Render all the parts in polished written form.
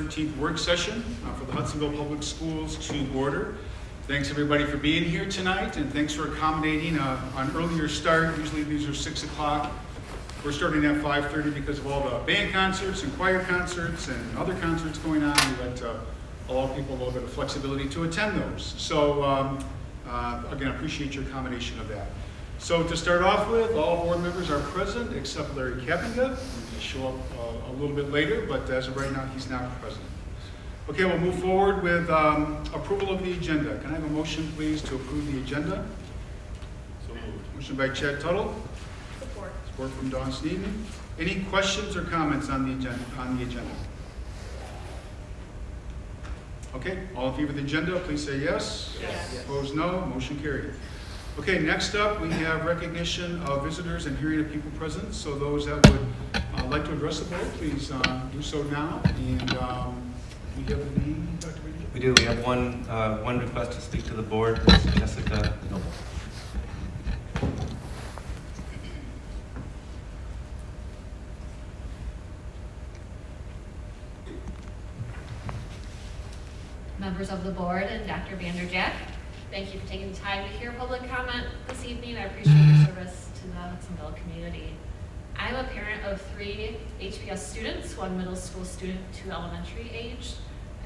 13th work session for the Hudsonville Public Schools to order. Thanks everybody for being here tonight, and thanks for accommodating an earlier start. Usually these are 6 o'clock. We're starting at 5:30 because of all the band concerts and choir concerts and other concerts going on. We like to allow people a little bit of flexibility to attend those. So again, I appreciate your accommodation of that. So to start off with, all board members are present except Larry Kappinga. He'll show up a little bit later, but as of right now, he's not present. Okay, we'll move forward with approval of the agenda. Can I have a motion, please, to approve the agenda? So moved. Motion by Chad Tuttle. Support. Support from Dawn Sneeden. Any questions or comments on the agenda? Okay, all in favor of the agenda, please say yes. Yes. Opposed, no. Motion carried. Okay, next up, we have recognition of visitors and hearing of people present. So those that would like to address the board, please do so now. And we have the name, Dr. Brady? We do. We have one request to speak to the board. Ms. Jessica Noble. Members of the board and Dr. Vanderjack, thank you for taking the time to hear public comment this evening. I appreciate your service to the Hudsonville community. I'm a parent of 3 HPS students, 1 middle school student, 2 elementary age.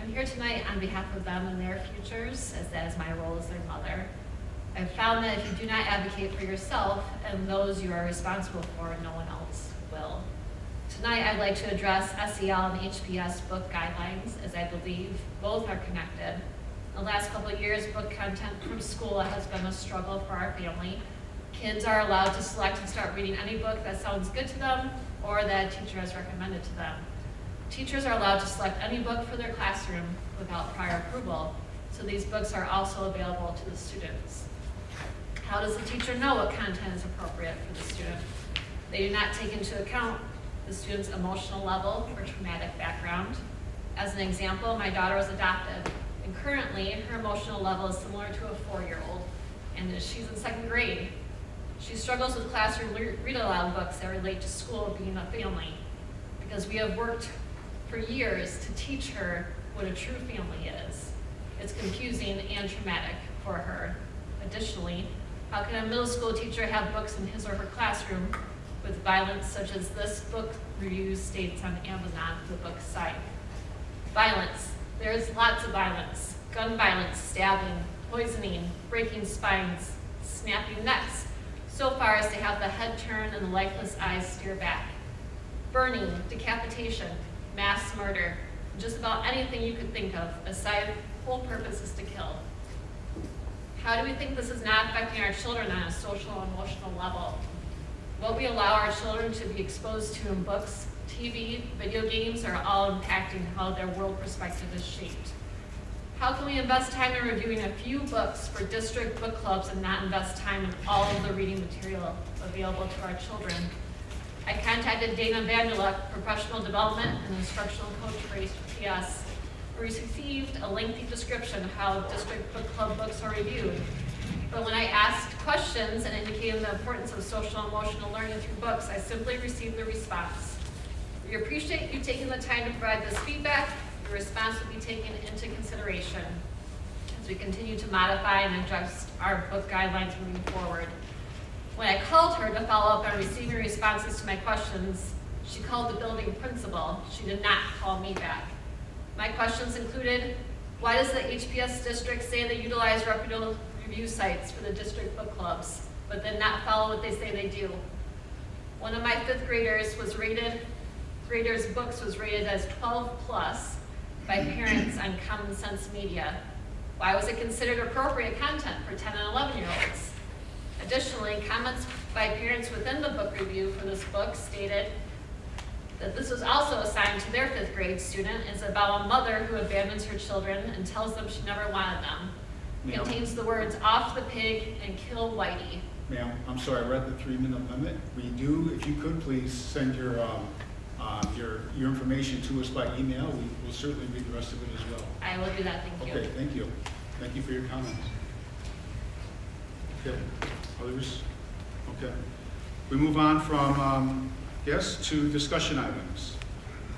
I'm here tonight on behalf of them and their futures, as that is my role as their mother. I've found that if you do not advocate for yourself and those you are responsible for, no one else will. Tonight, I'd like to address SEL and HPS book guidelines, as I believe both are connected. In the last couple of years, book content from school has been a struggle for our family. Kids are allowed to select and start reading any book that sounds good to them or that a teacher has recommended to them. Teachers are allowed to select any book for their classroom without prior approval, so these books are also available to the students. How does the teacher know what content is appropriate for the student? They do not take into account the student's emotional level or traumatic background. As an example, my daughter was adopted, and currently her emotional level is similar to a 4-year-old, and she's in 2nd grade. She struggles with classroom read-aloud books that relate to school being a family, because we have worked for years to teach her what a true family is. It's confusing and traumatic for her. Additionally, how can a middle school teacher have books in his or her classroom with violence such as this book review states on Amazon, the book site? Violence. There's lots of violence. Gun violence, stabbing, poisoning, breaking spines, snapping necks, so far as to have the head turn and the lifeless eyes stare back. Burning, decapitation, mass murder, just about anything you could think of, aside whole purpose is to kill. How do we think this is not affecting our children on a social and emotional level? What we allow our children to be exposed to in books, TV, video games are all impacting how their world perspective is shaped. How can we invest time in reviewing a few books for district book clubs and not invest time in all of the reading material available to our children? I contacted Dana Vanderluck, Professional Development and Instructional Coach for HPS, who received a lengthy description of how district book club books are reviewed. But when I asked questions and indicated the importance of social and emotional learning through books, I simply received the response: "We appreciate you taking the time to provide this feedback. Your response will be taken into consideration as we continue to modify and adjust our book guidelines moving forward." When I called her to follow up on receiving responses to my questions, she called the building principal. She did not call me back. My questions included: why does the HPS district say they utilize reputable review sites for the district book clubs, but then not follow what they say they do? One of my 5th graders books was rated as 12+ by parents on Common Sense Media. Why was it considered appropriate content for 10 and 11-year-olds? Additionally, comments by parents within the book review for this book stated that this was also assigned to their 5th grade student. It's about a mother who abandons her children and tells them she never wanted them. It contains the words "off the pig" and "kill Whitey." Ma'am, I'm sorry, I read the 3-minute limit. We do, if you could please send your information to us by email. We will certainly read the rest of it as well. I will do that, thank you. Okay, thank you. Thank you for your comments. Okay, others? Okay. We move on from to discussion items.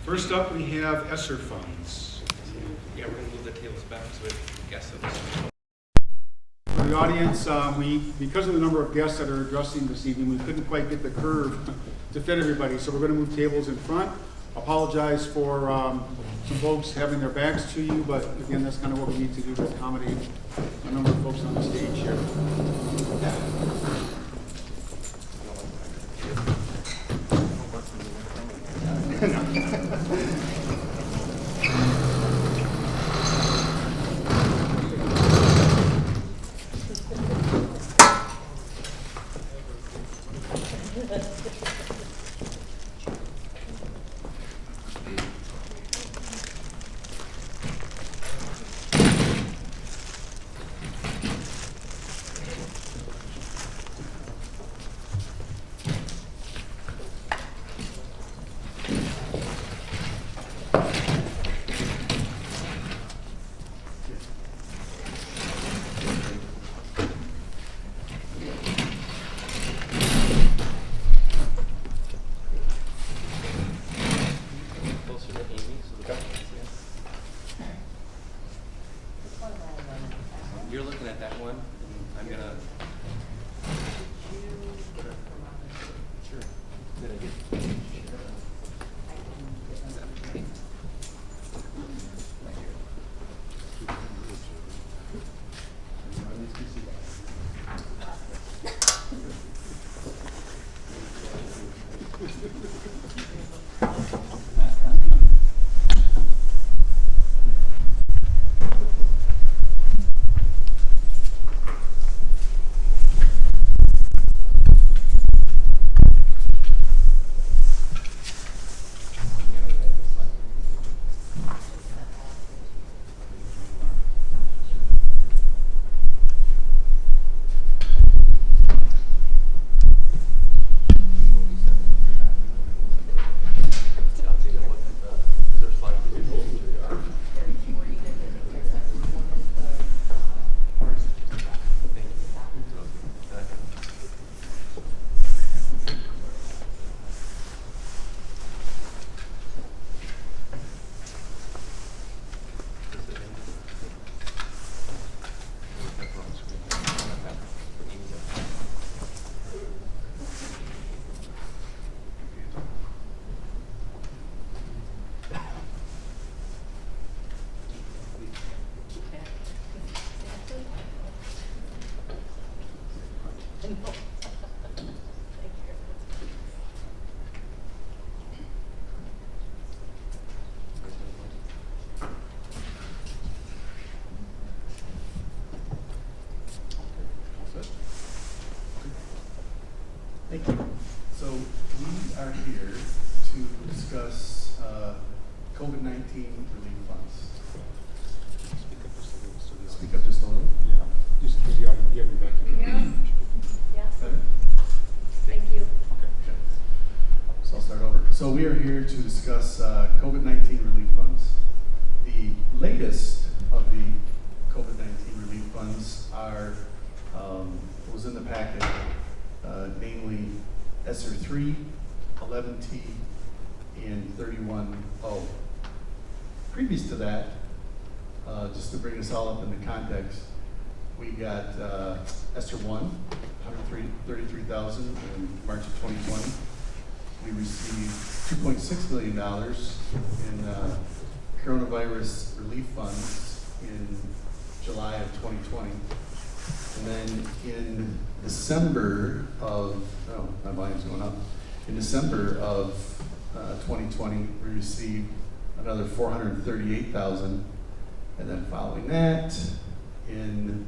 First up, we have ESSER funds. tables back so we have guests of this. For the audience, because of the number of guests that are addressing this evening, we couldn't quite get the curve to fit everybody, so we're going to move tables in front. Apologize for some folks having their backs to you, but again, that's kind of what we need to do to accommodate a number of folks on the stage here. You're looking at that one, and I'm gonna. Sure. Did I get? Thank you. So we are here to discuss COVID-19 relief funds. Speak up just a little. Yeah, just because the audience, yeah, Rebecca. Yeah. Better? Thank you. Okay. So I'll start over. So we are here to discuss COVID-19 relief funds. The latest of the COVID-19 relief funds are was in the packet, namely ESSER 3, 11T, and 31O. Previous to that, just to bring us all up into context, we got ESSER 1, $133,000 in March of 2020. We received $2.6 million in coronavirus relief funds in July of 2020. And then in December of, oh, my volume's going up. In December of 2020, we received another $438,000. And then following that, in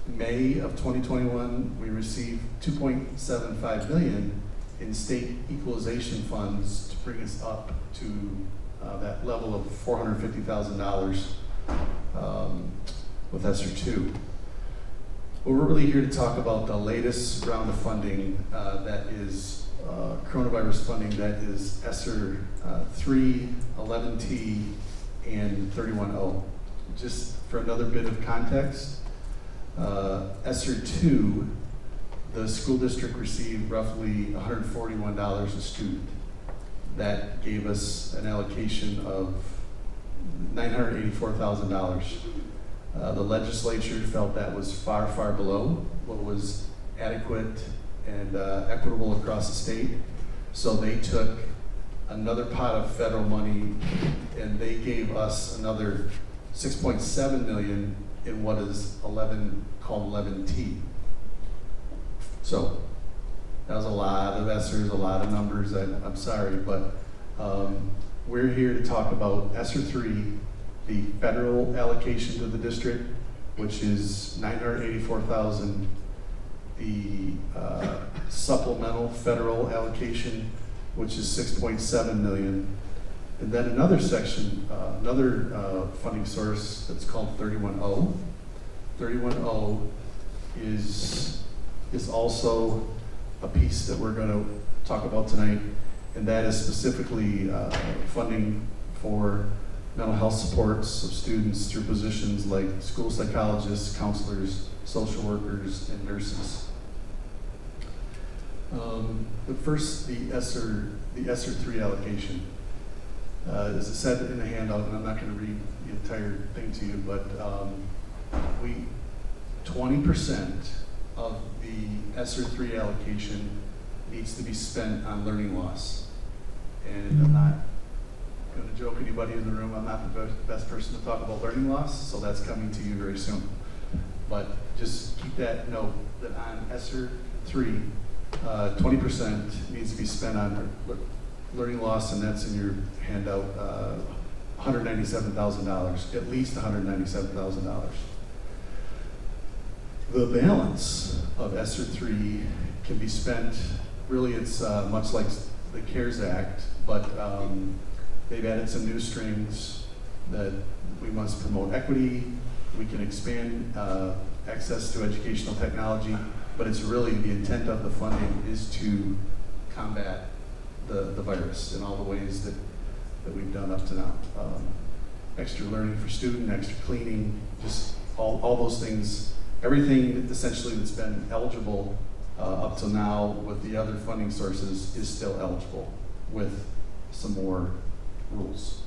May of 2021, we received $2.75 million in state equalization funds to bring us up to that level of $450,000 with ESSER 2. Well, we're really here to talk about the latest round of funding that is coronavirus funding that is ESSER 3, 11T, and 31O. Just for another bit of context, ESSER 2, the school district received roughly $141 a student. That gave us an allocation of $984,000. The legislature felt that was far, far below what was adequate and equitable across the state. So they took another pot of federal money and they gave us another 6.7 million in what is called 11T. So that was a lot of ESSERs, a lot of numbers. I'm sorry, but we're here to talk about ESSER 3, the federal allocation to the district, which is $984,000, the supplemental federal allocation, which is $6.7 million, and then another section, another funding source that's called 31O. 31O is also a piece that we're going to talk about tonight, and that is specifically funding for mental health supports of students through positions like school psychologists, counselors, social workers, and nurses. But first, the ESSER 3 allocation. As I said in the handout, and I'm not going to read the entire thing to you, but 20% of the ESSER 3 allocation needs to be spent on learning loss. And I'm not going to joke anybody in the room, I'm not the best person to talk about learning loss, so that's coming to you very soon. But just keep that note that on ESSER 3, 20% needs to be spent on learning loss, and that's in your handout, $197,000, at least $197,000. The balance of ESSER 3 can be spent, really it's much like the CARES Act, but they've added some new strings that we must promote equity, we can expand access to educational technology, but it's really the intent of the funding is to combat the virus in all the ways that we've done up to now. Extra learning for student, extra cleaning, just all those things, everything essentially that's been eligible up till now with the other funding sources is still eligible with some more rules.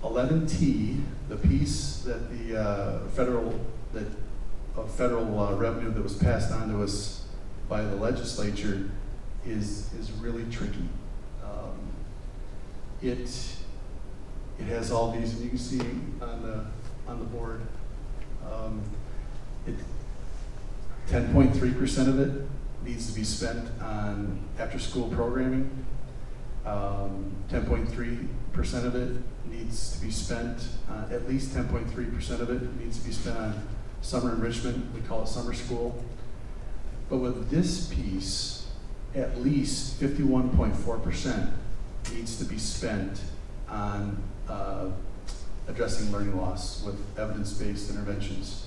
11T, the piece that the federal revenue that was passed on to us by the legislature is really tricky. It has all these, and you can see on the board. 10.3% of it needs to be spent on after-school programming. 10.3% of it needs to be spent, at least 10.3% of it needs to be spent on summer enrichment. We call it summer school. But with this piece, at least 51.4% needs to be spent on addressing learning loss with evidence-based interventions.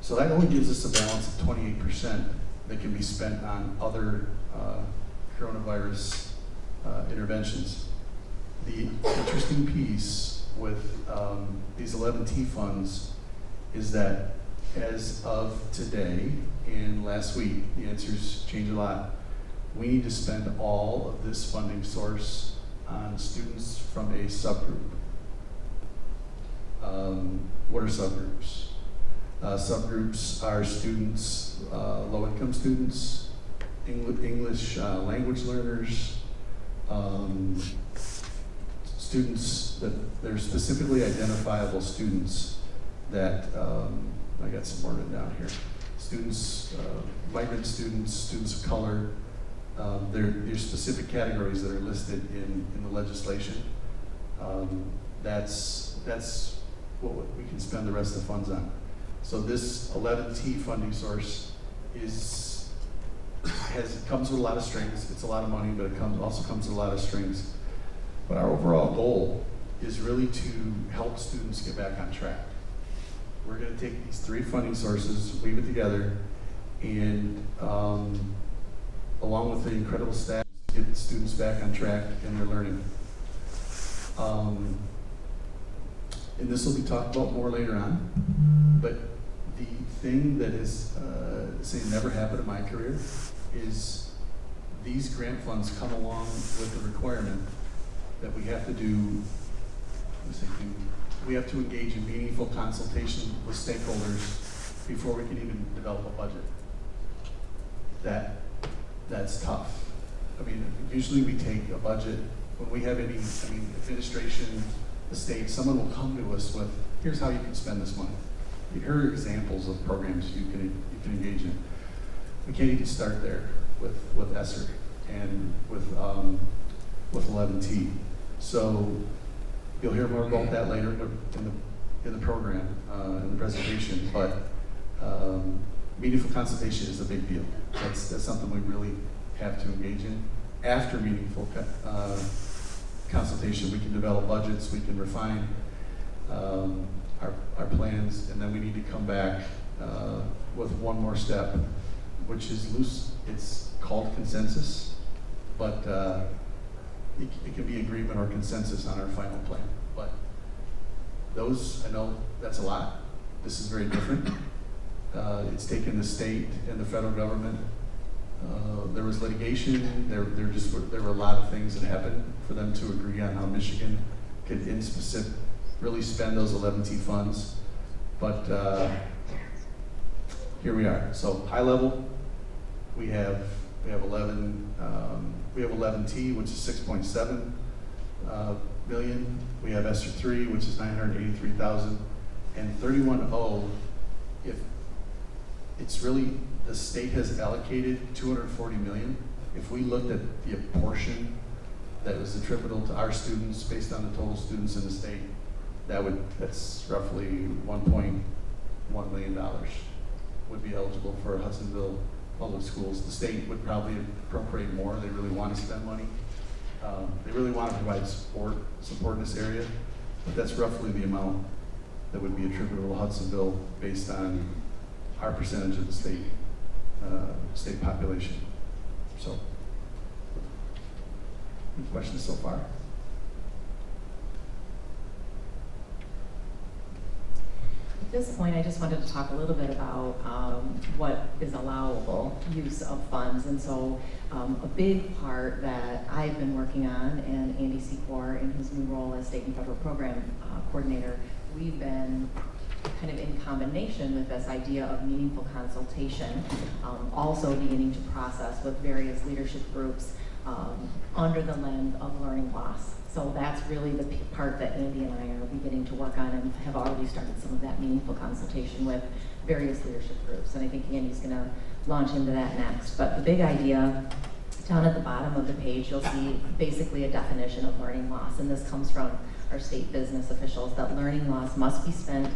So that only gives us a balance of 28% that can be spent on other coronavirus interventions. The interesting piece with these 11T funds is that as of today and last week, the answers change a lot. We need to spend all of this funding source on students from a subgroup. What are subgroups? Subgroups are students, low-income students, English language learners, students that they're specifically identifiable students that, I got some more written down here. Students, migrant students, students of color, there's specific categories that are listed in the legislation. That's what we can spend the rest of the funds on. So this 11T funding source comes with a lot of strings. It's a lot of money, but it also comes with a lot of strings. But our overall goal is really to help students get back on track. We're going to take these three funding sources, weave it together, and along with the incredible staff, get students back on track in their learning. And this will be talked about more later on, but the thing that is, say, never happened in my career is these grant funds come along with the requirement that we have to do, we have to engage in meaningful consultation with stakeholders before we can even develop a budget. That's tough. I mean, usually we take a budget, when we have any, administration, the state, someone will come to us with, here's how you can spend this money. Here are examples of programs you can engage in. We can't even start there with ESSER and with 11T. So you'll hear more about that later in the program, in the presentation. But meaningful consultation is a big deal. That's something we really have to engage in. After meaningful consultation, we can develop budgets, we can refine our plans, and then we need to come back with one more step, which is loose. It's called consensus, but it can be agreement or consensus on our final plan. But those, I know that's a lot. This is very different. It's taken the state and the federal government. There was litigation. There were a lot of things that happened for them to agree on how Michigan could, in specific, really spend those 11T funds. But here we are. So high level, we have 11T, which is 6.7 million. We have ESSER 3, which is 983,000, and 31O. If it's really, the state has allocated 240 million. If we looked at the portion that was attributable to our students based on the total students in the state, that's roughly $1.1 million would be eligible for Hudsonville public schools. The state would probably appropriate more. They really want to spend money. They really want to provide support in this area, but that's roughly the amount that would be attributable to Hudsonville based on our percentage of the state population. So, any questions so far? At this point, I just wanted to talk a little bit about what is allowable use of funds. And so a big part that I've been working on, and Andy Secor in his new role as state and federal program coordinator, we've been kind of in combination with this idea of meaningful consultation, also beginning to process with various leadership groups under the lens of learning loss. So that's really the part that Andy and I are beginning to work on, and have already started some of that meaningful consultation with various leadership groups. And I think Andy's going to launch into that next. But the big idea, down at the bottom of the page, you'll see basically a definition of learning loss. And this comes from our state business officials, that learning loss must be spent,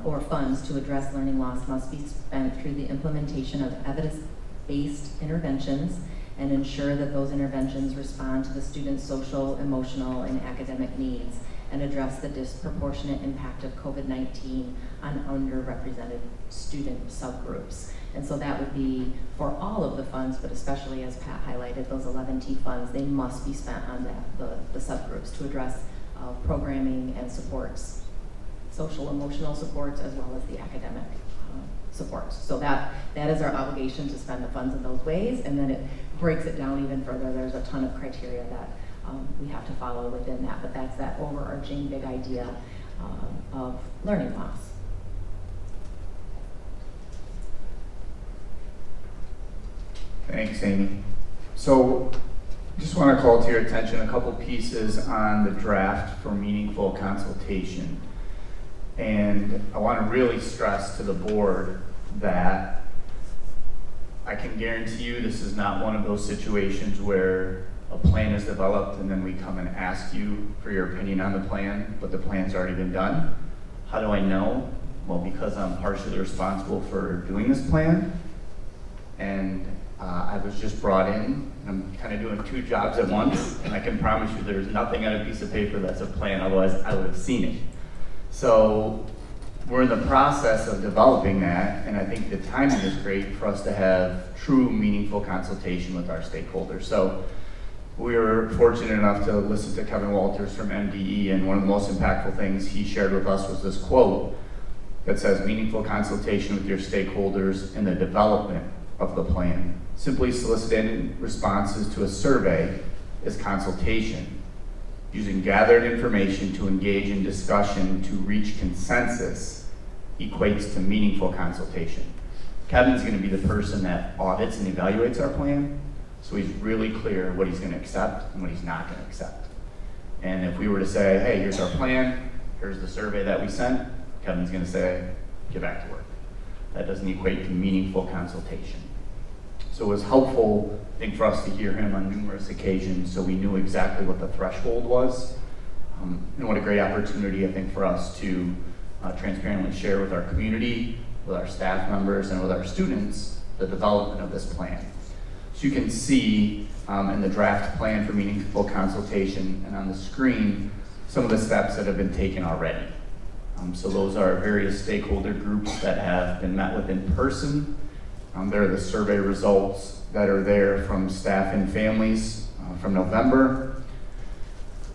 or funds to address learning loss must be spent through the implementation of evidence-based interventions, and ensure that those interventions respond to the student's social, emotional, and academic needs, and address the disproportionate impact of COVID-19 on underrepresented student subgroups. And so that would be for all of the funds, but especially, as Pat highlighted, those 11T funds, they must be spent on the subgroups to address programming and supports, social, emotional supports, as well as the academic supports. So that is our obligation, to spend the funds in those ways, and then it breaks it down even further. There's a ton of criteria that we have to follow within that, but that's that overarching big idea of learning loss. Thanks, Amy. So just want to call to your attention a couple pieces on the draft for meaningful consultation. And I want to really stress to the board that I can guarantee you this is not one of those situations where a plan is developed and then we come and ask you for your opinion on the plan, but the plan's already been done. How do I know? Well, because I'm partially responsible for doing this plan, and I was just brought in, and I'm kind of doing two jobs at once, and I can promise you there's nothing on a piece of paper that's a plan, otherwise I would have seen it. So we're in the process of developing that, and I think the timing is great for us to have true, meaningful consultation with our stakeholders. So we were fortunate enough to listen to Kevin Walters from MDE, and one of the most impactful things he shared with us was this quote that says, "Meaningful consultation with your stakeholders in the development of the plan. Simply soliciting responses to a survey is consultation. using gathered information to engage in discussion to reach consensus equates to meaningful consultation. Kevin's going to be the person that audits and evaluates our plan, so he's really clear what he's going to accept and what he's not going to accept. And if we were to say, hey, here's our plan, here's the survey that we sent, Kevin's going to say, get back to work. That doesn't equate to meaningful consultation. So it was helpful, I think, for us to hear him on numerous occasions so we knew exactly what the threshold was. And what a great opportunity, I think, for us to transparently share with our community, with our staff members, and with our students the development of this plan. So you can see in the draft plan for meaningful consultation and on the screen some of the steps that have been taken already. So those are various stakeholder groups that have been met with in person. There are the survey results that are there from staff and families from November.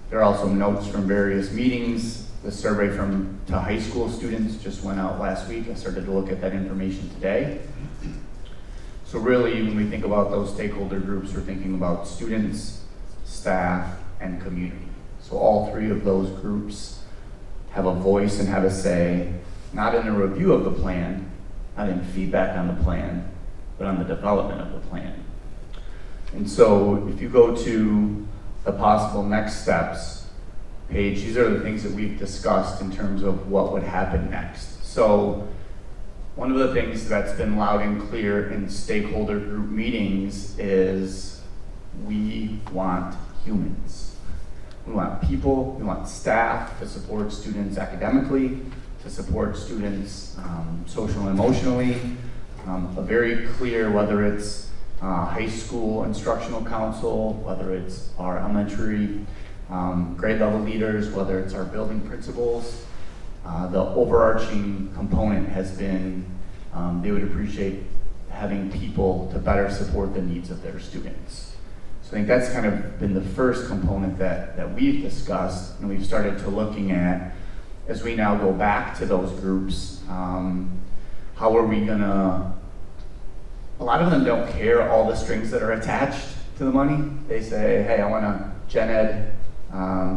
There are also notes from various meetings. The survey to high school students just went out last week. I started to look at that information today. So really, when we think about those stakeholder groups, we're thinking about students, staff, and community. So all three of those groups have a voice and have a say, not in a review of the plan, not in feedback on the plan, but on the development of the plan. And so if you go to the possible next steps page, these are the things that we've discussed in terms of what would happen next. So one of the things that's been loud and clear in stakeholder group meetings is we want humans. We want people, we want staff to support students academically, to support students social and emotionally. A very clear, whether it's high school instructional council, whether it's our elementary grade level leaders, whether it's our building principals, the overarching component has been they would appreciate having people to better support the needs of their students. So I think that's kind of been the first component that we've discussed and we've started to looking at as we now go back to those groups. How are we gonna, a lot of them don't care all the strings that are attached to the money. They say, hey, I want a gen ed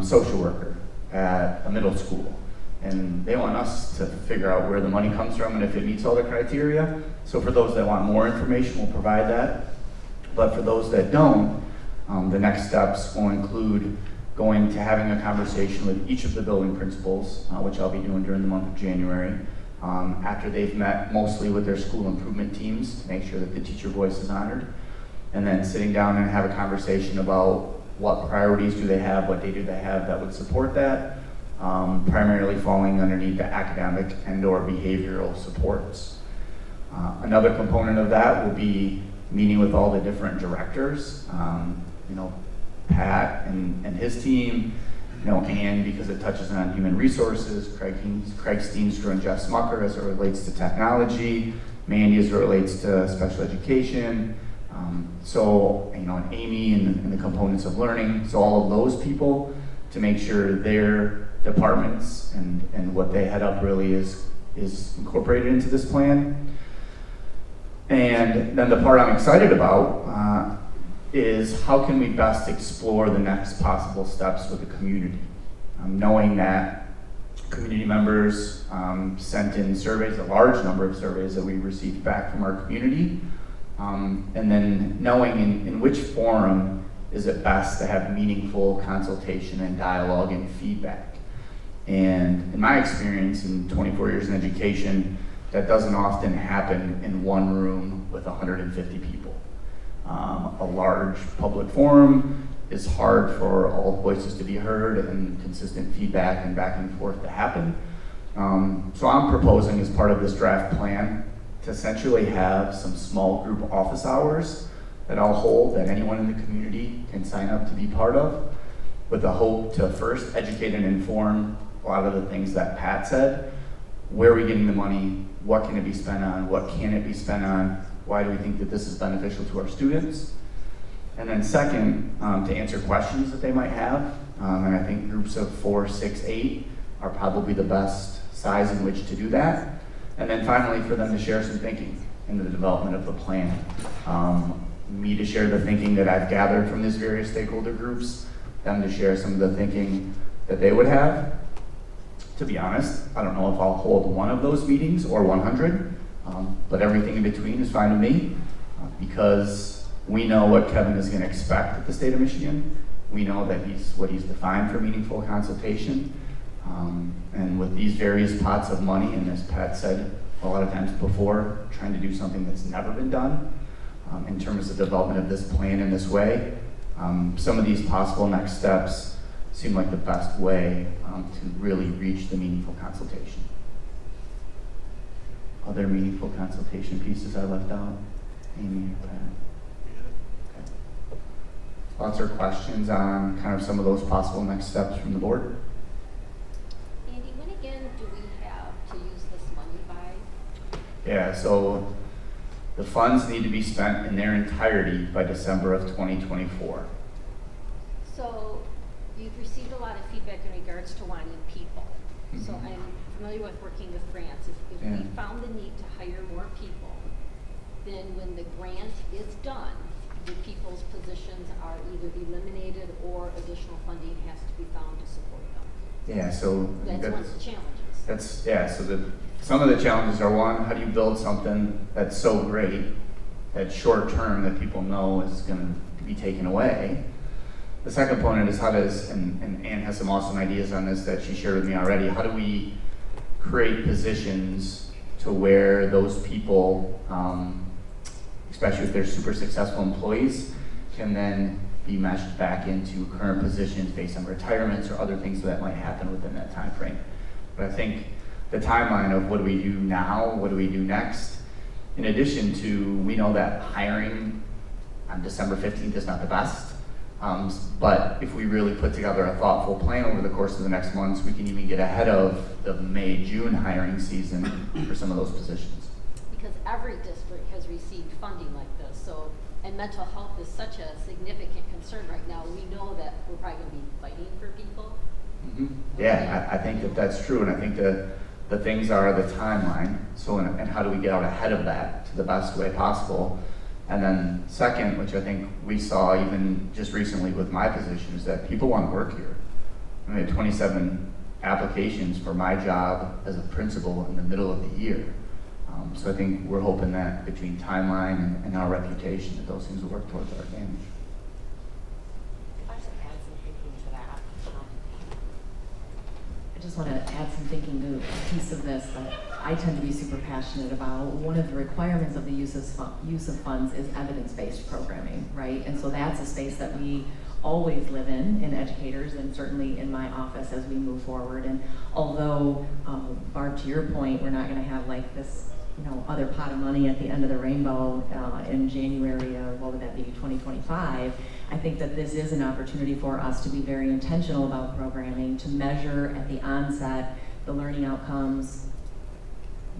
social worker at a middle school. And they want us to figure out where the money comes from and if it meets all the criteria. So for those that want more information, we'll provide that. But for those that don't, the next steps will include going to having a conversation with each of the building principals, which I'll be doing during the month of January, after they've met mostly with their school improvement teams to make sure that the teacher voice is honored. And then sitting down and have a conversation about what priorities do they have, what data do they have that would support that. Primarily falling underneath the academic and/or behavioral supports. Another component of that will be meeting with all the different directors. Pat and his team, Ann, because it touches on human resources, Craig Steenstra and Jeff Smucker as it relates to technology, Mandy as it relates to special education, and Amy and the components of learning. So all of those people to make sure their departments and what they head up really is incorporated into this plan. And then the part I'm excited about is how can we best explore the next possible steps with the community. Knowing that community members sent in surveys, a large number of surveys that we received back from our community, and then knowing in which forum is it best to have meaningful consultation and dialogue and feedback. And in my experience in 24 years in education, that doesn't often happen in one room with 150 people. A large public forum is hard for all voices to be heard and consistent feedback and back and forth to happen. So I'm proposing as part of this draft plan to essentially have some small group office hours that I'll hold that anyone in the community can sign up to be part of, with the hope to first educate and inform a lot of the things that Pat said. Where are we getting the money? What can it be spent on? What can it be spent on? Why do we think that this is beneficial to our students? And then second, to answer questions that they might have. And I think groups of 4, 6, 8 are probably the best size in which to do that. And then finally, for them to share some thinking in the development of the plan. Me to share the thinking that I've gathered from these various stakeholder groups, them to share some of the thinking that they would have. To be honest, I don't know if I'll hold one of those meetings or 100, but everything in between is fine with me, because we know what Kevin is going to expect at the state of Michigan. We know that what he's defined for meaningful consultation. And with these various pots of money, and as Pat said a lot of times before, trying to do something that's never been done in terms of development of this plan in this way, some of these possible next steps seem like the best way to really reach the meaningful consultation. Other meaningful consultation pieces I left out? Amy or Pat? Okay. Thoughts or questions on kind of some of those possible next steps from the board? Andy, when again do we have to use this money by? Yeah, so the funds need to be spent in their entirety by December of 2024. So you've received a lot of feedback in regards to wanting people. So Mhm. I'm familiar with working with grants. If Yeah. we found the need to hire more people, then when the grant is done, the people's positions are either eliminated or additional funding has to be found to support them. Yeah, so That's one of the challenges. so some of the challenges are, one, how do you build something that's so great, that's short term, that people know is going to be taken away? The second component is how does, and Anne has some awesome ideas on this that she shared with me already, how do we create positions to where those people, especially if they're super successful employees, can then be meshed back into current positions based on retirements or other things that might happen within that time frame. But I think the timeline of what do we do now, what do we do next, in addition to, we know that hiring on December 15th is not the best, but if we really put together a thoughtful plan over the course of the next months, we can even get ahead of the May-June hiring season for some of those positions. Because every district has received funding like this, so, and mental health is such a significant concern right now. We know that we're probably going to be fighting for people. Mhm. Yeah, I think that that's true, and I think the things are the timeline, so and how do we get out ahead of that to the best way possible. And then second, which I think we saw even just recently with my position, is that people want to work here. I had 27 applications for my job as a principal in the middle of the year. So I think we're hoping that between timeline and our reputation, that those things will work towards our advantage. If I should add some thinking to that. I just want to add some thinking to a piece of this that I tend to be super passionate about. One of the requirements of the use of funds is evidence-based programming, right? And so that's a space that we always live in educators, and certainly in my office as we move forward. And although, Barb, to your point, we're not going to have like this, other pot of money at the end of the rainbow in January of, what would that be, 2025, I think that this is an opportunity for us to be very intentional about programming, to measure at the onset the learning outcomes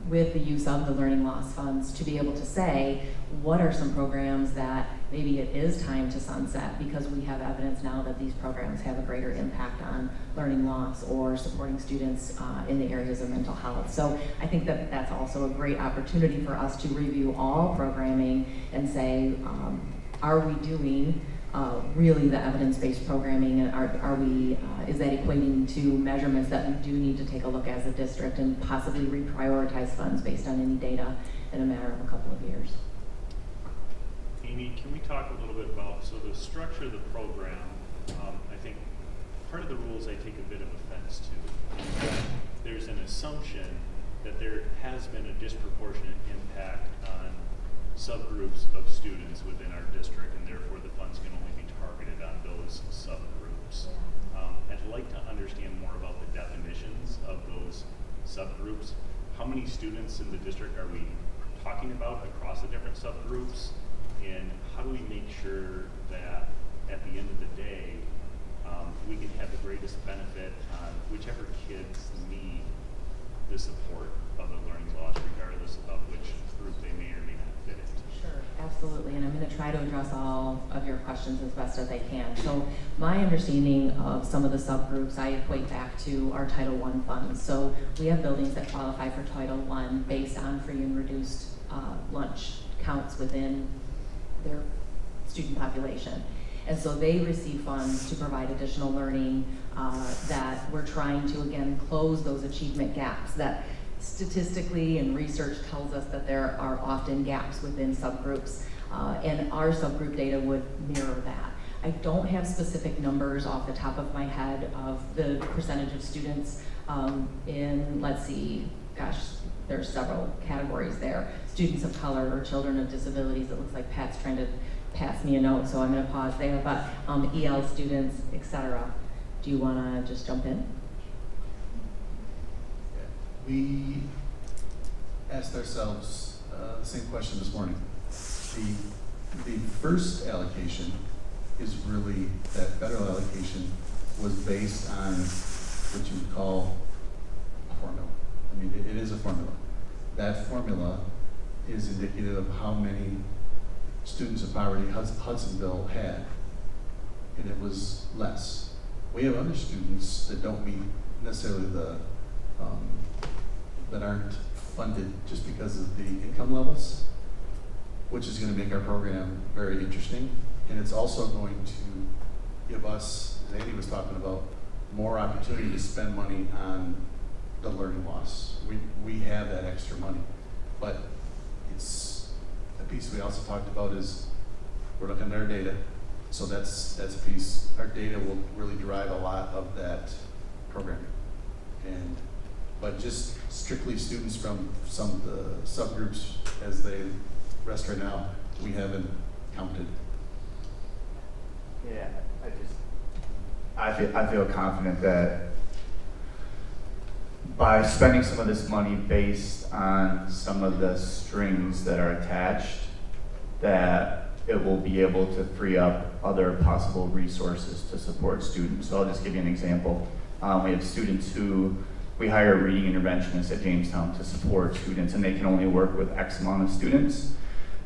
with the use of the learning loss funds, to be able to say, what are some programs that maybe it is time to sunset because we have evidence now that these programs have a greater impact on learning loss or supporting students in the areas of mental health. So I think that that's also a great opportunity for us to review all programming and say, are we doing really the evidence-based programming, and are we, is that equating to measurements that we do need to take a look as a district and possibly reprioritize funds based on any data in a matter of a couple of years? Amy, can we talk a little bit about, so the structure of the program, I think part of the rules I take a bit of offense to. There's an assumption that there has been a disproportionate impact on subgroups of students within our district, and therefore the funds can only be targeted on those subgroups. I'd like to understand more about the definitions of those subgroups. How many students in the district are we talking about across the different subgroups? And how do we make sure that at the end of the day, we can have the greatest benefit on whichever kids need the support of the learning loss, regardless of which group they may or may not fit into? Sure, absolutely, and I'm going to try to address all of your questions as best as I can. So my understanding of some of the subgroups I equate back to our Title I funds. So we have buildings that qualify for Title I based on free and reduced lunch counts within their student population. And so they receive funds to provide additional learning that we're trying to, again, close those achievement gaps that statistically and research tells us that there are often gaps within subgroups, and our subgroup data would mirror that. I don't have specific numbers off the top of my head of the percentage of students in, let's see, gosh, there's several categories there. Students of color or children of disabilities. It looks like Pat's trying to pass me a note, so I'm going to pause there. But EL students, etc. Do you want to just jump in? We asked ourselves the same question this morning. The first allocation is really, that federal allocation was based on what you would call a formula. I mean, it is a formula. That formula is indicative of how many students of poverty Hudsonville had, and it was less. We have other students that don't meet necessarily that aren't funded just because of the income levels, which is going to make our program very interesting. And it's also going to give us, as Andy was talking about, more opportunity to spend money on the learning loss. We have that extra money, but it's a piece we also talked about is we're looking at our data. So that's a piece. Our data will really drive a lot of that programming. But just strictly students from some of the subgroups as they rest right now, we haven't counted. Yeah, I feel confident that by spending some of this money based on some of the strings that are attached, that it will be able to free up other possible resources to support students. So I'll just give you an example. We have students who we hire reading interventionists at Jamestown to support students, and they can only work with X amount of students.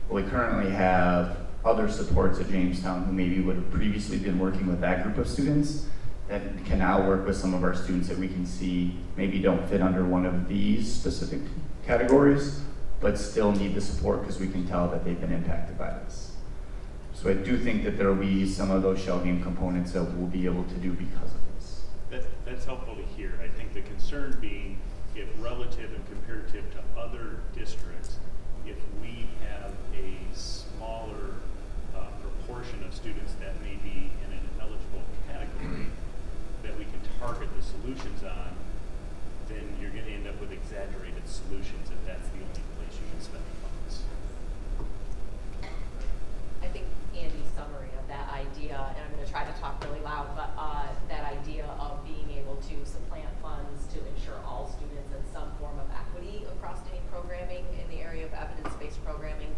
But we currently have other supports at Jamestown who maybe would have previously been working with that group of students that can now work with some of our students that we can see maybe don't fit under one of these specific categories, but still need the support because we can tell that they've been impacted by this. So I do think that there will be some of those shell game components that we'll be able to do because of this. That's helpful to hear. I think the concern being, if relative and comparative to other districts, if we have a smaller proportion of students that may be in an eligible category that we can target the solutions on, then you're going to end up with exaggerated solutions if that's the only place you can spend the funds. I think Andy's summary of that idea, and I'm going to try to talk really loud, but that idea of being able to supplant funds to ensure all students in some form of equity across any programming in the area of evidence-based programming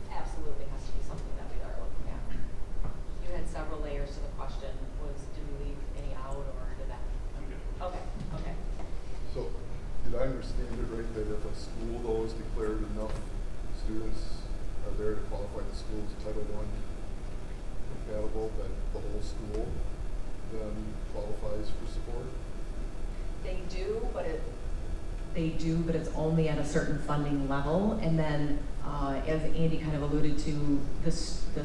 absolutely has to be something that we are looking at. You had several layers to the question. Did we leave any out, or did that? I'm good. Okay. So, did I understand it right that if a school though is declared enough students are there to qualify the school as Title I compatible, that the whole school then qualifies for support? They do, but it's only at a certain funding level. And then, as Andy kind of alluded to, the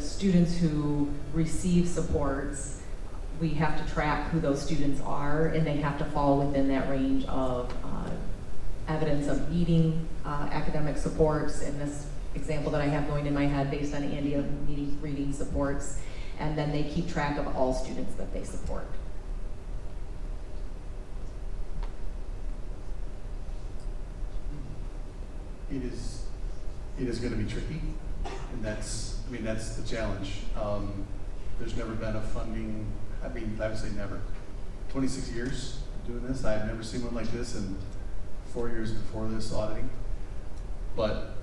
students who receive supports, we have to track who those students are, and they have to fall within that range of evidence of needing academic supports. In this example that I have going in my head based on Andy of needing reading supports, and then they keep track of all students that they support. It is going to be tricky, and that's the challenge. There's never been a funding, I would say never. 26 years doing this, I've never seen one like this, and 4 years before this auditing. But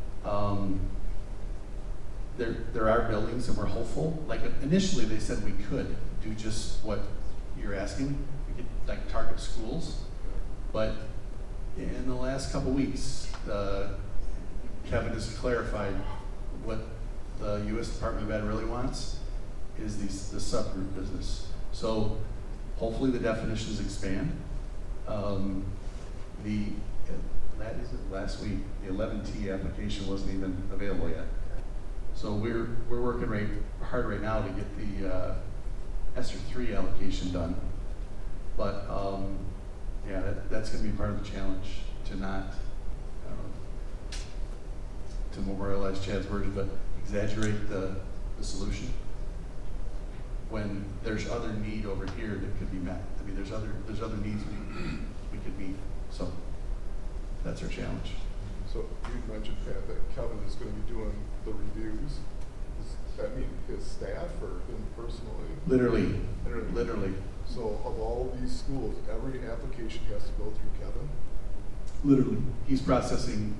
there are buildings, and we're hopeful. Like initially, they said we could do just what you're asking. We could like target schools, but in the last couple weeks, Kevin has clarified what the U.S. Department of Ed really wants is the subgroup business. So hopefully the definitions expand. Last week, the 11T application wasn't even available yet. So we're working hard right now to get ESSER 3 allocation done. But yeah, that's going to be part of the challenge to not to memorialize Chad's words, but exaggerate the solution when there's other need over here that could be met. I mean, there's other needs we could meet. So that's our challenge. So you mentioned, Pat, that Kevin is going to be doing the reviews. Does that mean his staff or him personally? Literally. Literally. So of all these schools, every application has to go through Kevin? Literally. He's processing,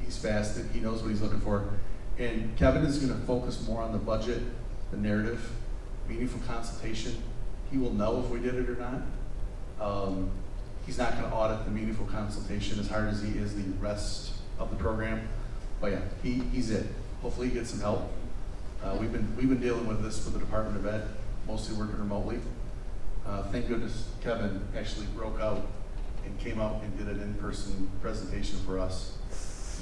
he's fast, he knows what he's looking for. And Kevin is going to focus more on the budget, the narrative, meaningful consultation. He will know if we did it or not. He's not going to audit the meaningful consultation as hard as he is the rest of the program. But yeah, he's it. Hopefully he gets some help. We've been dealing with this with the Department of Ed, mostly working remotely. Thank goodness Kevin actually broke out and came out and did an in-person presentation for us.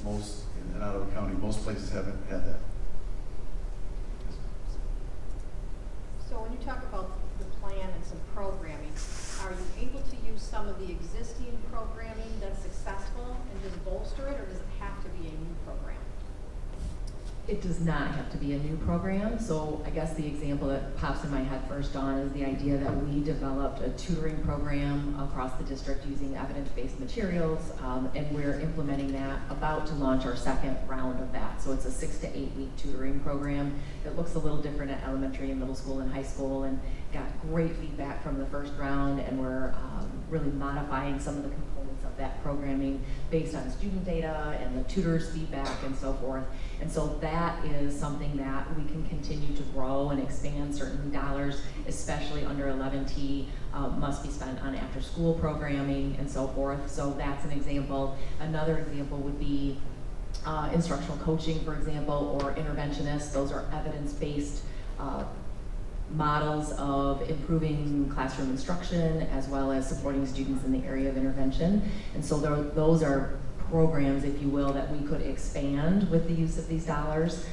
Most in Ottawa County, most places haven't had that. So when you talk about the plan and some programming, are you able to use some of the existing programming that's successful and just bolster it, or does it have to be a new program? It does not have to be a new program. So I guess the example that pops in my head first, Dawn, is the idea that we developed a tutoring program across the district using evidence-based materials, and we're implementing that, about to launch our second round of that. So it's a 6 to 8 week tutoring program. It looks a little different at elementary and middle school and high school, and got great feedback from the first round, and we're really modifying some of the components of that programming based on student data and the tutors' feedback and so forth. And so that is something that we can continue to grow and expand. Certain dollars, especially under 11T, must be spent on after-school programming and so forth. So that's an example. Another example would be instructional coaching, for example, or interventionists. Those are evidence-based models of improving classroom instruction as well as supporting students in the area of intervention. And so those are programs, if you will, that we could expand with the use of these dollars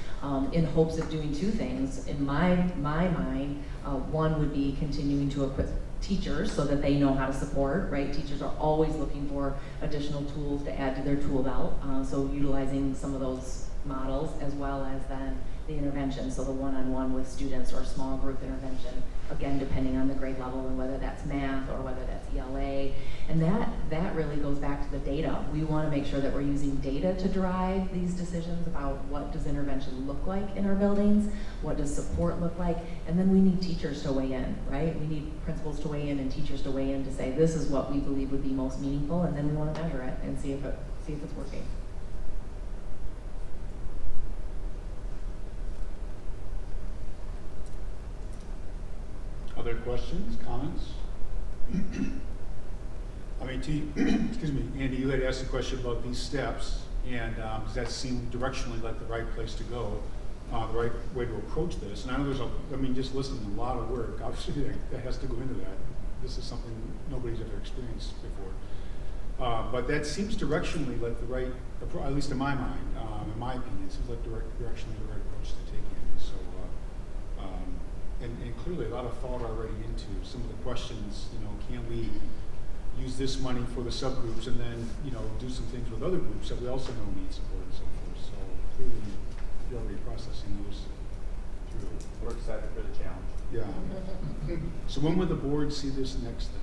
in hopes of doing two things. In my mind, one would be continuing to equip teachers so that they know how to support, right? Teachers are always looking for additional tools to add to their tool belt. So utilizing some of those models as well as then the intervention, so the one-on-one with students or small group intervention, again, depending on the grade level and whether that's math or whether that's ELA. And that really goes back to the data. We want to make sure that we're using data to drive these decisions about what does intervention look like in our buildings, what does support look like, and then we need teachers to weigh in, right? We need principals to weigh in and teachers to weigh in to say this is what we believe would be most meaningful, and then we want to measure it and see if it's working. Other questions, comments? I mean, excuse me, Andy, you had asked a question about these steps, and does that seem directionally like the right place to go, the right way to approach this? And I know there's just listening, a lot of work, obviously, that has to go into that. This is something nobody's ever experienced before. But that seems directionally like the right, at least in my mind, in my opinion, it seems like directionally the right approach to take, Andy. So, and clearly a lot of thought already into some of the questions, can we use this money for the subgroups and then, do some things with other groups that we also know need support and so forth. So clearly you're already processing those through. We're excited for the challenge. Yeah. So when will the board see this next then?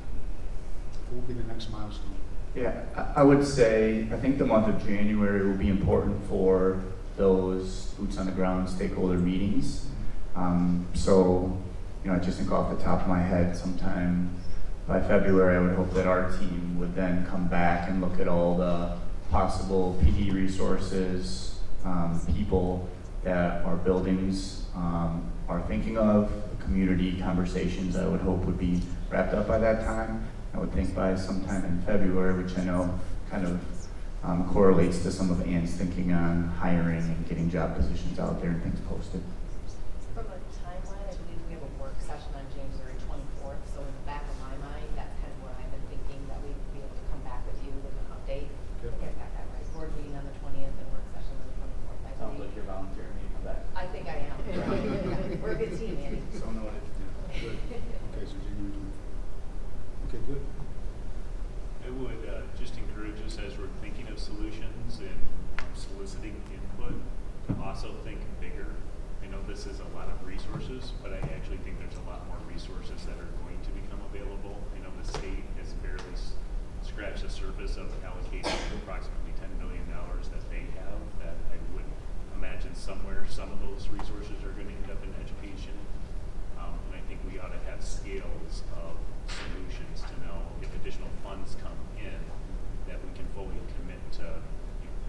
What will be the next milestone? Yeah, I would say, I think the month of January will be important for those boots on the ground stakeholder meetings. So, I just think off the top of my head, sometime by February, I would hope that our team would then come back and look at all the possible PD resources, people that our buildings are thinking of, community conversations I would hope would be wrapped up by that time. I would think by sometime in February, which I know kind of correlates to some of Ann's thinking on hiring and getting job positions out there and things posted. From a timeline, I believe we have a work session on January 24th, so in the back of my mind, that's kind of where I've been thinking that we'd be able to come back with you with an update. Yep. I think I got that right. Board meeting on the 20th and work session on the 24th. I Sounds believe. like you're volunteering me to come back. I think I am. We're a good team, Andy. So noted. Okay, good. I would just encourage us as we're thinking of solutions and soliciting input to also think bigger. I know this is a lot of resources, but I actually think there's a lot more resources that are going to become available. I know the state has barely scratched the surface of allocating approximately $10 million that they have, that I would imagine somewhere some of those resources are going to end up in education. And I think we ought to have scales of solutions to know if additional funds come in, that we can fully commit to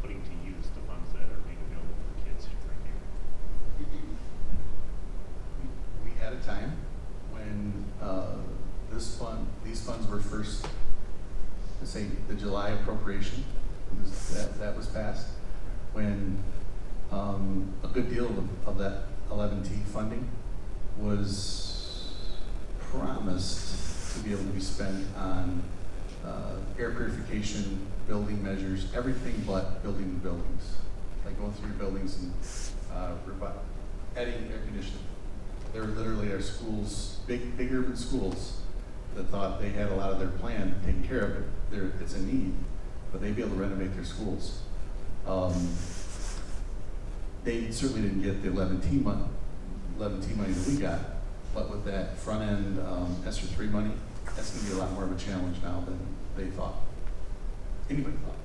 putting to use the funds that are being available for kids right here. We had a time when these funds were first, let's say, the July appropriation, that was passed, when a good deal of that 11T funding was promised to be able to be spent on air purification, building measures, everything but building the buildings, like going through your buildings and adding air conditioning. There were literally our schools, big urban schools, that thought they had a lot of their plan taken care of. It's a need, but they'd be able to renovate their schools. They certainly didn't get the 11T money that we got, but with that front end ESSER 3 money, that's going to be a lot more of a challenge now than they thought. Anybody thought.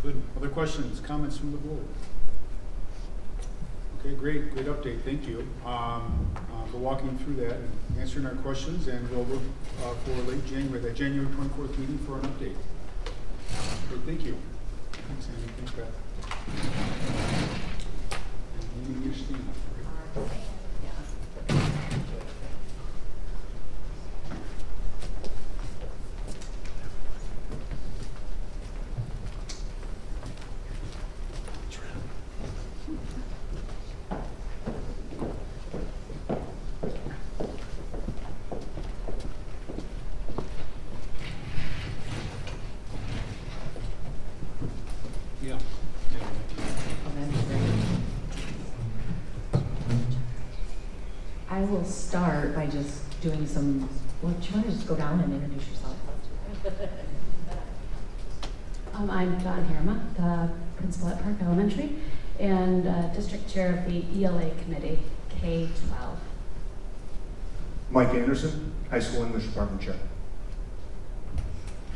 Good. Other questions, comments from the board? Okay, great update, thank you for walking through that and answering our questions, and we'll look for late January, that January 24th meeting for an update. Okay, thank you. Thanks, Andy. Thanks, Beth. And Amy, you're staying up, right? Yeah. I will start by just doing some, well, do you want to just go down and introduce yourself? I'm Dawn Harma, the principal at Park Elementary, and district chair of the ELA committee, K-12. Mike Anderson, high school English department chair.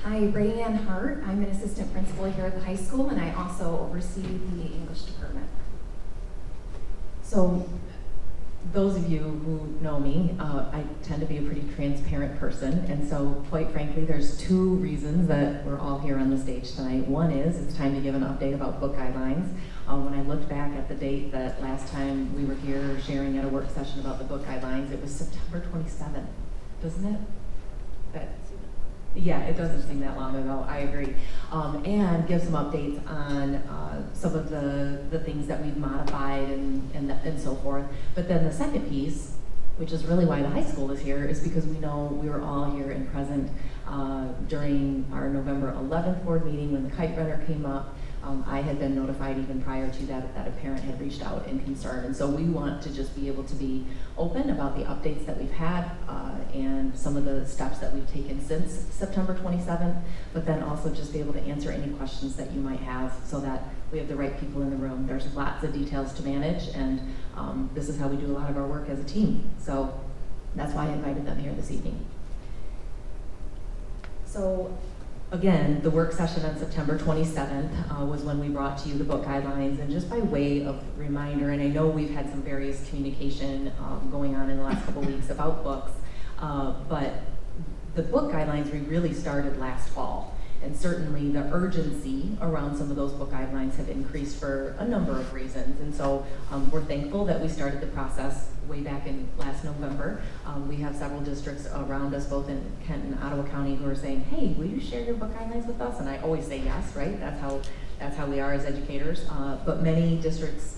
Hi, Rayanne Hart. I'm an assistant principal here at the high school, and I also oversee the English department. So, those of you who know me, I tend to be a pretty transparent person, and so quite frankly, there's two reasons that we're all here on the stage tonight. One is it's time to give an update about book guidelines. When I looked back at the date that last time we were here sharing at a work session about the book guidelines, it was September 27th, doesn't it? Yeah, it doesn't seem that long ago, I agree. And give some updates on some of the things that we've modified and so forth. But then the second piece, which is really why the high school is here, is because we know we were all here and present during our November 11th board meeting when the kite runner came up. I had been notified even prior to that a parent had reached out in concern. And so we want to just be able to be open about the updates that we've had and some of the steps that we've taken since September 27th, but then also just be able to answer any questions that you might have so that we have the right people in the room. There's lots of details to manage, and this is how we do a lot of our work as a team. So that's why I invited them here this evening. So again, the work session on September 27th was when we brought to you the book guidelines, and just by way of reminder, and I know we've had some various communication going on in the last couple weeks about books, but the book guidelines we really started last fall. And certainly the urgency around some of those book guidelines have increased for a number of reasons. And so we're thankful that we started the process way back in last November. We have several districts around us, both in Kent and Ottawa County, who are saying, hey, will you share your book guidelines with us? And I always say yes, right? That's how we are as educators. But many districts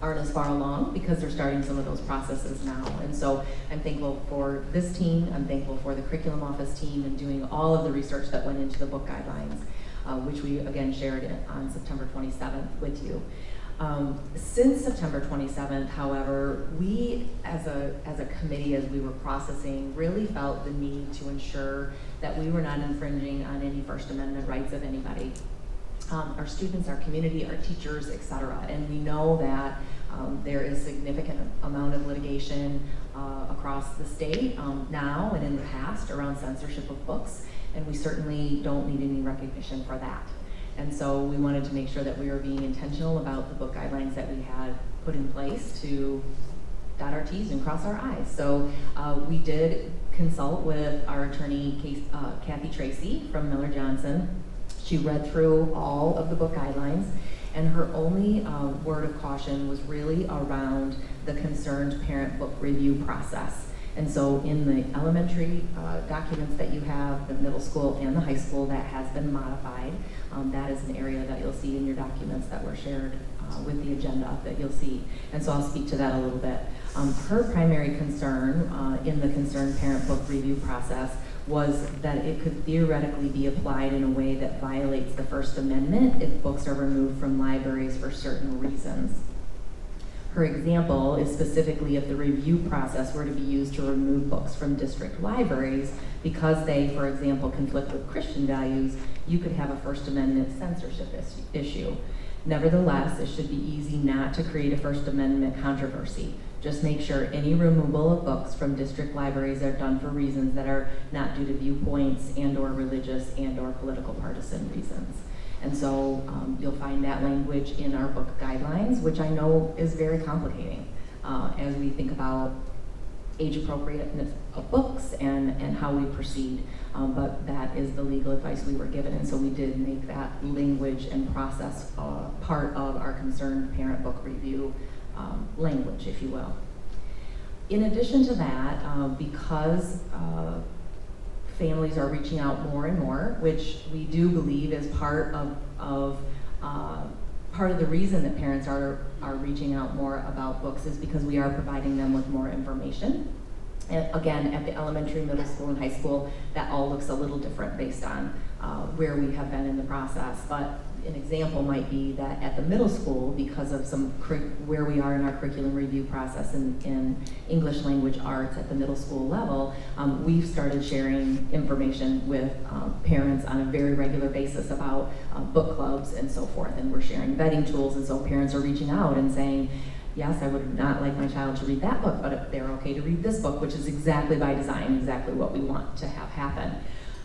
aren't as far along because they're starting some of those processes now. And so I'm thankful for this team, I'm thankful for the curriculum office team and doing all of the research that went into the book guidelines, which we again shared on September 27th with you. Since September 27th, however, we as a committee, as we were processing, really felt the need to ensure that we were not infringing on any First Amendment rights of anybody. Our students, our community, our teachers, et cetera. And we know that there is significant amount of litigation across the state now and in the past around censorship of books, and we certainly don't need any recognition for that. And so we wanted to make sure that we were being intentional about the book guidelines that we had put in place to dot our T's and cross our I's. So we did consult with our attorney, Kathy Tracy from Miller Johnson. She read through all of the book guidelines, and her only word of caution was really around the concerned parent book review process. And so in the elementary documents that you have, the middle school and the high school, that has been modified. That is an area that you'll see in your documents that were shared with the agenda that you'll see. And so I'll speak to that a little bit. Her primary concern in the concerned parent book review process was that it could theoretically be applied in a way that violates the First Amendment if books are removed from libraries for certain reasons. Her example is specifically if the review process were to be used to remove books from district libraries because they, for example, conflict with Christian values, you could have a First Amendment censorship issue. Nevertheless, it should be easy not to create a First Amendment controversy. Just make sure any removal of books from district libraries are done for reasons that are not due to viewpoints and/or religious and/or political partisan reasons. And so you'll find that language in our book guidelines, which I know is very complicating as we think about age appropriateness of books and how we proceed. But that is the legal advice we were given, and so we did make that language and process part of our concerned parent book review language, if you will. In addition to that, because families are reaching out more and more, which we do believe is part of the reason that parents are reaching out more about books is because we are providing them with more information. And again, at the elementary, middle school, and high school, that all looks a little different based on where we have been in the process. But an example might be that at the middle school, because of where we are in our curriculum review process in English language arts at the middle school level, we've started sharing information with parents on a very regular basis about book clubs and so forth. And we're sharing vetting tools, and so parents are reaching out and saying, yes, I would not like my child to read that book, but they're okay to read this book, which is exactly by design, exactly what we want to have happen.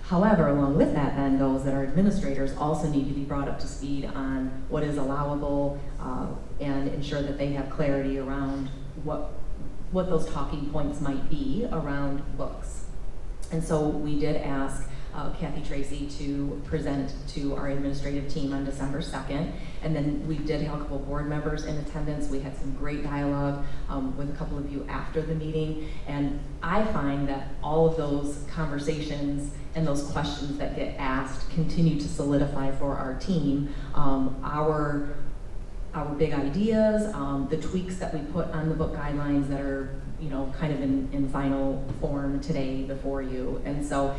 However, along with that then goes that our administrators also need to be brought up to speed on what is allowable and ensure that they have clarity around what those talking points might be around books. And so we did ask Kathy Tracy to present to our administrative team on December 2nd. And then we did have a couple board members in attendance. We had some great dialogue with a couple of you after the meeting. And I find that all of those conversations and those questions that get asked continue to solidify for our team our big ideas, the tweaks that we put on the book guidelines that are, kind of in final form today before you. And so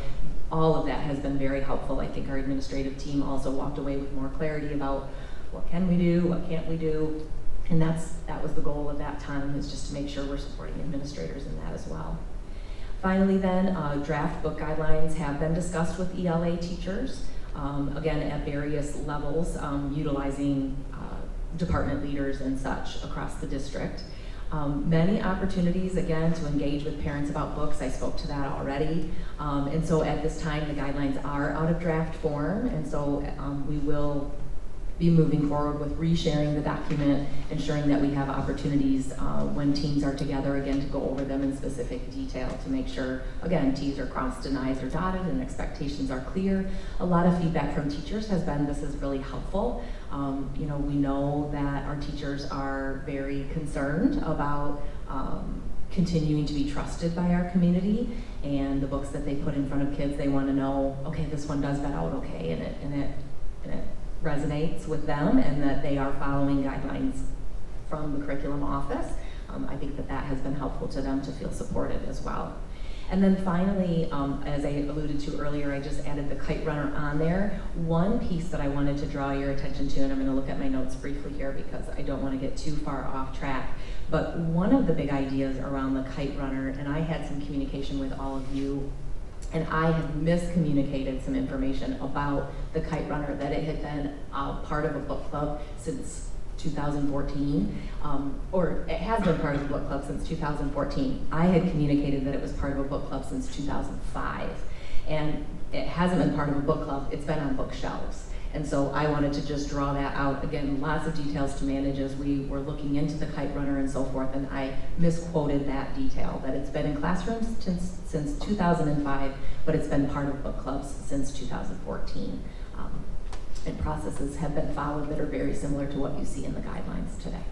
all of that has been very helpful. I think our administrative team also walked away with more clarity about what can we do, what can't we do, and that was the goal of that time, is just to make sure we're supporting administrators in that as well. Finally then, draft book guidelines have been discussed with ELA teachers, again at various levels, utilizing department leaders and such across the district. Many opportunities, again, to engage with parents about books. I spoke to that already. And so at this time, the guidelines are out of draft form, and so we will be moving forward with resharing the document, ensuring that we have opportunities when teams are together, again, to go over them in specific detail to make sure, again, T's are crossed and I's are dotted and expectations are clear. A lot of feedback from teachers has been this is really helpful. We know that our teachers are very concerned about continuing to be trusted by our community, and the books that they put in front of kids, they want to know, okay, this one does vet out okay, and it resonates with them, and that they are following guidelines from the curriculum office. I think that has been helpful to them to feel supported as well. And then finally, as I alluded to earlier, I just added the kite runner on there. One piece that I wanted to draw your attention to, and I'm going to look at my notes briefly here because I don't want to get too far off track, but one of the big ideas around the kite runner, and I had some communication with all of you, and I had miscommunicated some information about the kite runner, that it had been part of a book club since 2014, or it has been part of the book club since 2014. I had communicated that it was part of a book club since 2005, and it hasn't been part of a book club, it's been on bookshelves. And so I wanted to just draw that out. Again, lots of details to manage as we were looking into the kite runner and so forth, and I misquoted that detail, that it's been in classrooms since 2005, but it's been part of book clubs since 2014. And processes have been followed that are very similar to what you see in the guidelines today.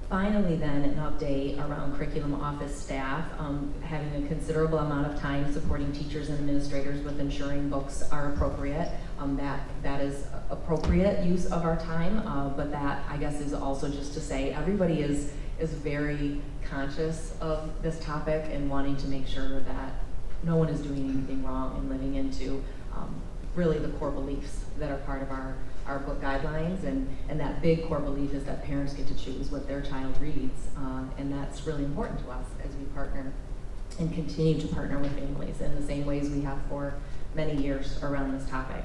Finally then, an update around curriculum office staff, having a considerable amount of time supporting teachers and administrators with ensuring books are appropriate. That is appropriate use of our time, but that I guess is also just to say everybody is very conscious of this topic and wanting to make sure that no one is doing anything wrong and living into really the core beliefs that are part of our book guidelines, and that big core belief is that parents get to choose what their child reads, and that's really important to us as we partner and continue to partner with families in the same ways we have for many years around this topic.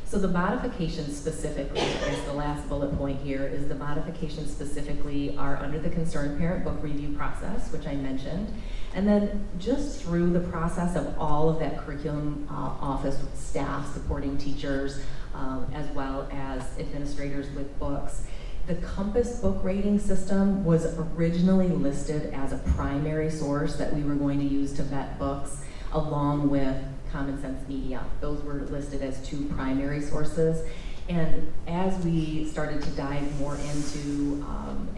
So the modifications specifically, I guess the last bullet point here is the modifications specifically are under the concerned parent book review process, which I mentioned, and then just through the process of all of that curriculum office staff supporting teachers, as well as administrators with books. The Compass book rating system was originally listed as a primary source that we were going to use to vet books, along with Common Sense Media. Those were listed as two primary sources. And as we started to dive more into,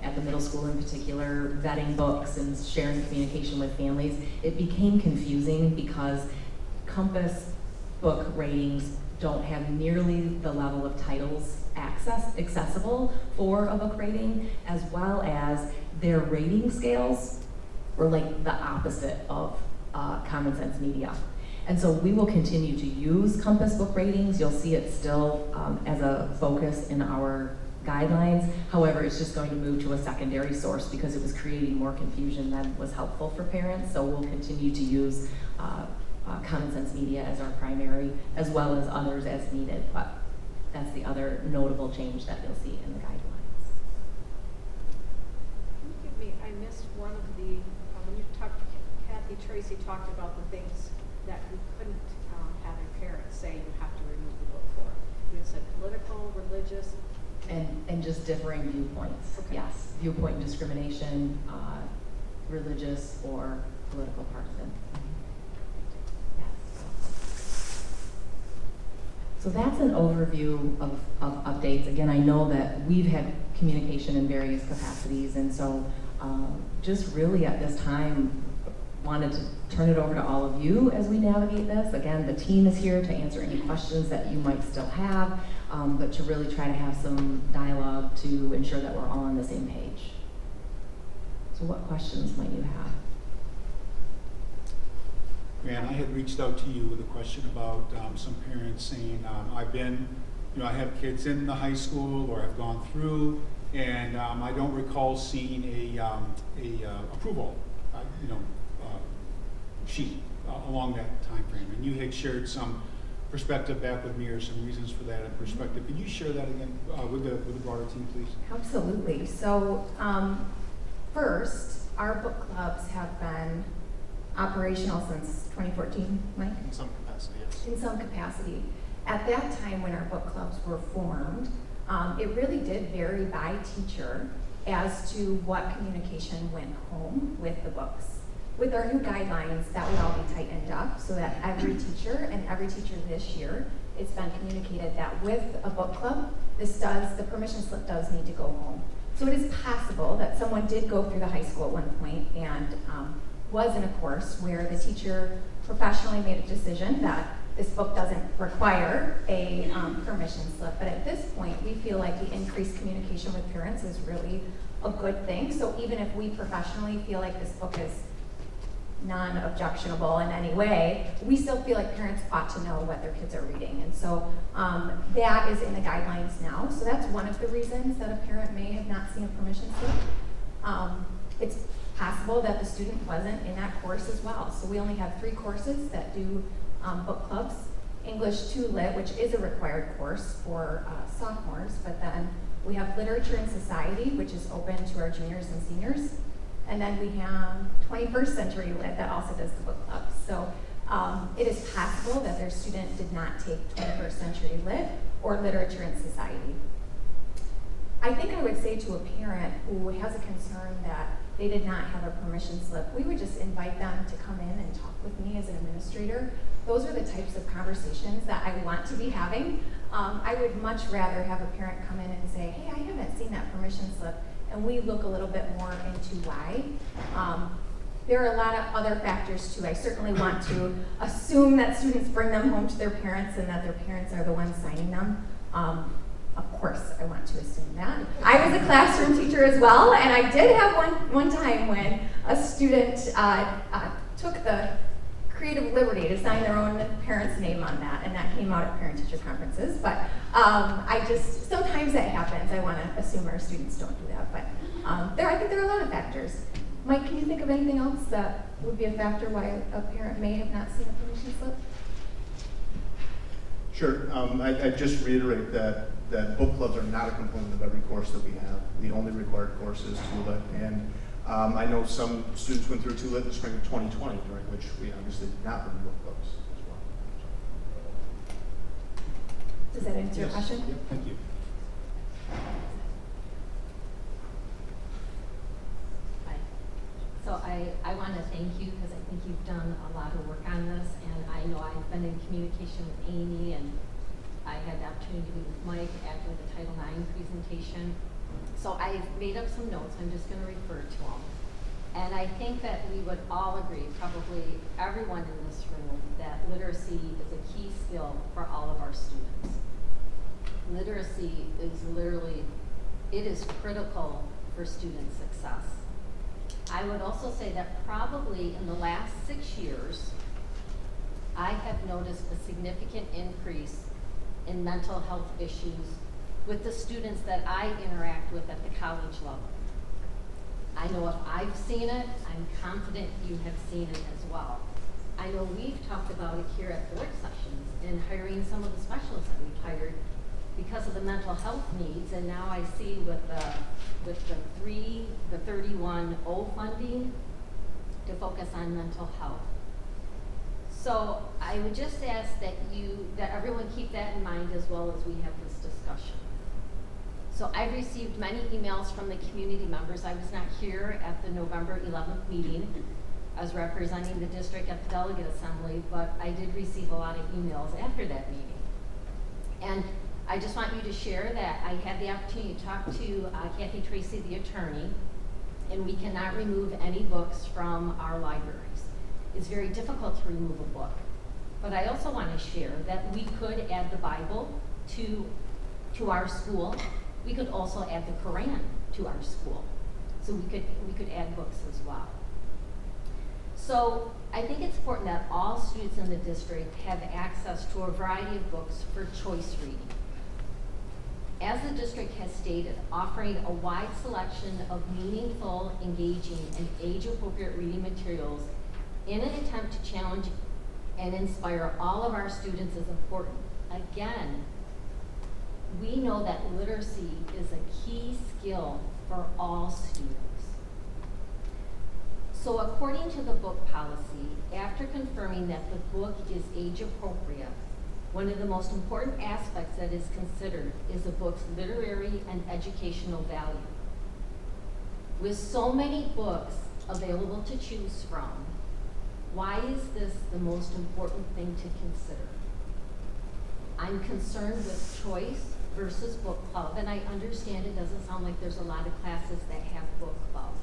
at the middle school in particular, vetting books and sharing communication with families, it became confusing because Compass book ratings don't have nearly the level of titles accessible for a book rating, as well as their rating scales were like the opposite of Common Sense Media. And so we will continue to use Compass book ratings. You'll see it still as a focus in our guidelines. However, it's just going to move to a secondary source because it was creating more confusion than was helpful for parents. So we'll continue to use Common Sense Media as our primary, as well as others as needed. But that's the other notable change that you'll see in the guidelines. Can you give me, I missed one of the, when you talked, Kathy Tracy talked about the things that we couldn't have a parent say you have to remove the book for. You had said political, religious. And just differing viewpoints. Okay. Yes, viewpoint discrimination, religious or political partisan. So that's an overview of updates. Again, I know that we've had communication in various capacities, and so just really at this time wanted to turn it over to all of you as we navigate this. Again, the team is here to answer any questions that you might still have, but to really try to have some dialogue to ensure that we're all on the same page. So what questions might you have? And I had reached out to you with a question about some parents saying, I have kids in the high school or have gone through, and I don't recall seeing a approval, sheet along that time frame. And you had shared some perspective back with me, or some reasons for that and perspective. Could you share that again with the broader team, please? Absolutely. So first, our book clubs have been operational since 2014, Mike? In some capacity, yes. In some capacity. At that time when our book clubs were formed, it really did vary by teacher as to what communication went home with the books. With our new guidelines, that would all be tightened up so that every teacher this year, it's been communicated that with a book club, the permission slip does need to go home. So it is possible that someone did go through the high school at one point and was in a course where the teacher professionally made a decision that this book doesn't require a permission slip. But at this point, we feel like the increased communication with parents is really a good thing. So even if we professionally feel like this book is non-objectionable in any way, we still feel like parents ought to know what their kids are reading. And so that is in the guidelines now. So that's one of the reasons that a parent may have not seen a permission slip. It's possible that the student wasn't in that course as well. So we only have 3 courses that do book clubs. English 2 Lit, which is a required course for sophomores, but then we have Literature and Society, which is open to our juniors and seniors. And then we have 21st Century Lit that also does the book club. So it is possible that their student did not take 21st Century Lit or Literature and Society. I think I would say to a parent who has a concern that they did not have a permission slip, we would just invite them to come in and talk with me as an administrator. Those are the types of conversations that I want to be having. I would much rather have a parent come in and say, hey, I haven't seen that permission slip, and we look a little bit more into why. There are a lot of other factors too. I certainly want to assume that students bring them home to their parents and that their parents are the ones signing them. Of course, I want to assume that. I was a classroom teacher as well, and I did have one time when a student took the creative liberty to sign their own parent's name on that, and that came out at parent-teacher conferences. But sometimes that happens. I want to assume our students don't do that, but I think there are a lot of factors. Mike, can you think of anything else that would be a factor why a parent may have not seen a permission slip? Sure. I just reiterate that book clubs are not a component of every course that we have. The only required course is 2 Lit. And I know some students went through 2 Lit in the spring of 2020, during which we obviously did not run book clubs as well. Does that answer your question? Yep, thank you. Hi. So I want to thank you because I think you've done a lot of work on this, and I know I've been in communication with Amy, and I had the opportunity to meet with Mike after the Title IX presentation. So I've made up some notes. I'm just going to refer to them. And I think that we would all agree, probably everyone in this room, that literacy is a key skill for all of our students. Literacy is literally, it is critical for student success. I would also say that probably in the last 6 years, I have noticed a significant increase in mental health issues with the students that I interact with at the college level. I know if I've seen it, I'm confident you have seen it as well. I know we've talked about it here at the work sessions and hiring some of the specialists that we've hired because of the mental health needs, and now I see with the 31O funding to focus on mental health. So I would just ask that everyone keep that in mind as well as we have this discussion. So I've received many emails from the community members. I was not here at the November 11th meeting. I was representing the district at the delegate assembly, but I did receive a lot of emails after that meeting. And I just want you to share that I had the opportunity to talk to Kathy Tracy, the attorney, and we cannot remove any books from our libraries. It's very difficult to remove a book. But I also want to share that we could add the Bible to our school. We could also add the Quran to our school. So we could add books as well. So I think it's important that all students in the district have access to a variety of books for choice reading. As the district has stated, offering a wide selection of meaningful, engaging, and age-appropriate reading materials in an attempt to challenge and inspire all of our students is important. Again, we know that literacy is a key skill for all students. So according to the book policy, after confirming that the book is age appropriate, one of the most important aspects that is considered is a book's literary and educational value. With so many books available to choose from, why is this the most important thing to consider? I'm concerned with choice versus book club, and I understand it doesn't sound like there's a lot of classes that have book club.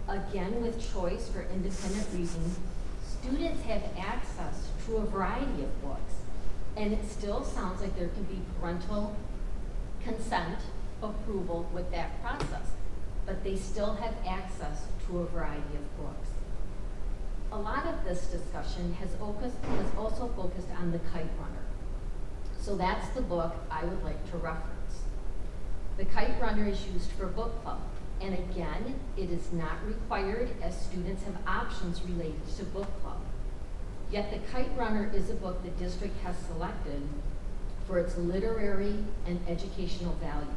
Again, with choice for independent reading, students have access to a variety of books, and it still sounds like there can be parental consent, approval with that process, but they still have access to a variety of books. this discussion has also focused on The Kite Runner. So that's the book I would like to reference. The Kite Runner is used for book club, and again, it is not required as students have options related to book club. Yet The Kite Runner is a book the district has selected for its literary and educational value.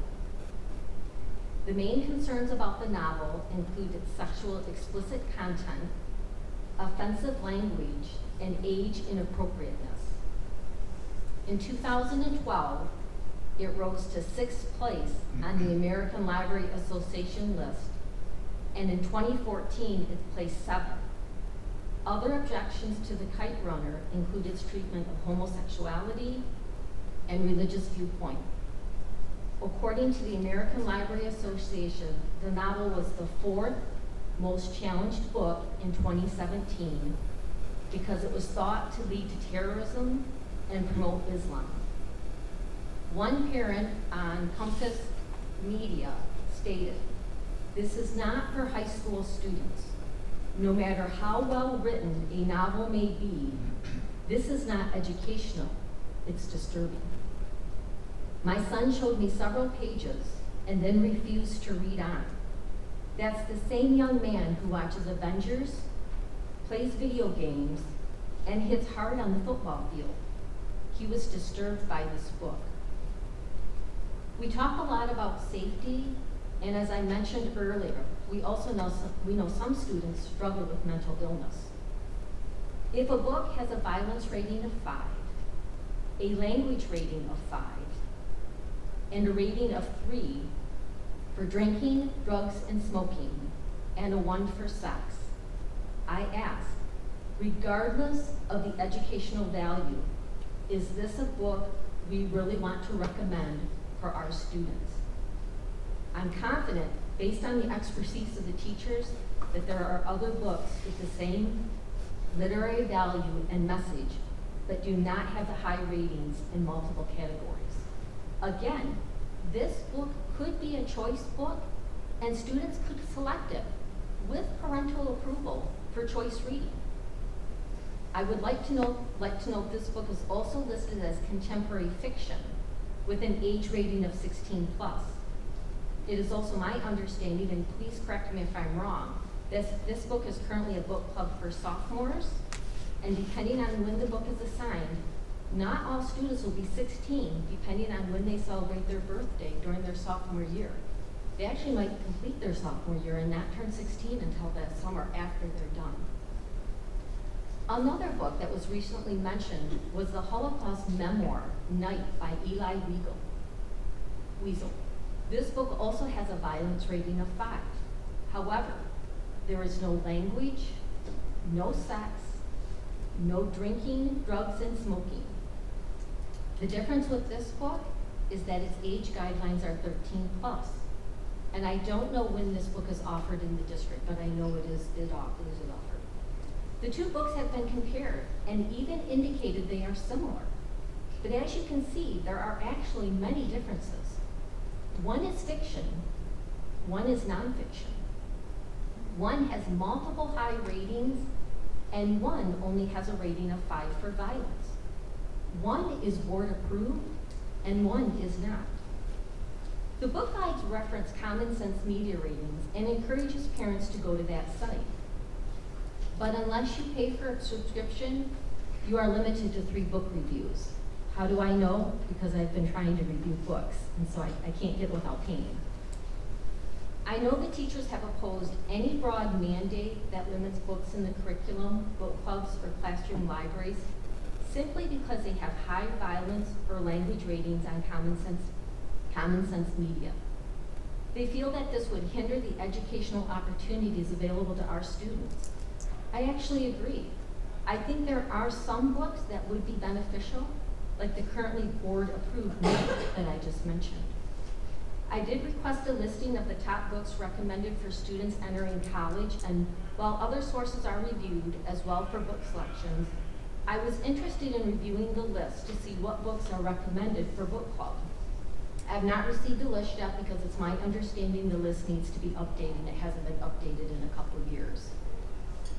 The main concerns about the novel include its sexual explicit content, offensive language, and age inappropriateness. In 2012, it rose to 6th place on the American Library Association list, and in 2014, it placed 7th. Other objections to The Kite Runner include its treatment of homosexuality and religious viewpoint. According to the American Library Association, the novel was the 4th most challenged book in 2017 because it was thought to lead to terrorism and promote Islam. One parent on Compass Media stated, "This is not for high school students. No matter how well written a novel may be, this is not educational, it's disturbing." My son showed me several pages and then refused to read on. That's the same young man who watches Avengers, plays video games, and hits hard on the football field. He was disturbed by this book. We talk a lot about safety, and as I mentioned earlier, we also know some students struggle with mental illness. If a book has a violence rating of 5, a language rating of 5, and a rating of 3 for drinking, drugs, and smoking, and a 1 for sex, I ask, regardless of the educational value, is this a book we really want to recommend for our students? I'm confident, based on the expertise of the teachers, that there are other books with the same literary value and message, but do not have the high ratings in multiple categories. Again, this book could be a choice book, and students could select it with parental approval for choice reading. I would like to note this book is also listed as contemporary fiction with an age rating of 16 plus. It is also my understanding, and please correct me if I'm wrong, that this book is currently a book club for sophomores, and depending on when the book is assigned, not all students will be 16, depending on when they celebrate their birthday during their sophomore year. They actually might complete their sophomore year and not turn 16 until that summer after they're done. Another book that was recently mentioned was the Holocaust memoir, Night, by Eli Wiesel. This book also has a violence rating of 5. However, there is no language, no sex, no drinking, drugs, and smoking. The difference with this book is that its age guidelines are 13 plus. And I don't know when this book is offered in the district, but I know it is offered. The 2 books have been compared and even indicated they are similar. But as you can see, there are actually many differences. One is fiction, one is nonfiction. One has multiple high ratings, and one only has a rating of 5 for violence. One is board approved, and one is not. The book guides reference Common Sense media ratings and encourages parents to go to that site. But unless you pay for a subscription, you are limited to 3 book reviews. How do I know? Because I've been trying to review books, and so I can't get without paying. I know the teachers have opposed any broad mandate that limits books in the curriculum, book clubs, or classroom libraries, simply because they have high violence or language ratings on Common Sense media. They feel that this would hinder the educational opportunities available to our students. I actually agree. I think there are some books that would be beneficial, like the currently board-approved book that I just mentioned. I did request a listing of the top books recommended for students entering college, and while other sources are reviewed as well for book selections, I was interested in reviewing the list to see what books are recommended for book club. I have not received the list yet because it's my understanding the list needs to be updated, and it hasn't been updated in a couple of years.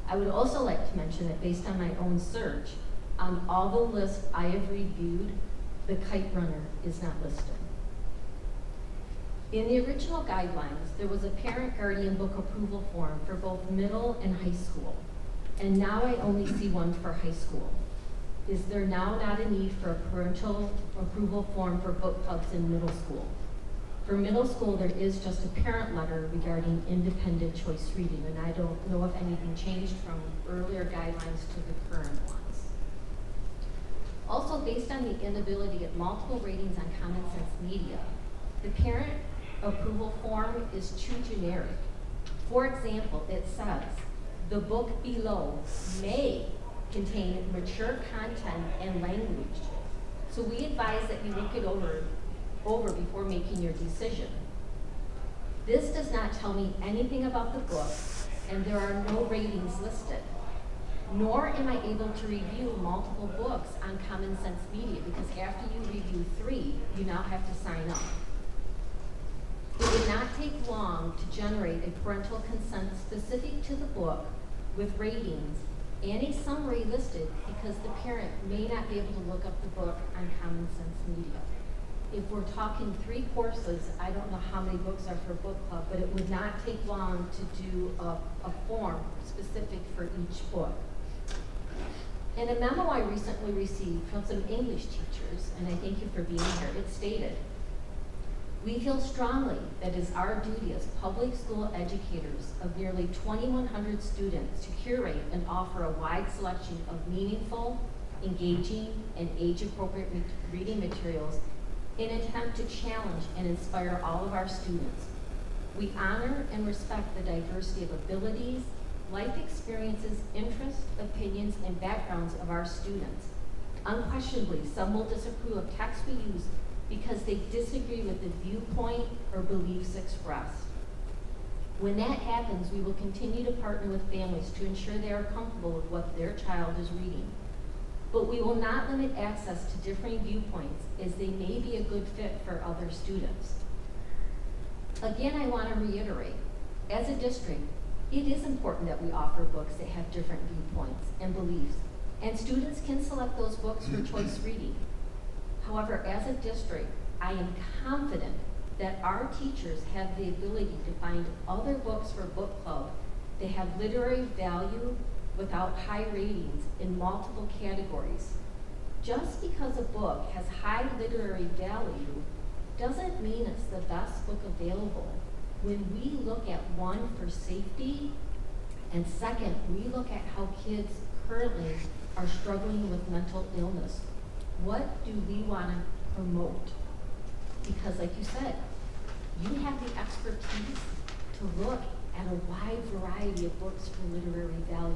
I would also like to mention that based on my own search, on all the lists I have reviewed, the Kite Runner is not listed. In the original guidelines, there was a parent-guardian book approval form for both middle and high school, and now I only see one for high school. Is there now not a need for a parental approval form for book clubs in middle school? For middle school, there is just a parent letter regarding independent choice reading, and I don't know if anything changed from earlier guidelines to the current ones. Also, based on the inability of multiple ratings on common sense media, the parent approval form is too generic. For example, it says, the book below may contain mature content and language. So we advise that you look it over before making your decision. This does not tell me anything about the book, and there are no ratings listed. Nor am I able to review multiple books on Common Sense Media, because after you review 3, you now have to sign up. It would not take long to generate a parental consent specific to the book with ratings and a summary listed, because the parent may not be able to look up the book on Common Sense Media. If we're talking 3 courses, I don't know how many books are for book club, but it would not take long to do a form specific for each book. In a memo I recently received from some English teachers, and I thank you for being here, it stated, we feel strongly that it is our duty as public school educators of nearly 2,100 students to curate and offer a wide selection of meaningful, engaging, and age-appropriate reading materials in an attempt to challenge and inspire all of our students. We honor and respect the diversity of abilities, life experiences, interests, opinions, and backgrounds of our students. Unquestionably, some will disapprove of texts we use because they disagree with the viewpoint or beliefs expressed. When that happens, we will continue to partner with families to ensure they are comfortable with what their child is reading. But we will not limit access to differing viewpoints, as they may be a good fit for other students. Again, I want to reiterate, as a district, it is important that we offer books that have different viewpoints and beliefs, and students can select those books for choice reading. However, as a district, I am confident that our teachers have the ability to find other books for book club that have literary value without high ratings in multiple categories. Just because a book has high literary value doesn't mean it's the best book available. When we look at one, for safety, and second, we look at how kids currently are struggling with mental illness. What do we want to promote? Because like you said, you have the expertise to look at a wide variety of books for literary value.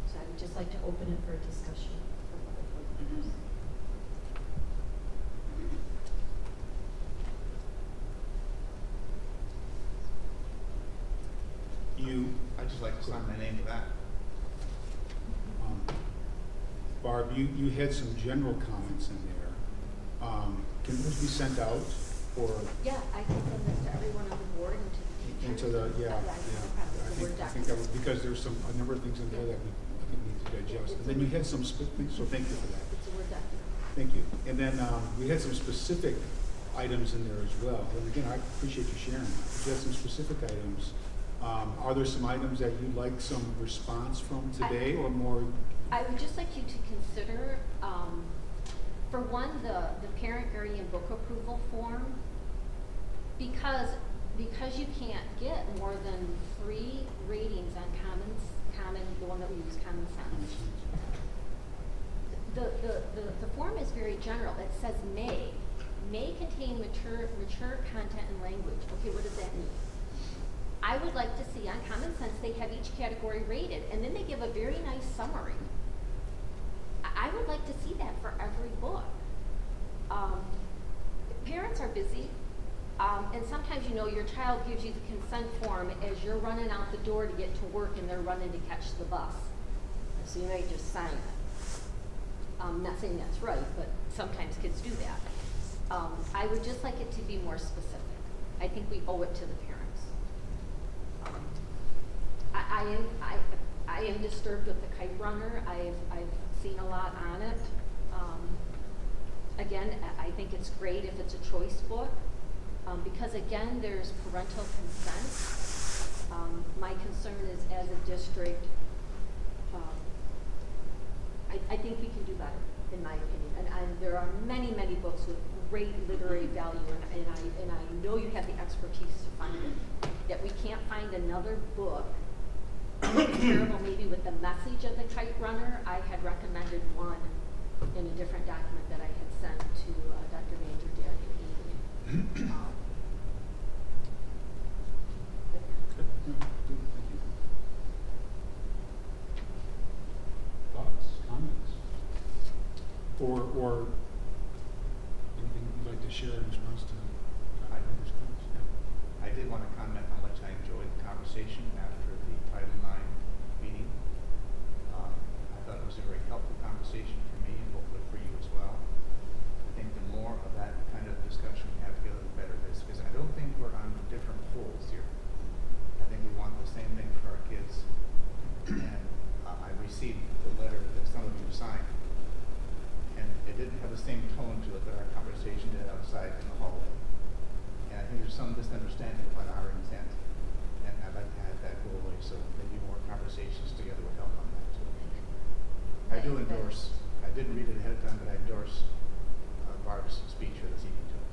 So I would just like to open it for a discussion. I'd just like to sign my name to that. Barb, you had some general comments in there. Can those be sent out or? Yeah, I can send this to everyone on the board and to the teachers. Into the, yeah. I think that was because there's a number of things in there that we need to digest. And then you had some, so thank you for that. It's a Word document. Thank you. And then we had some specific items in there as well. And again, I appreciate you sharing that. You had some specific items. Are there some items that you'd like some response from today or more? I would just like you to consider, for one, the parent guardian book approval form, because you can't get more than 3 ratings on the one that we use, Common Sense. The form is very general. It says may contain mature content and language. Okay, what does that mean? I would like to see on Common Sense they have each category rated, and then they give a very nice summary. I would like to see that for every book. Parents are busy, and sometimes your child gives you the consent form as you're running out the door to get to work and they're running to catch the bus. So you might just sign it. I'm not saying that's right, but sometimes kids do that. I would just like it to be more specific. I think we owe it to the parents. I am disturbed with the Kite Runner. I've seen a lot on it. Again, I think it's great if it's a choice book, because again, there's parental consent. My concern is, as a district, I think we can do better, in my opinion. And there are many, many books with great literary value, and I know you have the expertise to find it. That we can't find another book comparable maybe with the message of the Kite Runner. I had recommended one in a different document that I had sent to Dr. Vanderjagt and Amy. Thoughts, comments? Or anything you'd like to share in response to Dr. comments? I did want to comment how much I enjoyed the conversation after the Title IX meeting. I thought it was a very helpful conversation for me and hopefully for you as well. I think the more of that kind of discussion we have together, the better it is, because I don't think we're on different poles here. I think we want the same thing for our kids. And I received the letter that some of you signed, and it didn't have the same tone to it that our conversation did outside in the hallway. And I think there's some misunderstanding about our intent, and I'd like to have that go away, so maybe more conversations together would help on that too. I do endorse, I didn't read it ahead of time, but I endorse Barb's speech here this evening too.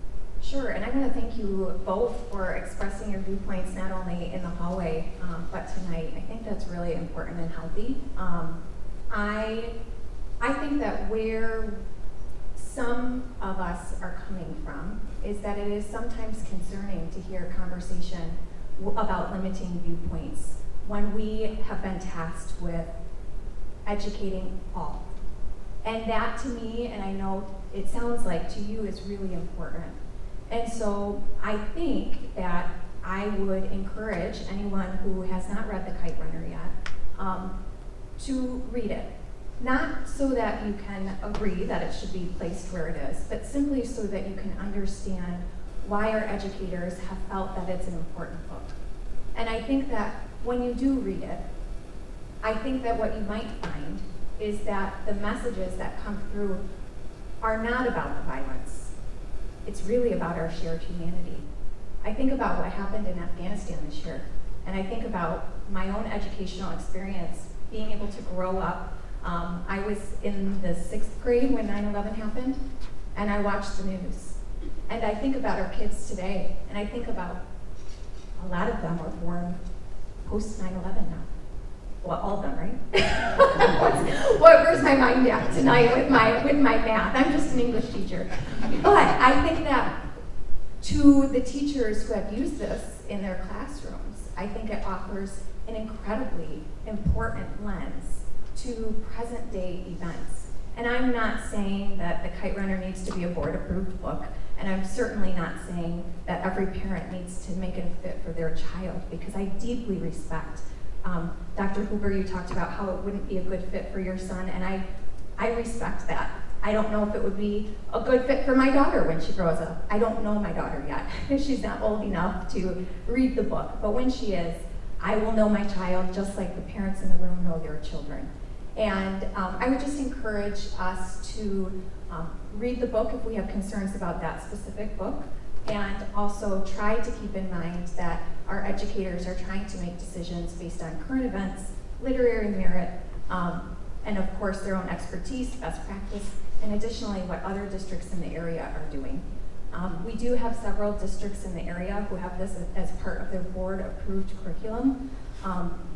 Sure, and I want to thank you both for expressing your viewpoints not only in the hallway, but tonight. I think that's really important and healthy. I think that where some of us are coming from is that it is sometimes concerning to hear a conversation about limiting viewpoints when we have been tasked with educating all. And that to me, and I know it sounds like to you, is really important. And so I think that I would encourage anyone who has not read The Kite Runner yet to read it. Not so that you can agree that it should be placed where it is, but simply so that you can understand why our educators have felt that it's an important book. And I think that when you do read it, I think that what you might find is that the messages that come through are not about the violence. It's really about our shared humanity. I think about what happened in Afghanistan this year, and I think about my own educational experience, being able to grow up. I was in the 6th grade when 9/11 happened, and I watched the news. And I think about our kids today, and I think about a lot of them were born post 9/11 now. Well, all of them, right? Where's my mind at tonight with my math? I'm just an English teacher. But I think that to the teachers who have used this in their classrooms, I think it offers an incredibly important lens to present day events. And I'm not saying that The Kite Runner needs to be a board-approved book, and I'm certainly not saying that every parent needs to make it a fit for their child, because I deeply respect Dr. Huber, you talked about how it wouldn't be a good fit for your son, and I respect that. I don't know if it would be a good fit for my daughter when she grows up. I don't know my daughter yet. She's not old enough to read the book, but when she is, I will know my child just like the parents in the room know their children. And I would just encourage us to read the book if we have concerns about that specific book, and also try to keep in mind that our educators are trying to make decisions based on current events, literary merit, and of course their own expertise, best practice, and additionally what other districts in the area are doing. We do have several districts in the area who have this as part of their board-approved curriculum.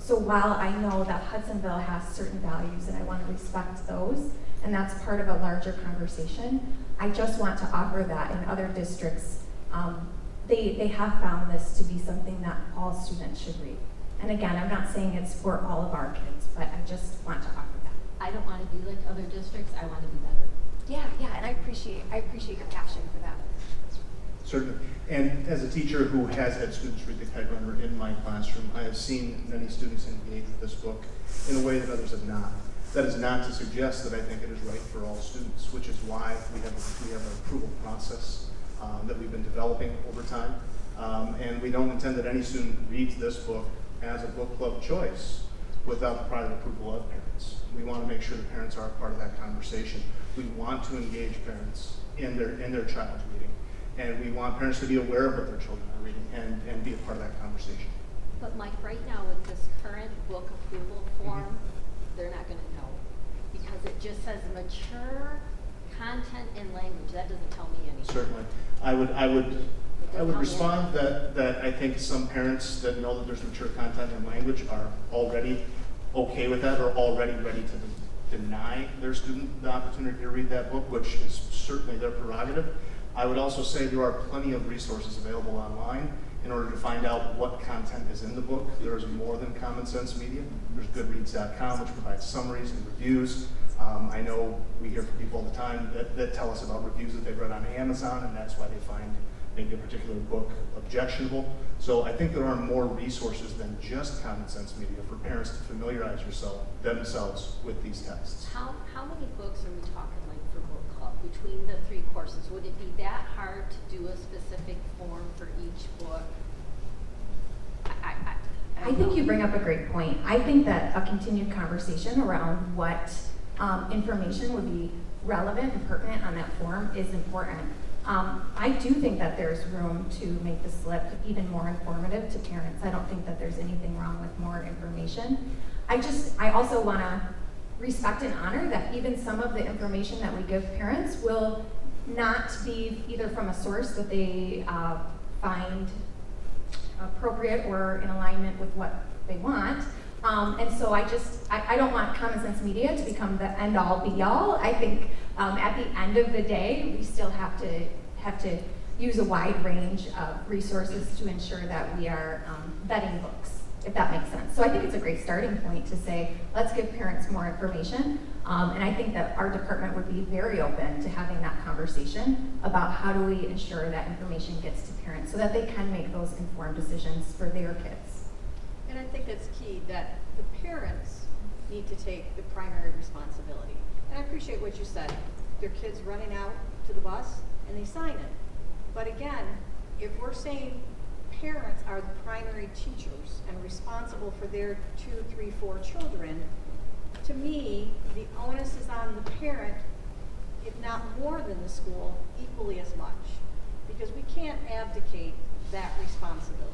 So while I know that Hudsonville has certain values and I want to respect those, and that's part of a larger conversation, I just want to offer that in other districts. They have found this to be something that all students should read. And again, I'm not saying it's for all of our kids, but I just want to offer that. I don't want to be like other districts, I want to be better. Yeah, and I appreciate your passion for that. Certainly. And as a teacher who has had students read The Kite Runner in my classroom, I have seen many students engage with this book in a way that others have not. That is not to suggest that I think it is right for all students, which is why we have an approval process that we've been developing over time. And we don't intend that any student reads this book as a book club choice without the prior approval of parents. We want to make sure the parents are a part of that conversation. We want to engage parents in their child's reading, and we want parents to be aware of what their children are reading and be a part of that conversation. But Mike, right now with this current book approval form, they're not gonna know, because it just says mature content and language. That doesn't tell me anything. Certainly. I would respond that I think some parents that know that there's mature content and language are already okay with that, or already ready to deny their student the opportunity to read that book, which is certainly their prerogative. I would also say there are plenty of resources available online in order to find out what content is in the book. There is more than Common Sense Media. There's Goodreads.com, which provides summaries and reviews. I know we hear from people all the time that tell us about reviews that they've read on Amazon, and that's why they find maybe a particular book objectionable. So I think there are more resources than just Common Sense Media for parents to familiarize themselves with these texts. How many books are we talking like for book club between the 3 courses? Would it be that hard to do a specific form for each book? I think you bring up a great point. I think that a continued conversation around what information would be relevant and pertinent on that form is important. I do think that there's room to make the slip even more informative to parents. I don't think that there's anything wrong with more information. I also want to respect and honor that even some of the information that we give parents will not be either from a source that they find appropriate or in alignment with what they want. And so I don't want Common Sense Media to become the end-all be-all. I think at the end of the day, we still have to use a wide range of resources to ensure that we are vetting books, if that makes sense. So I think it's a great starting point to say, let's give parents more information. And I think that our department would be very open to having that conversation about how do we ensure that information gets to parents so that they can make those informed decisions for their kids. And I think that's key, that the parents need to take the primary responsibility. And I appreciate what you said. Their kids running out to the bus and they sign it. But again, if we're saying parents are the primary teachers and responsible for their 2, 3, 4 children, to me, the onus is on the parent, if not more than the school, equally as much. Because we can't abdicate that responsibility.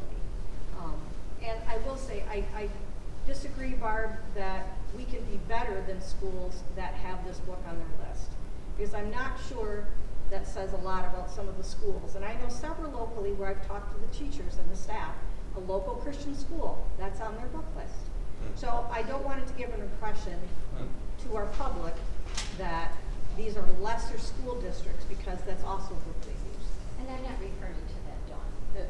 And I will say, I disagree, Barb, that we can be better than schools that have this book on their list. Because I'm not sure that says a lot about some of the schools. And I know several locally where I've talked to the teachers and the staff, a local Christian school, that's on their book list. So I don't want it to give an impression to our public that these are lesser school districts, because that's also a book they use. And I'm not referring to that, Dawn. There's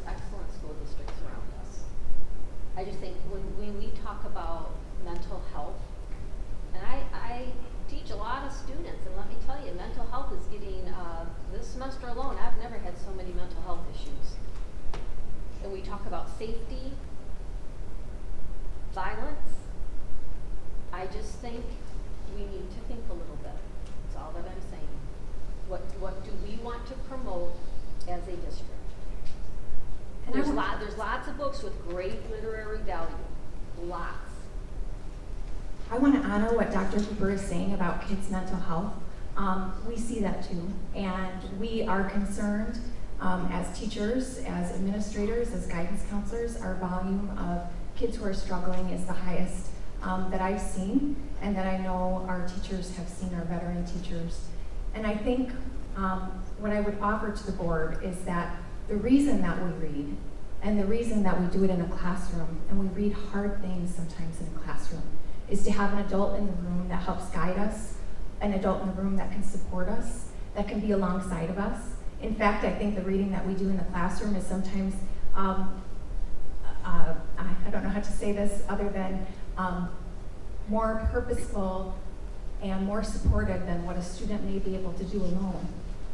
excellent school districts around us. I just think when we talk about mental health, and I teach a lot of students, and let me tell you, mental health is getting, this semester alone, I've never had so many mental health issues. And we talk about safety, violence. I just think we need to think a little bit. That's all that I'm saying. What do we want to promote as a district? And there's lots of books with great literary value. Lots. I want to honor what Dr. Cooper is saying about kids' mental health. We see that too, and we are concerned as teachers, as administrators, as guidance counselors. Our volume of kids who are struggling is the highest that I've seen, and that I know our teachers have seen, our veteran teachers. And I think what I would offer to the board is that the reason that we read, and the reason that we do it in a classroom, and we read hard things sometimes in a classroom, is to have an adult in the room that helps guide us, an adult in the room that can support us, that can be alongside of us. In fact, I think the reading that we do in the classroom is sometimes, I don't know how to say this other than more purposeful and more supportive than what a student may be able to do alone.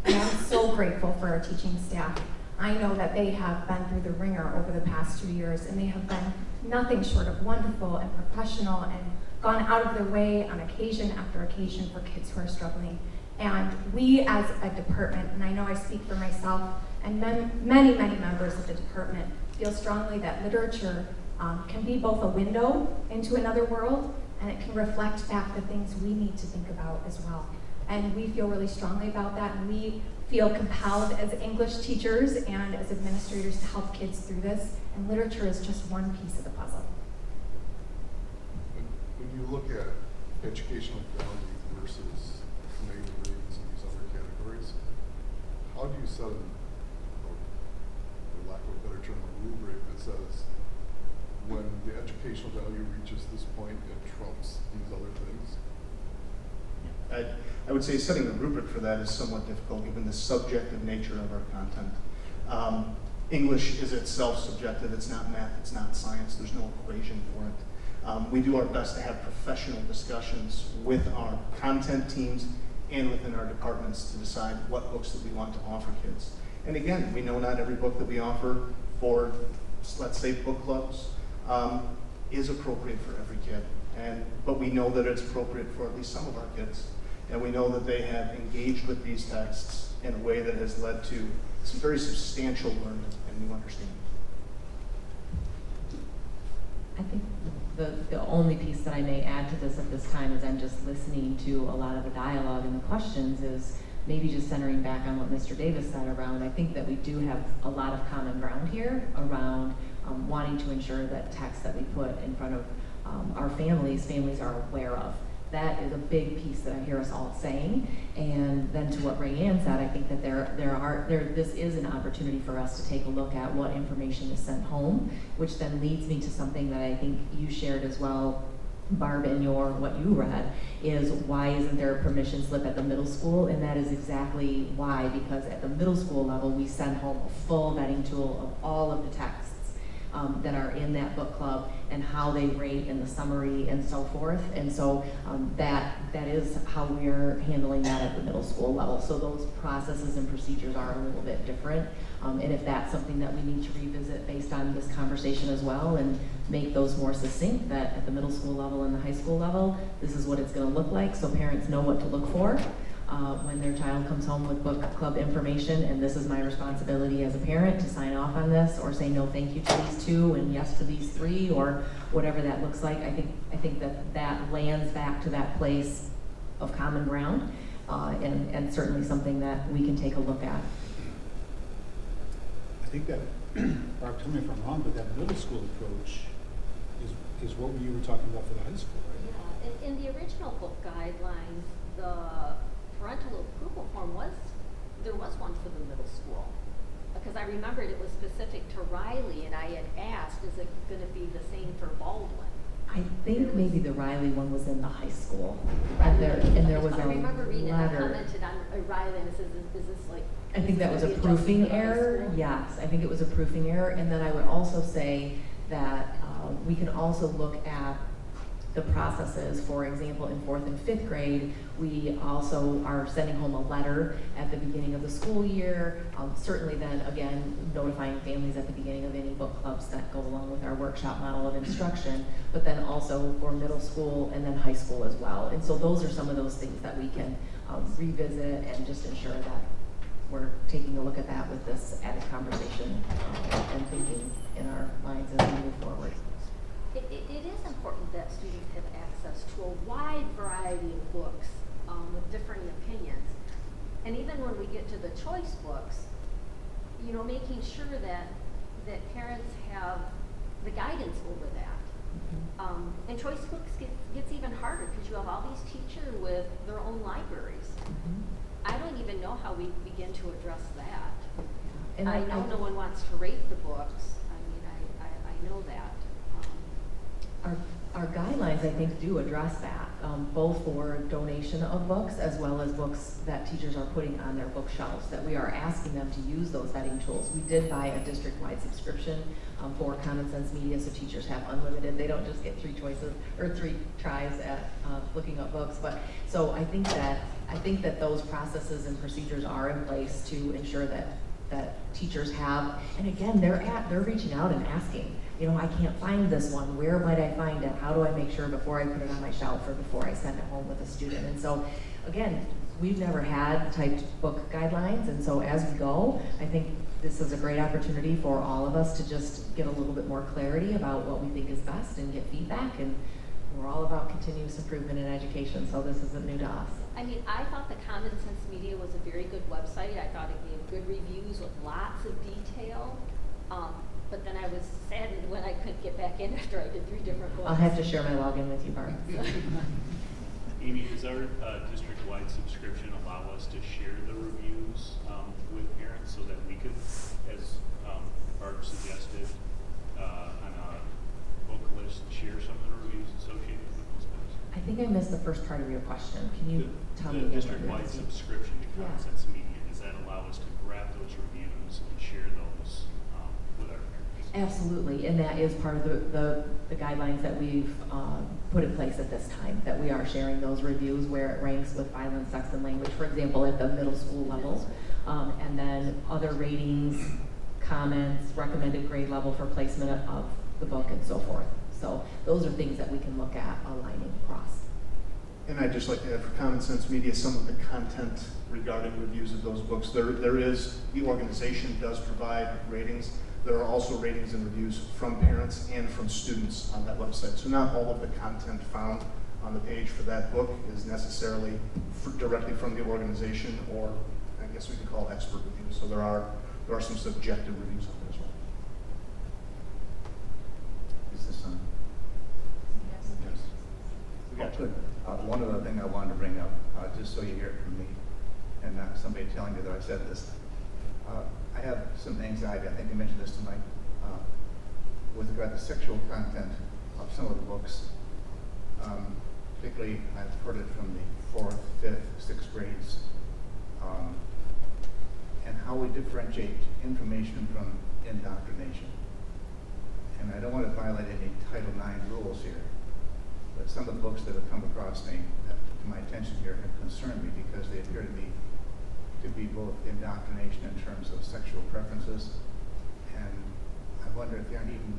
And I'm so grateful for our teaching staff. I know that they have been through the ringer over the past 2 years, and they have been nothing short of wonderful and professional and gone out of their way on occasion after occasion for kids who are struggling. And we as a department, and I know I speak for myself and many members of the department, feel strongly that literature can be both a window into another world, and it can reflect back the things we need to think about as well. And we feel really strongly about that, and we feel compelled as English teachers and as administrators to help kids through this, and literature is just one piece of the puzzle. When you look at educational value versus negative ratings and these other categories, how do you set for lack of a better term, a rubric that says when the educational value reaches this point, it trumps these other things? I would say setting a rubric for that is somewhat difficult given the subjective nature of our content. English is itself subjective. It's not math, it's not science. There's no equation for it. We do our best to have professional discussions with our content teams and within our departments to decide what books that we want to offer kids. And again, we know not every book that we offer for, let's say, book clubs is appropriate for every kid. But we know that it's appropriate for at least some of our kids. And we know that they have engaged with these texts in a way that has led to some very substantial learning and new understanding. I think the only piece that I may add to this at this time, as I'm just listening to a lot of the dialogue and the questions, is maybe just centering back on what Mr. Davis said around, I think that we do have a lot of common ground here around wanting to ensure that text that we put in front of our families are aware of. That is a big piece that I hear us all saying. And then to what Rayanne said, I think that this is an opportunity for us to take a look at what information is sent home, which then leads me to something that I think you shared as well, Barb, in what you read, is why isn't there a permission slip at the middle school? And that is exactly why, because at the middle school level, we send home a full vetting tool of all of the texts that are in that book club and how they rate in the summary and so forth. And so that is how we're handling that at the middle school level. So those processes and procedures are a little bit different. And if that's something that we need to revisit based on this conversation as well and make those more succinct, that at the middle school level and the high school level, this is what it's going to look like so parents know what to look for when their child comes home with book club information, and this is my responsibility as a parent to sign off on this or say no thank you to these two and yes to these three, or whatever that looks like. I think that lands back to that place of common ground, and certainly something that we can take a look at. I think that, Barb, tell me if I'm wrong, but that middle school approach is what you were talking about for the high school, right? Yeah, in the original book guidelines, the parental approval form there was one for the middle school. Because I remembered it was specific to Riley, and I had asked, is it going to be the same for Baldwin? I think maybe the Riley one was in the high school. Right. And there was I remember reading it, I letter. commented on Riley, and it says, is this like... I think that was a adjusted proofing for high error. school? Yes, I think it was a proofing error. And then I would also say that we can also look at the processes. For example, in 4th and 5th grade, we also are sending home a letter at the beginning of the school year. Certainly then, again, notifying families at the beginning of any book clubs that go along with our workshop model of instruction, but then also for middle school and then high school as well. And so those are some of those things that we can revisit and just ensure that we're taking a look at that with this added conversation and thinking in our minds as we move forward. It is important that students have access to a wide variety of books with differing opinions. And even when we get to the choice books, making sure that parents have the guidance over that. And choice books gets even harder because you have all these teachers with their own libraries. I don't even know how we begin to address that. And I know no one wants to rate the books. I mean, I know that. Our guidelines, I think, do address that, both for donation of books as well as books that teachers are putting on their bookshelves, that we are asking them to use those vetting tools. We did buy a district-wide subscription for Common Sense Media, so teachers have unlimited. They don't just get 3 choices or 3 tries at looking up books. But so I think that those processes and procedures are in place to ensure that teachers have, and again, they're reaching out and asking. I can't find this one. Where might I find it? How do I make sure before I put it on my shelf or before I send it home with a student? And so, again, we've never had typed book guidelines, and so as we go, I think this is a great opportunity for all of us to just get a little bit more clarity about what we think is best and get feedback, and we're all about continuous improvement in education, so this isn't new to us. I mean, I thought the Common Sense Media was a very good website. I thought it gave good reviews with lots of detail. But then I was saddened when I couldn't get back in after I did 3 different books. I'll have to share my login with you, Barb. Amy, does our district-wide subscription allow us to share the reviews with parents so that we could, as Barb suggested, on a book list, share some of the reviews associated with those books? I think I missed the first part of your question. Can you tell me The again? district-wide subscription to Common Sense Media, does that allow us to grab those reviews and share those with our parents? Absolutely, and that is part of the guidelines that we've put in place at this time, that we are sharing those reviews where it ranks with violence, sex, and language, for example, at the middle school level, and then other ratings, comments, recommended grade level for placement of the book, and so forth. So those are things that we can look at aligning across. And I'd just like to add for Common Sense Media, some of the content regarding reviews of those books. There is, the organization does provide ratings. There are also ratings and reviews from parents and from students on that website. So not all of the content found on the page for that book is necessarily directly from the organization, or I guess we could call expert reviews. So there are some subjective reviews on there as well. Is this on? Yes. Oh, good. One other thing I wanted to bring up, just so you hear it from me, and not somebody telling you that I said this. I have some anxiety, I think you mentioned this to Mike, with regard to sexual content of some of the books. Particularly, I've heard it from the 4th, 5th, 6th grades, and how we differentiate information from indoctrination. And I don't want to violate any Title IX rules here, but some of the books that have come across me, to my attention here, have concerned me because they appear to be both indoctrination in terms of sexual preferences, and I wonder if they aren't even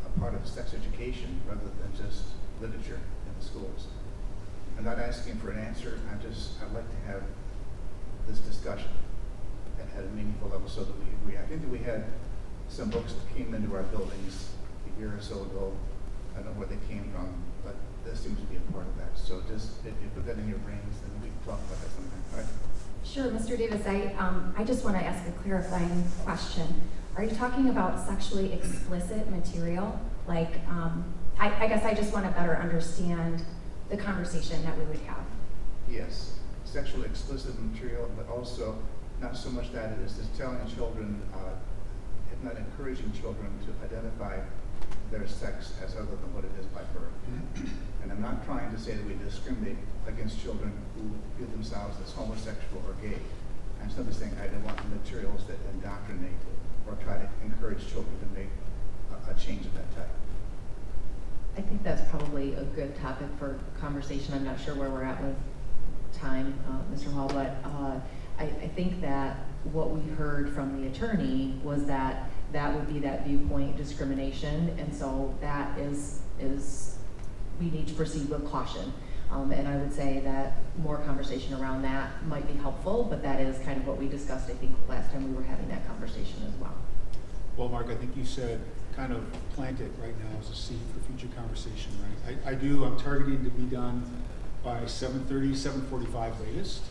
a part of sex education rather than just literature in the schools. I'm not asking for an answer, I'd like to have this discussion at a meaningful level so that we agree. I think that we had some books that came into our buildings a year or so ago. I don't know where they came from, but this seems to be a part of that. So just, if you put that in your brains, then we can talk about that sometime, all right? Sure, Mr. Davis, I just want to ask a clarifying question. Are you talking about sexually explicit material? Like, I guess I just want to better understand the conversation that we would have. Yes, sexually explicit material, but also not so much that it is just telling children, if not encouraging children to identify their sex as other than what it is by birth. And I'm not trying to say that we discriminate against children who feel themselves as homosexual or gay. I'm simply saying I don't want materials that indoctrinate or try to encourage children to make a change of that type. I think that's probably a good topic for conversation. I'm not sure where we're at with time, Mr. Hall, but I think that what we heard from the attorney was that that would be that viewpoint discrimination, and so that is we need to proceed with caution. And I would say that more conversation around that might be helpful, but that is kind of what we discussed, I think, last time we were having that conversation as well. Well, Mark, I think you said kind of plant it right now as a seed for future conversation, right? I'm targeting to be done by 7:30, 7:45 latest.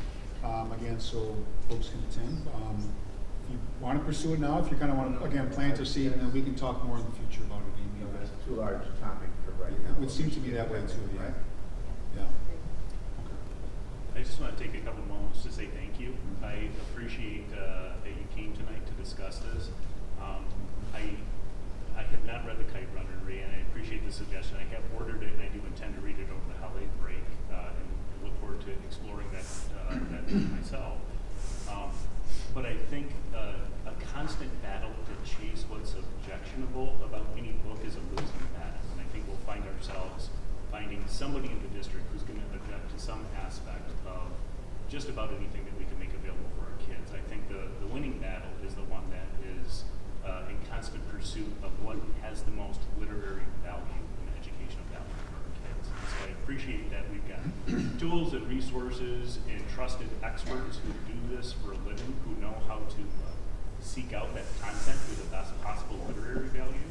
Again, so folks can attend. If you want to pursue it now, if you kind of want to, again, plant a seed, and then we can talk more in the future about it, Amy. That's too large a topic for right now. It would seem to be that way too, yeah. Right? Yeah. I just want to take a couple moments to say thank you. I appreciate that you came tonight to discuss this. I have not read The Kite Runner, and I appreciate the suggestion. I have ordered it, and I do intend to read it over the holiday break, and look forward to exploring that myself. But I think a constant battle to chase what's objectionable about any book is a losing battle, and I think we'll find ourselves finding somebody in the district who's going to object to some aspect of just about anything that we can make available for our kids. I think the winning battle is the one that is in constant pursuit of what has the most literary value and educational value for our kids. And so I appreciate that we've got tools and resources and trusted experts who do this for a living, who know how to seek out that content with the best possible literary value.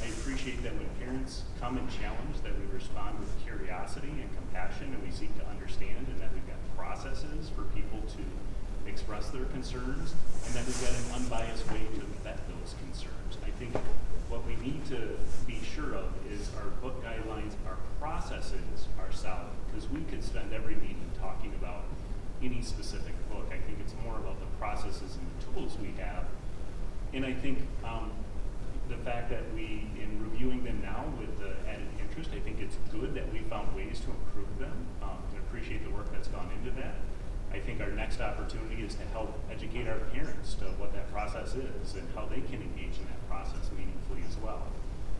I appreciate that when parents come and challenge, that we respond with curiosity and compassion, and we seek to understand, and that we've got processes for people to express their concerns, and that we've got an unbiased way to vet those concerns. I think what we need to be sure of is our book guidelines, our processes are solid, because we could spend every meeting talking about any specific book. I think it's more about the processes and the tools we have. And I think the fact that we, in reviewing them now with the added interest, I think it's good that we found ways to improve them, and appreciate the work that's gone into that. I think our next opportunity is to help educate our parents to what that process is and how they can engage in that process meaningfully as well.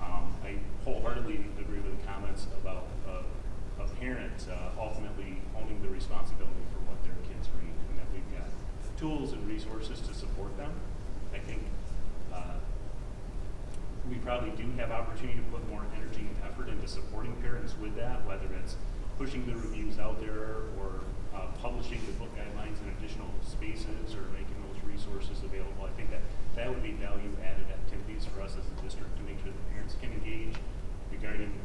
I wholeheartedly agree with the comments about a parent ultimately owning the responsibility for what their kids read, and that we've got tools and resources to support them. I think we probably do have opportunity to put more energy and effort into supporting parents with that, whether it's pushing the reviews out there or publishing the book guidelines in additional spaces or making those resources available. I think that would be value-added activities for us as a district to make sure that parents can engage. Regarding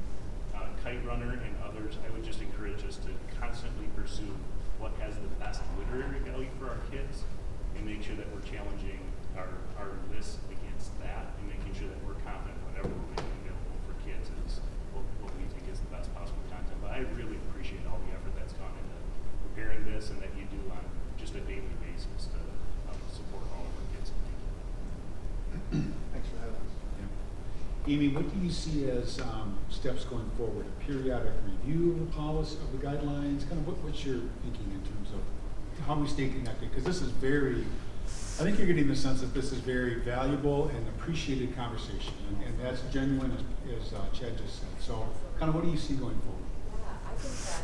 Kite Runner and others, I would just encourage us to constantly pursue what has the best literary value for our kids and make sure that we're challenging our list against that and making sure that we're confident whatever we're making available for kids is what we think is the best possible content. But I really appreciate all the effort that's gone into preparing this and that you do on just a daily basis to support all of our kids. Thanks for having us. Amy, what do you see as steps going forward? A periodic review of the policy, of the guidelines? Kind of what's your thinking in terms of how we stay connected? Because this is very, I think you're getting the sense that this is very valuable and appreciated conversation, and that's genuine, as Chad just said. So, kind of what do you see going forward? Yeah, I think that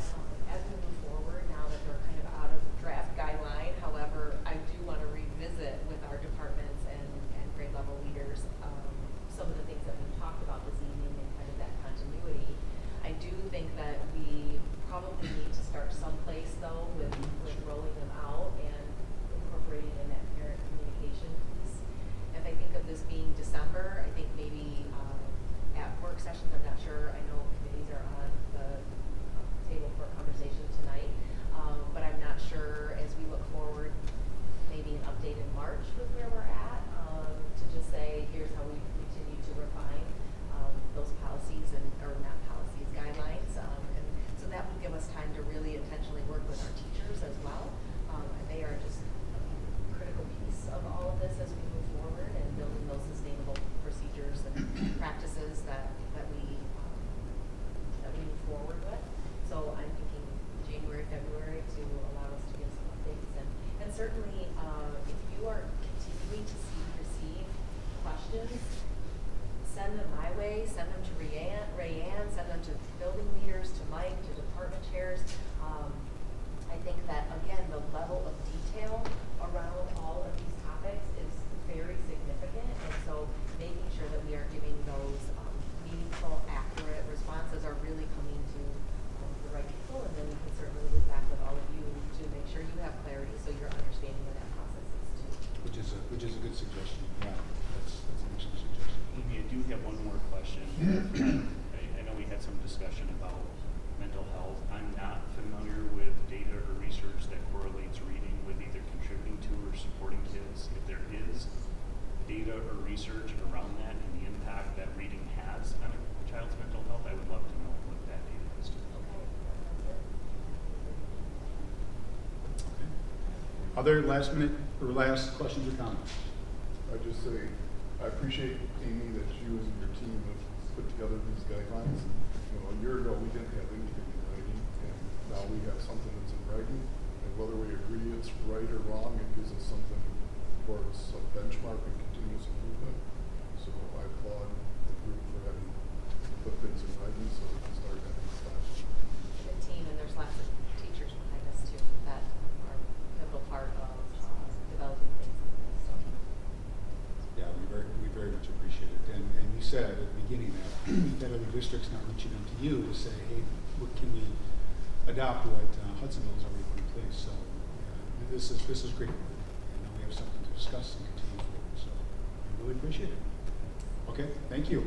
as we move forward, now that we're kind of out of the draft guideline, however, I do want to revisit with our departments and grade level leaders some of the things that we've talked about this evening and kind of that continuity. I do think that we probably need to start someplace though with rolling them out and incorporating in that parent communication piece. If I think of this being December, I think maybe at work sessions, I'm not sure, I know committees are on the table for conversation tonight, but I'm not sure as we look forward, maybe an update in March with where we're at, to just say, here's how we continue to refine those policies or not policies, guidelines, and so that will give us time to really intentionally work with our teachers as well. And they are just a critical piece of all of this as we move forward and building those sustainable procedures and practices that we move forward with. So I'm thinking January, February to allow us to give some updates, and certainly if you are continuing to receive questions, send them my way, send them to Rayanne, send them to building leaders, to Mike, to department chairs. I think that, again, the level of detail around all of these topics is very significant, and so making sure that we are giving those meaningful, accurate responses are really coming to the right people, and then we can certainly look back with all of you to make sure you have clarity so you're understanding what that process is too. Which is a good suggestion. Yeah, that's an excellent suggestion. Amy, I do have one more question. I know we had some discussion about mental health. I'm not familiar with data or research that correlates reading with either contributing to or supporting kids. If there is data or research around that and the impact that reading has on a child's mental health, I would love to know what that data is too. Other last minute or last questions or comments? I just say, I appreciate, Amy, that you and your team have put together these guidelines. You know, a year ago, we didn't have anything in writing, and now we have something that's in writing. And whether we agree it's right or wrong, it gives us something towards a benchmark and continuous improvement. So I applaud the group for having put things in writing so we can start having discussion. The team, and there's lots of teachers behind us too that are a pivotal part of developing things like this. So. Yeah, we very much appreciate it. And you said at the beginning that other districts not reaching out to you to say, hey, what can we adopt what Hudsonville has already put in place. So this is great work, and now we have something to discuss and continue forward. So I really appreciate it. Okay, thank you.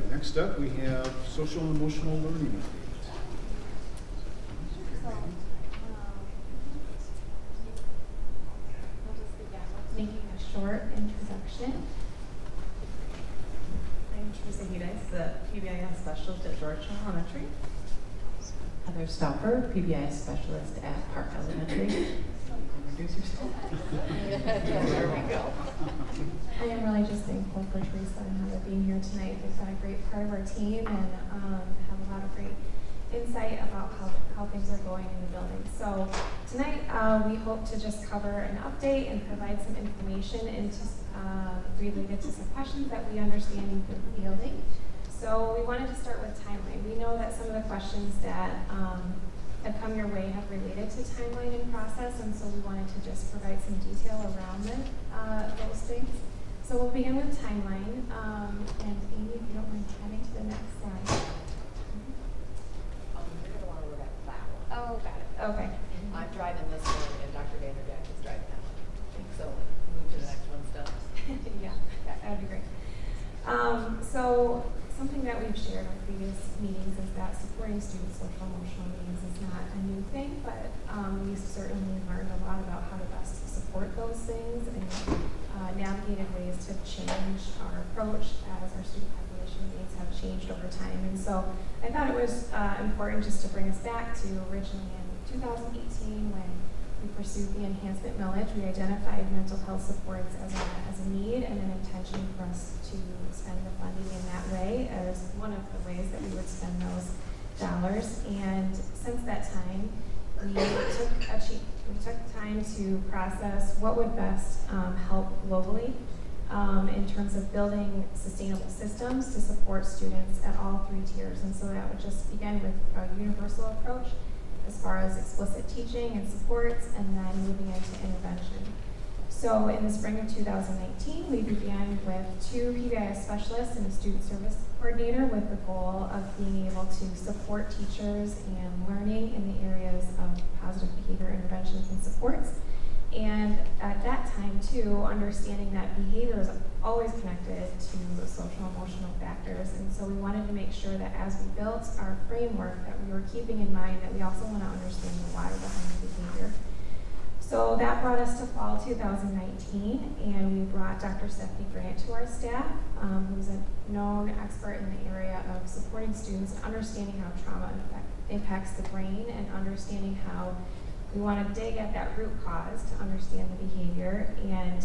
Next up, we have social and emotional learning update. We'll just begin with making a short introduction. I'm Teresa Hudice, the PBIS specialist at Georgetown Elementary. Heather Stauffer, PBIS specialist at Park Elementary. Introduce yourself. There we go. I am really just thankful for Teresa and Heather being here tonight. They've been a great part of our team and have a lot of great insight about how things are going in the building. So tonight we hope to just cover an update and provide some information related to some questions that we understand you've been fielding. So we wanted to start with timeline. We know that some of the questions that have come your way have related to timeline and process, and so we wanted to just provide some detail around those things. So we'll begin with timeline, and Amy, if you don't mind heading to the next slide. You're gonna wanna look at that one. Oh, got it, okay. I'm driving this one and Dr. Vanderjack is driving that one. So move to the next one, Steph. Yeah, that would be great. So something that we've shared in previous meetings is that supporting students' social emotional needs is not a new thing, but we've certainly learned a lot about how to best support those things and navigated ways to change our approach as our student population needs have changed over time. And so I thought it was important just to bring us back to originally in 2018 when we pursued the enhancement millage. We identified mental health supports as a need and an intention for us to spend the funding in that way as one of the ways that we would spend those dollars. And since that time, we took time to process what would best help globally in terms of building sustainable systems to support students at all 3 tiers. And so that would just begin with a universal approach as far as explicit teaching and supports, and then moving into intervention. So in the spring of 2019, we began with 2 PBIS specialists and a student service coordinator with the goal of being able to support teachers and learning in the areas of positive behavior interventions and supports. And at that time, too, understanding that behavior is always connected to the social emotional factors. And so we wanted to make sure that as we built our framework that we were keeping in mind that we also want to understand the why behind the behavior. So that brought us to fall 2019, and we brought Dr. Stephanie Grant to our staff, who's a known expert in the area of supporting students, understanding how trauma impacts the brain, and understanding how we want to dig at that root cause to understand the behavior. And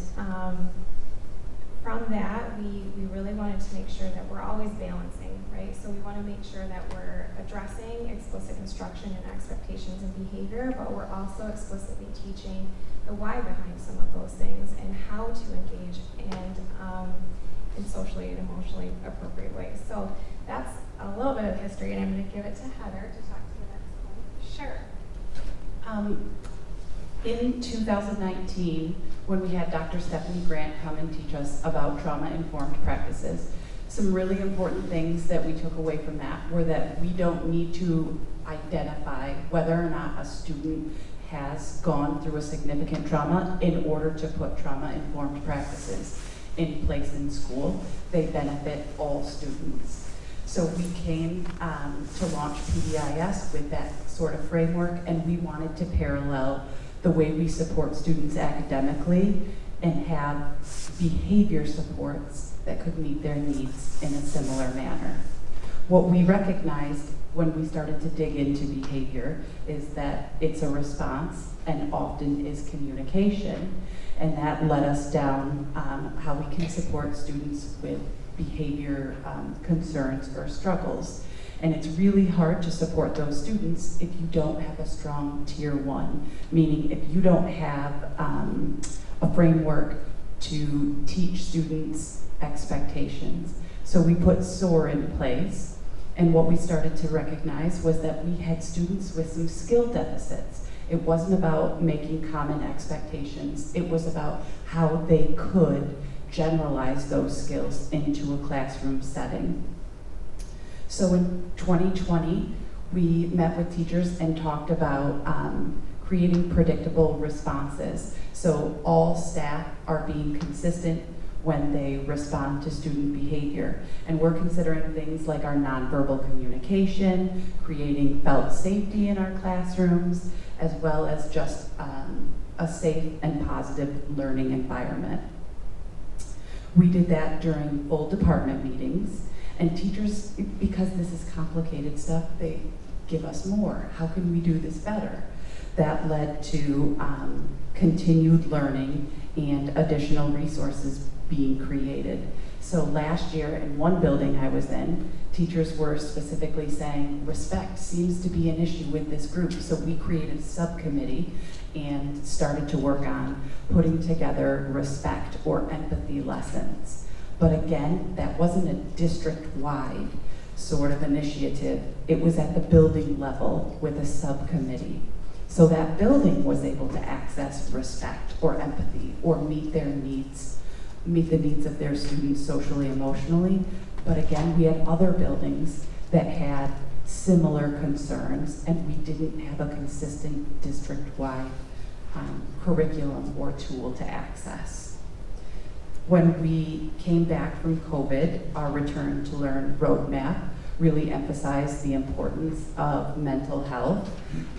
from that, we really wanted to make sure that we're always balancing, right? So we want to make sure that we're addressing explicit instruction and expectations and behavior, but we're also explicitly teaching the why behind some of those things and how to engage and in socially and emotionally appropriate ways. So that's a little bit of history, and I'm going to give it to Heather to talk to the next one. Sure. In 2019, when we had Dr. Stephanie Grant come and teach us about trauma-informed practices, some really important things that we took away from that were that we don't need to identify whether or not a student has gone through a significant trauma in order to put trauma-informed practices in place in school. They benefit all students. So we came to launch PBIS with that sort of framework, and we wanted to parallel the way we support students academically and have behavior supports that could meet their needs in a similar manner. What we recognized when we started to dig into behavior is that it's a response and often is communication. And that led us down how we can support students with behavior concerns or struggles. And it's really hard to support those students if you don't have a strong tier 1, meaning if you don't have a framework to teach students expectations. So we put SOAR in place, and what we started to recognize was that we had students with some skill deficits. It wasn't about making common expectations, it was about how they could generalize those skills into a classroom setting. So in 2020, we met with teachers and talked about creating predictable responses. So all staff are being consistent when they respond to student behavior. And we're considering things like our nonverbal communication, creating felt safety in our classrooms, as well as just a safe and positive learning environment. We did that during full department meetings, and teachers, because this is complicated stuff, they give us more. How can we do this better? That led to continued learning and additional resources being created. So last year in one building I was in, teachers were specifically saying respect seems to be an issue with this group. So we created a subcommittee and started to work on putting together respect or empathy lessons. But again, that wasn't a district-wide sort of initiative. It was at the building level with a subcommittee. So that building was able to access respect or empathy or meet their needs, meet the needs of their students socially, emotionally. But again, we had other buildings that had similar concerns, and we didn't have a consistent district-wide curriculum or tool to access. When we came back from COVID, our Return to Learn roadmap really emphasized the importance of mental health,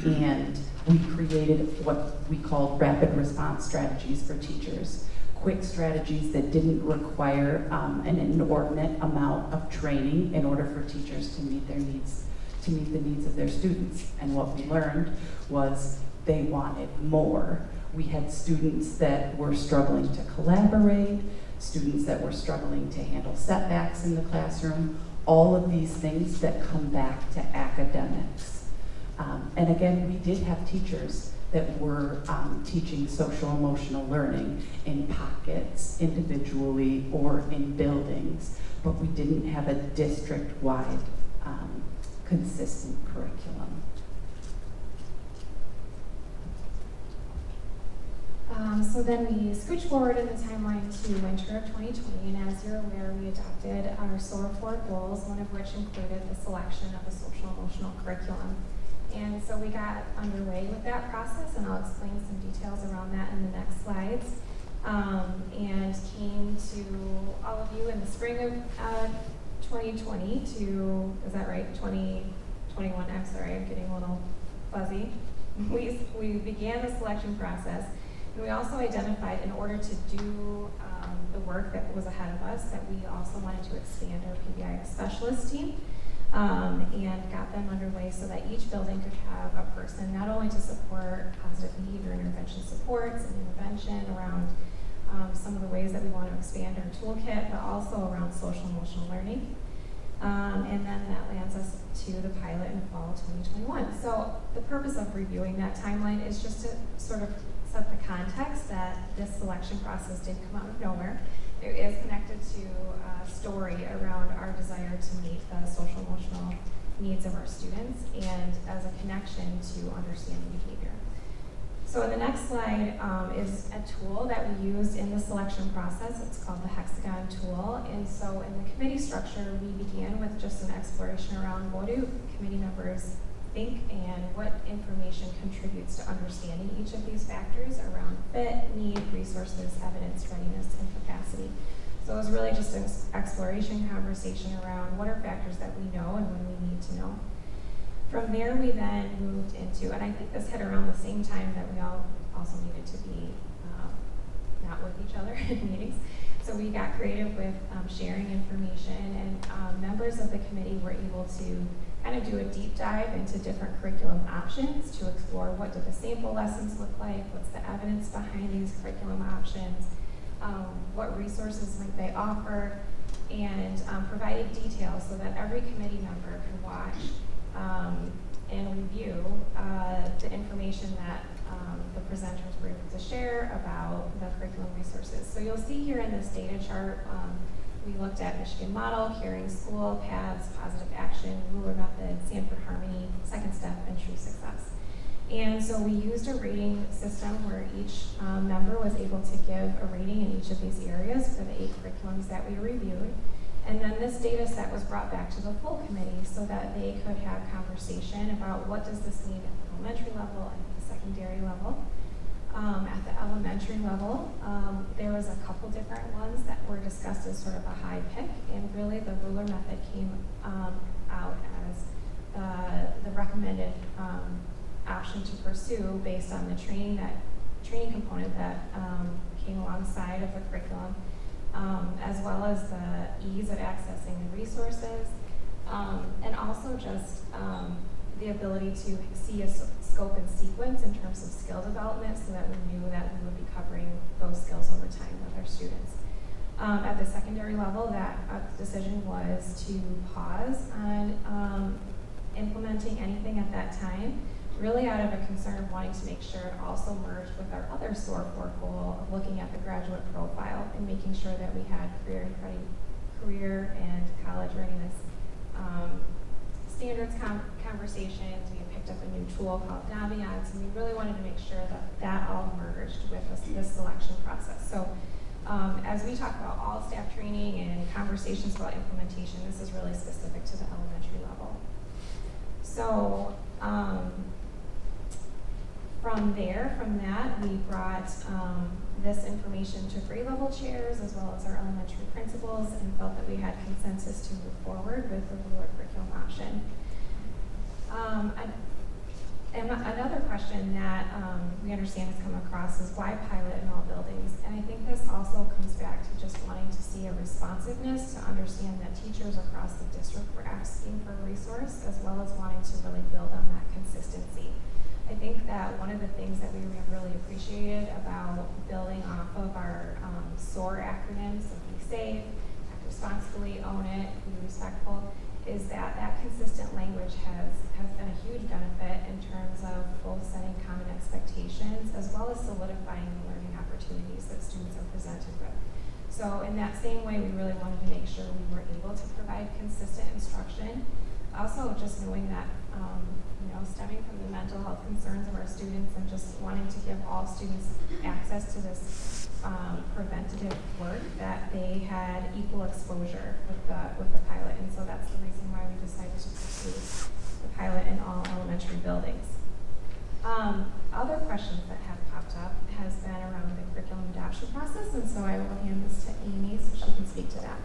and we created what we called rapid response strategies for teachers. Quick strategies that didn't require an inordinate amount of training in order for teachers to meet their needs, to meet the needs of their students. And what we learned was they wanted more. We had students that were struggling to collaborate, students that were struggling to handle setbacks in the classroom, all of these things that come back to academics. And again, we did have teachers that were teaching social emotional learning in pockets, individually or in buildings, but we didn't have a district-wide consistent curriculum. So then we scooch forward in the timeline to winter of 2020, and as you're aware, we adopted our SOAR 4 goals, one of which included the selection of a social emotional curriculum. And so we got underway with that process, and I'll explain some details around that in the next slides. And came to all of you in the spring of 2020 to, is that right, 2021, I'm sorry, I'm getting a little fuzzy. We began the selection process, and we also identified in order to do the work that was ahead of us that we also wanted to expand our PBI specialist team. And got them underway so that each building could have a person not only to support positive behavior intervention supports and intervention around some of the ways that we want to expand our toolkit, but also around social emotional learning. And then that lands us to the pilot in fall 2021. So the purpose of reviewing that timeline is just to sort of set the context that this selection process didn't come out of nowhere. It is connected to a story around our desire to meet the social emotional needs of our students and as a connection to understanding behavior. So in the next slide is a tool that we used in the selection process. It's called the hexagon tool. And so in the committee structure, we began with just an exploration around what do committee members think and what information contributes to understanding each of these factors around fit, need, resources, evidence, readiness, and capacity. So it was really just an exploration conversation around what are factors that we know and when we need to know. From there, we then moved into, and I think this hit around the same time that we all also needed to be not with each other in meetings. So we got creative with sharing information, and members of the committee were able to kind of do a deep dive into different curriculum options to explore what do the sample lessons look like, what's the evidence behind these curriculum options, what resources might they offer, and provided details so that every committee member can watch and review the information that the presenters were able to share about the curriculum resources. So you'll see here in this data chart, we looked at Michigan Model, Caring School, PATHS, Positive Action, Ruler Method, Sanford Harmony, Second Step, and True Success. And so we used a rating system where each member was able to give a rating in each of these areas for the 8 curriculums that we reviewed. And then this data set was brought back to the full committee so that they could have conversation about what does this mean at the elementary level and at the secondary level. At the elementary level, there was a couple different ones that were discussed as sort of a high pick, and really the ruler method came out as the recommended option to pursue based on the training component that came alongside of the curriculum, as well as the ease of accessing the resources, and also just the ability to see a scope and sequence in terms of skill development so that we knew that we would be covering those skills over time with our students. At the secondary level, that decision was to pause on implementing anything at that time, really out of a concern of wanting to make sure it also merged with our other SOAR 4 goal of looking at the graduate profile and making sure that we had career and college readiness standards conversations. We had picked up a new tool called Naviance, and we really wanted to make sure that that all merged with this selection process. So as we talk about all staff training and conversations about implementation, this is really specific to the elementary level. So from that, we brought this information to grade level chairs as well as our elementary principals and felt that we had consensus to move forward with the ruler curriculum option. And another question that we understand has come across is why pilot in all buildings? And I think this also comes back to just wanting to see a responsiveness to understand that teachers across the district were asking for a resource as well as wanting to really build on that consistency. I think that one of the things that we have really appreciated about building off of our SOAR acronyms of be safe, act responsibly, own it, be respectful, is that consistent language has been a huge benefit in terms of both setting common expectations as well as solidifying the learning opportunities that students are presented with. So in that same way, we really wanted to make sure we were able to provide consistent instruction. Also, just knowing that stemming from the mental health concerns of our students and just wanting to give all students access to this preventative work, that they had equal exposure with the pilot, and so that's the reason why we decided to pursue the pilot in all elementary buildings. Other questions that have popped up has been around the curriculum adoption process, and so I will hand this to Amy so she can speak to that.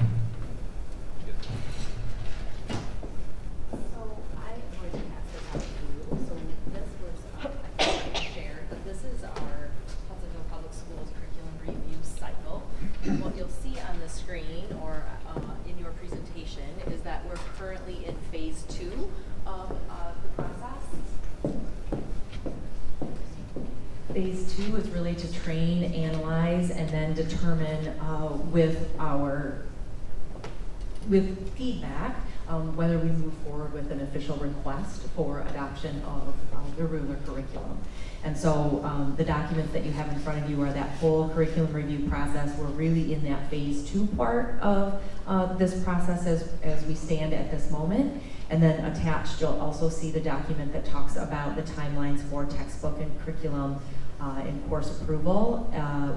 What you'll see on the screen or in your presentation is that we're currently in phase 2 of the process. Phase 2 is really to train, analyze, and then determine with feedback whether we move forward with an official request for adoption of the ruler curriculum. And so the documents that you have in front of you are that full curriculum review process. We're really in that phase 2 part of this process as we stand at this moment. And then attached, you'll also see the document that talks about the timelines for textbook and curriculum and course approval,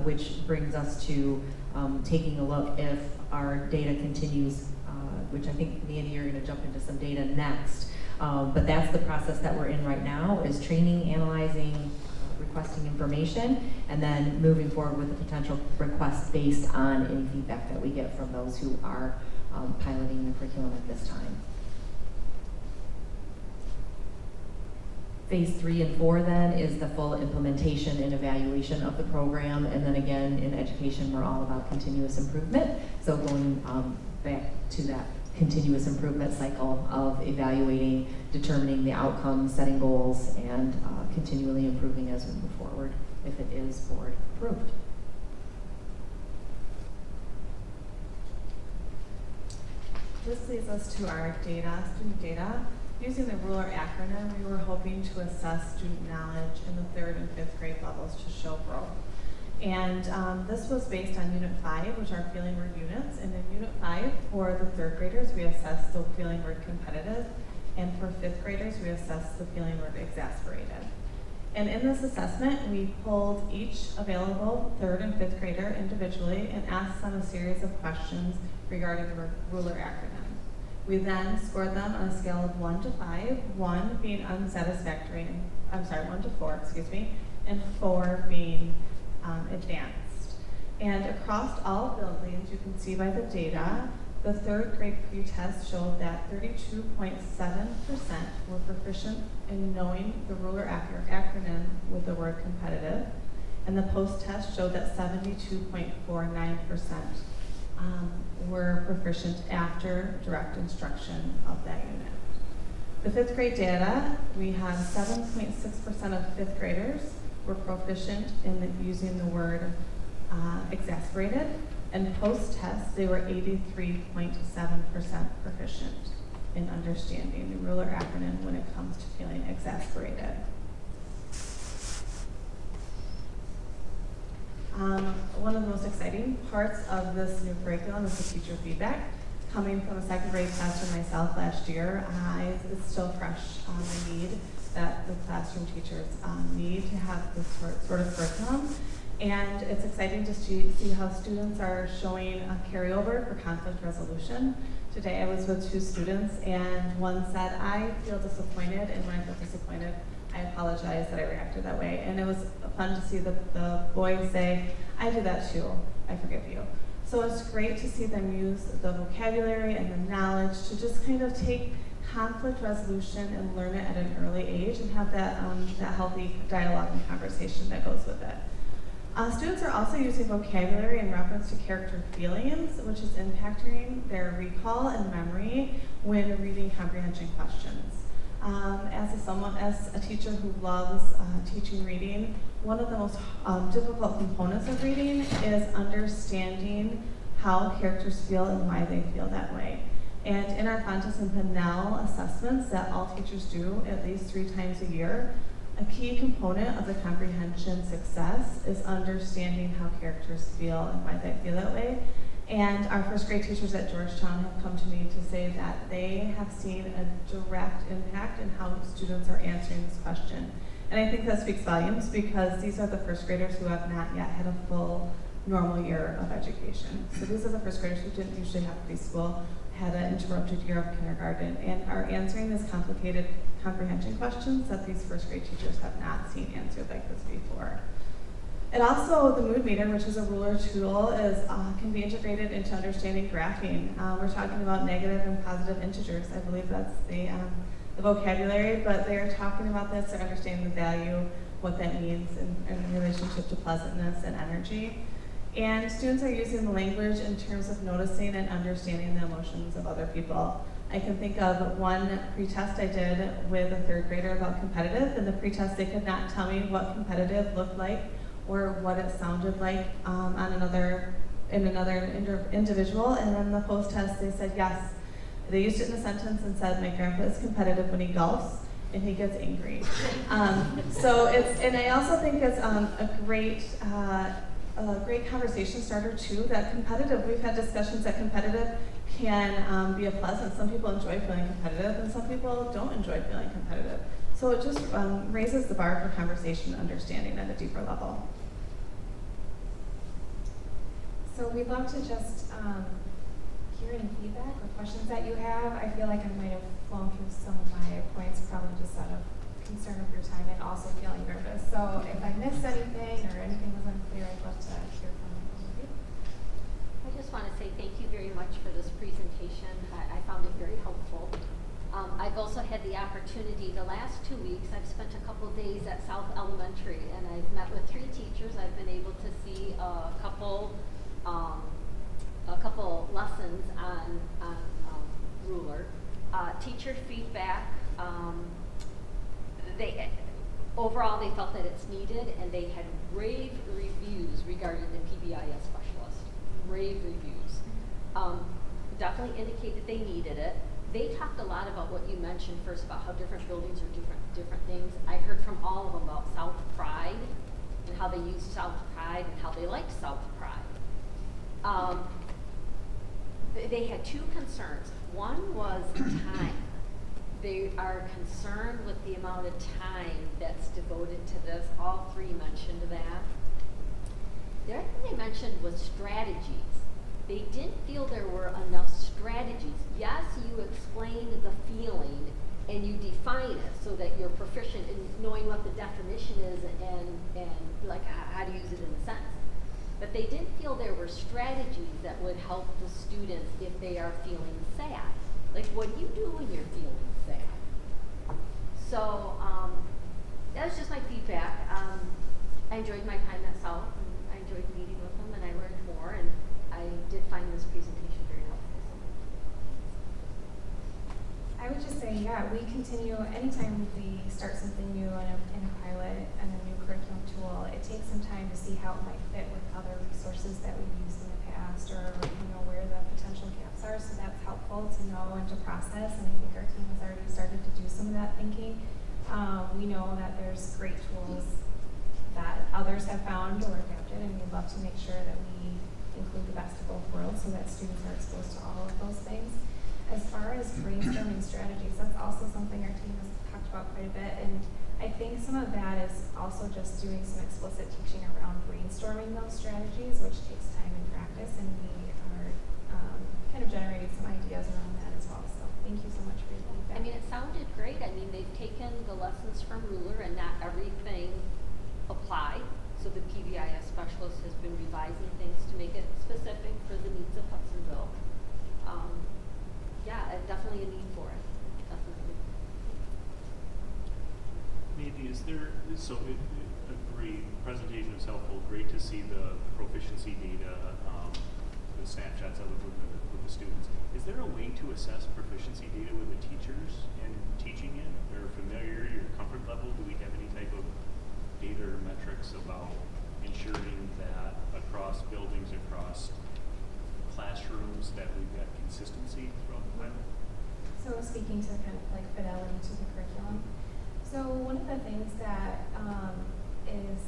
which brings us to taking a look if our data continues, which I think, Mandy, you're going to jump into some data next. But that's the process that we're in right now, is training, analyzing, requesting information, and then moving forward with a potential request based on any feedback that we get from those who are piloting the curriculum at this time. Phase 3 and 4 then is the full implementation and evaluation of the program. And then again, in education, we're all about continuous improvement. So going back to that continuous improvement cycle of evaluating, determining the outcomes, setting goals, and continually improving as we move forward if it is board approved. This leads us to our data, student data. Using the ruler acronym, we were hoping to assess student knowledge in the 3rd and 5th grade levels to show growth. And this was based on Unit 5, which are feeling word units. And in Unit 5, for the 3rd graders, we assessed the feeling word competitive. And for 5th graders, we assessed the feeling word exasperated. And in this assessment, we pulled each available 3rd and 5th grader individually and asked them a series of questions regarding the ruler acronym. We then scored them on a scale of 1 to 5, 1 being unsatisfactory, 1 to 4, excuse me, and 4 being advanced. And across all buildings, you can see by the data, the 3rd grade pretest showed that 32.7% were proficient in knowing the ruler acronym with the word competitive, and the post-test showed that 72.49% were proficient after direct instruction of that unit. The 5th grade data, we have 7.6% of 5th graders were proficient in using the word exasperated, and post-test, they were 83.7% proficient in understanding the ruler acronym when it comes to feeling exasperated. One of the most exciting parts of this new curriculum is the teacher feedback. Coming from a 2nd grade classroom myself last year, it's still fresh on the need that the classroom teachers need to have this sort of curriculum. And it's exciting to see how students are showing a carryover for conflict resolution. Today I was with 2 students, and one said, I feel disappointed, and when I feel disappointed, I apologize that I reacted that way. And it was fun to see the boy say, I do that too, I forgive you. So it's great to see them use the vocabulary and the knowledge to just kind of take conflict resolution and learn it at an early age and have that healthy dialogue and conversation that goes with it. Students are also using vocabulary in reference to character feelings, which is impacting their recall and memory when reading comprehension questions. As a teacher who loves teaching reading, one of the most difficult components of reading is understanding how characters feel and why they feel that way. And in our Fontes and Pinnell assessments that all teachers do at least 3 times a year, a key component of the comprehension success is understanding how characters feel and why they feel that way. And our 1st grade teachers at Georgetown have come to me to say that they have seen a direct impact in how students are answering this question. And I think that speaks volumes because these are the 1st graders who have not yet had a full normal year of education. So these are the 1st graders who didn't usually have preschool, had an interrupted year of kindergarten, and are answering these complicated comprehension questions that these 1st grade teachers have not seen answered like this before. And also the mood meter, which is a ruler tool, can be integrated into understanding graphing. We're talking about negative and positive integers. I believe that's the vocabulary, but they're talking about this, they're understanding the value, what that means in relationship to pleasantness and energy. And students are using the language in terms of noticing and understanding the emotions of other people. I can think of one pretest I did with a 3rd grader about competitive. In the pretest, they could not tell me what competitive looked like or what it sounded like in another individual. And then the post-test, they said yes. They used it in a sentence and said, my grandpa is competitive when he golfs and he gets angry. And I also think it's a great conversation starter too, that competitive, we've had discussions that competitive can be a pleasant. Some people enjoy feeling competitive and some people don't enjoy feeling competitive. So it just raises the bar for conversation and understanding at a deeper level. So we'd love to just hear any feedback or questions that you have. I feel like I might have flown through some of my points, probably just out of concern of your time and also feeling nervous. So if I missed anything or anything was unclear, I'd love to hear from all of you. I just want to say thank you very much for this presentation. I found it very helpful. I've also had the opportunity, the last 2 weeks, I've spent a couple days at South Elementary, and I've met with 3 teachers. I've been able to see a couple lessons on ruler. Teacher feedback, overall they felt that it's needed, and they had rave reviews regarding the PBIS specialist. Rave reviews. Definitely indicated they needed it. They talked a lot about what you mentioned first, about how different buildings are different things. I heard from all of them about South Pride and how they use South Pride and how they like South Pride. They had 2 concerns. One was time. They are concerned with the amount of time that's devoted to this. All 3 mentioned that. The other thing they mentioned was strategies. They didn't feel there were enough strategies. Yes, you explain the feeling and you define it so that you're proficient in knowing what the definition is and like how to use it in a sentence. But they didn't feel there were strategies that would help the students if they are feeling sad. Like, what do you do when you're feeling sad? So that was just my feedback. I enjoyed my time at South, and I enjoyed meeting with them, and I learned more, and I did find this presentation very helpful. I would just say, yeah, we continue, anytime we start something new in a pilot and a new curriculum tool, it takes some time to see how it might fit with other resources that we've used in the past, or where the potential gaps are. So that's helpful to know and to process, and I think our team has already started to do some of that thinking. We know that there's great tools that others have found or adapted, and we'd love to make sure that we include the best of both worlds so that students are exposed to all of those things. As far as brainstorming strategies, that's also something our team has talked about quite a bit, and I think some of that is also just doing some explicit teaching around brainstorming those strategies, which takes time and practice, and we are kind of generating some ideas around that as well. So thank you so much for your feedback. I mean, it sounded great. I mean, they've taken the lessons from Ruler and not everything applied. So the PBIS specialist has been revising things to make it specific for the needs of Hudsonville. Yeah, definitely a need for it. Definitely. Maybe agree, presentation was helpful, great to see the proficiency data, the snapshots of it with the students. Is there a way to assess proficiency data with the teachers and teaching it? Their familiarity or comfort level? Do we have any type of data or metrics about ensuring that across buildings, across classrooms, that we've got consistency throughout the pilot? So speaking to kind of like fidelity to the curriculum. So one of the things that is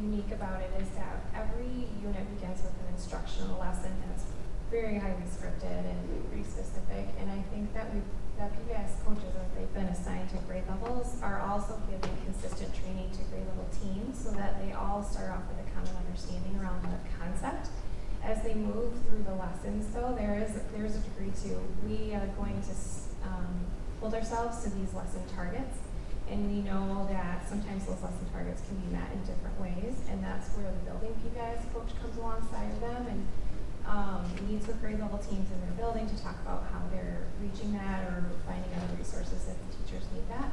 unique about it is that every unit begins with an instructional lesson that's very highly scripted and pretty specific. And I think that PBIS coaches, as they've been assigned to grade levels, are also giving consistent training to grade level teams so that they all start off with a common understanding around the concept. As they move through the lessons, though, there's a degree to, we are going to hold ourselves to these lesson targets, and we know that sometimes those lesson targets can be met in different ways, and that's where the building PBIS coach comes alongside of them and meets with grade level teams in their building to talk about how they're reaching that or finding other resources if the teachers need that.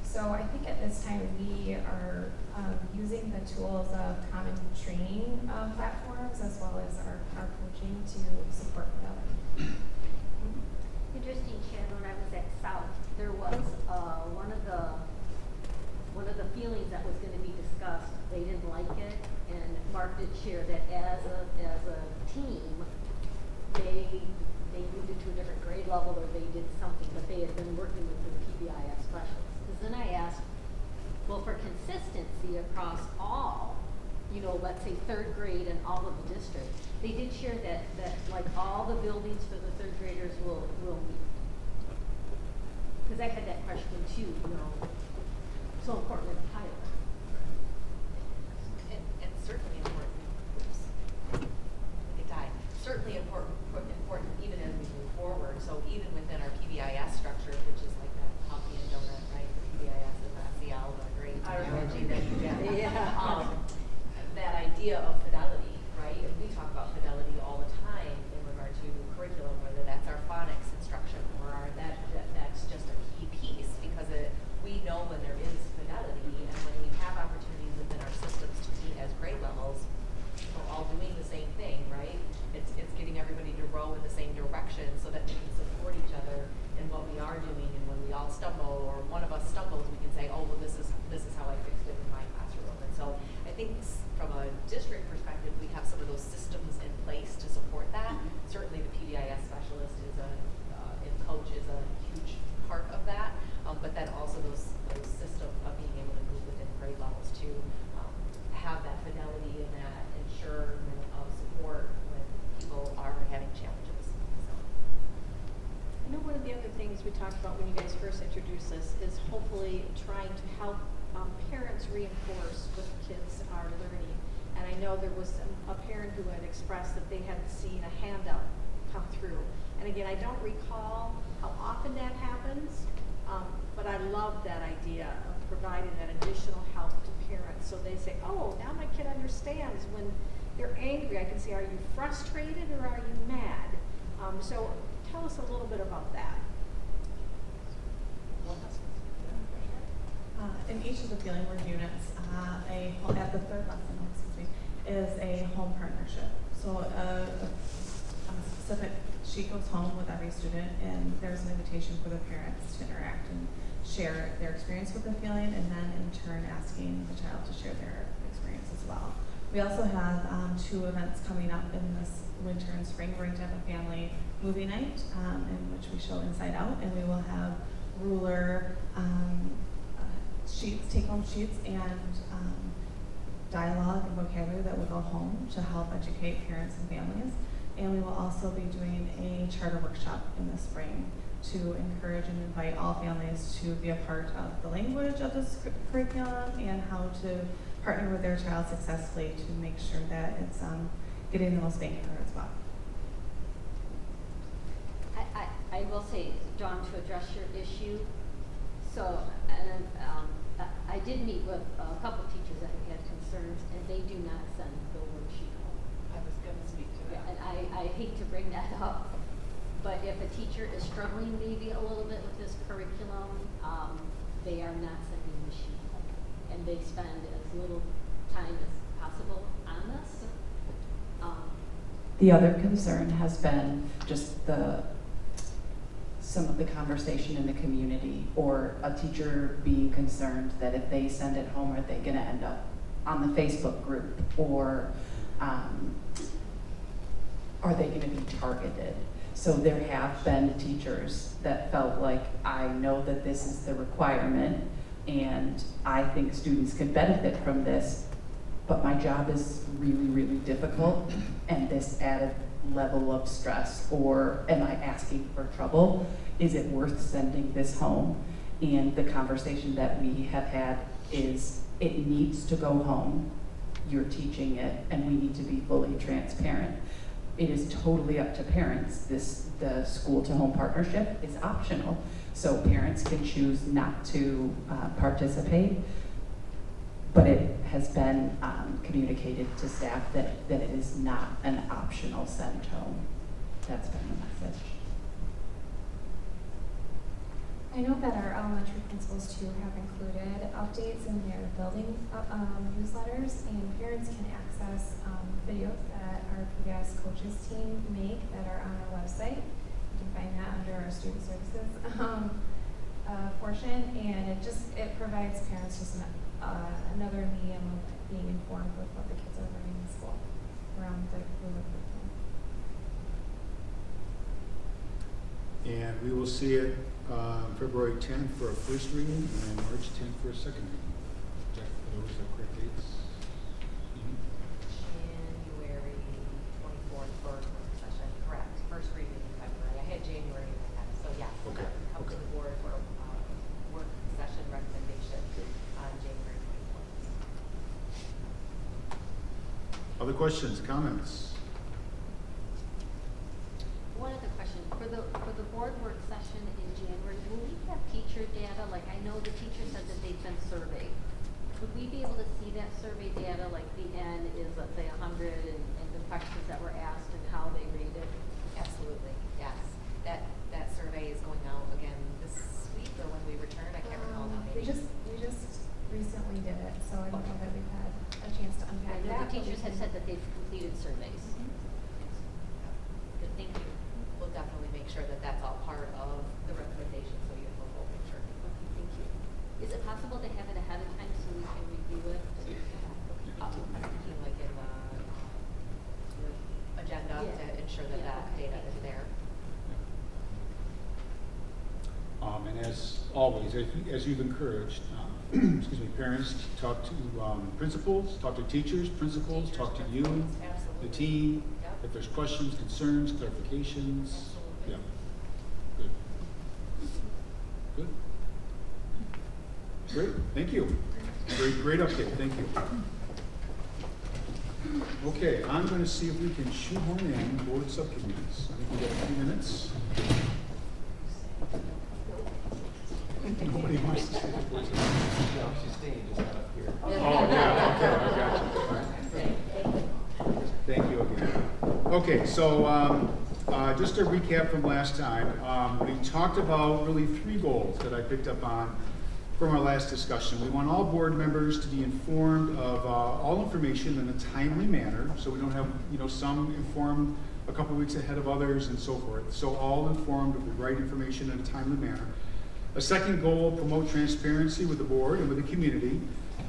So I think at this time we are using the tools of common training platforms as well as our coaching to support fidelity. Interesting, Shannon, when I was at South, there was one of the feelings that was going to be discussed. They didn't like it, and Mark did share that as a team, they moved it to a different grade level or they did something, but they had been working with the PBIS specialist. Because then I asked, well, for consistency across all, let's say 3rd grade and all of the districts, they did share that like all the buildings for the 3rd graders will meet. Because I had that question too, so important in the pilot. And certainly important. Certainly important even as we move forward. So even within our PBIS structure, which is like that coffee and donut, right? The PBIS and the SEL, the great analogy that you get. Yeah. That idea of fidelity, right? And we talk about fidelity all the time in regard to curriculum, whether that's our phonics instruction or that's just a talked about when you guys first introduced this, is hopefully trying to help parents reinforce what kids are learning. And I know there was a parent who had expressed that they hadn't seen a handout come through. And again, I don't recall how often that happens, but I love that idea of providing that additional help to parents. So they say, oh, now my kid understands. When they're angry, I can say, are you frustrated or are you mad? So tell us a little bit about that. In each of the feeling word units, at the third lesson, is a home partnership. So a specific sheet goes home with every student, and there's an invitation for the parents to interact and share their experience with the feeling, and then in turn asking the child to share their experience as well. We also have 2 events coming up in this winter and spring. We're going to have a family movie night in which we show Inside Out, and we will have ruler sheets, take-home sheets, and dialogue and vocabulary that will go home to help educate parents and families. And we will also be doing a charter workshop in the spring to encourage and invite all families to be a part of the language of this curriculum and how to partner with their child successfully to make sure that it's getting the most bang for its buck. I will say, Dawn, to address your issue, so, and I did meet with a couple teachers that had concerns, and they do not send the worksheet home. I was going to speak to that. And I hate to bring that up, but if a teacher is struggling maybe a little bit with this curriculum, they are not sending the sheet home. And they spend as little time as possible on this. The other concern has been just some of the conversation in the community, or a teacher being concerned that if they send it home, are they going to end up on the Facebook group, or are they going to be targeted? So there have been teachers that felt like, I know that this is the requirement, and I think students can benefit from this, but my job is really, really difficult, and this added level of stress, or am I asking for trouble? Is it worth sending this home? And the conversation that we have had is, it needs to go home. You're teaching it, and we need to be fully transparent. It is totally up to parents. The school-to-home partnership is optional, so parents can choose not to participate. But it has been communicated to staff that it is not an optional send home. That's been the message. I know that our elementary principals too have included updates in their building newsletters, and parents can access videos that our PBS coaches team make that are on our website. You can find that under our student services portion, and it provides parents just another medium of being informed with what the kids are learning in school around the curriculum. And we will see it February 10th for a first reading and March 10th for a second reading. Jack, are those the correct dates? January 24th for work session, correct. First reading in February. I had January in my head, so yes. Okay, Come to okay. the board for work session recommendation on January 24th. Other questions, comments? One other question, for the board work session in January, will we have teacher data? Like, I know the teacher said that they've been surveyed. Would we be able to see that survey data, like the N is, let's say, 100, and the questions that were asked and how they rated? Absolutely, yes. That survey is going out again this week or when we return. I can't recall now. We just recently did it, so I don't know that we've had a chance to I unpack know that. the teachers had said that they've completed surveys. Good, thank you. We'll definitely make sure that that's all part of the recommendation, so you have a full picture. Okay, thank you. Is it possible to have it ahead of time so we can review it? I'm thinking like in your agenda to ensure that that data is there. And as always, as you've encouraged, excuse me, parents, talk to principals, talk to teachers, principals, talk to you, the team. Yep. If there's questions, concerns, clarifications. Absolutely. Yeah. Good. Great, thank you. Great update, thank you. Okay, I'm going to see if we can shoehorn in board subcommittees. I think we got a few minutes. Nobody wants to stay. She's staying just up here. Oh, yeah, okay, I got you. All right. Thank you again. Okay, so just a recap from last time. We talked about really 3 goals that I picked up on from our last discussion. We want all board members to be informed of all information in a timely manner, so we don't have, some informed a couple weeks ahead of others and so forth. So all informed of the right information in a timely manner. A second goal, promote transparency with the board and with the community.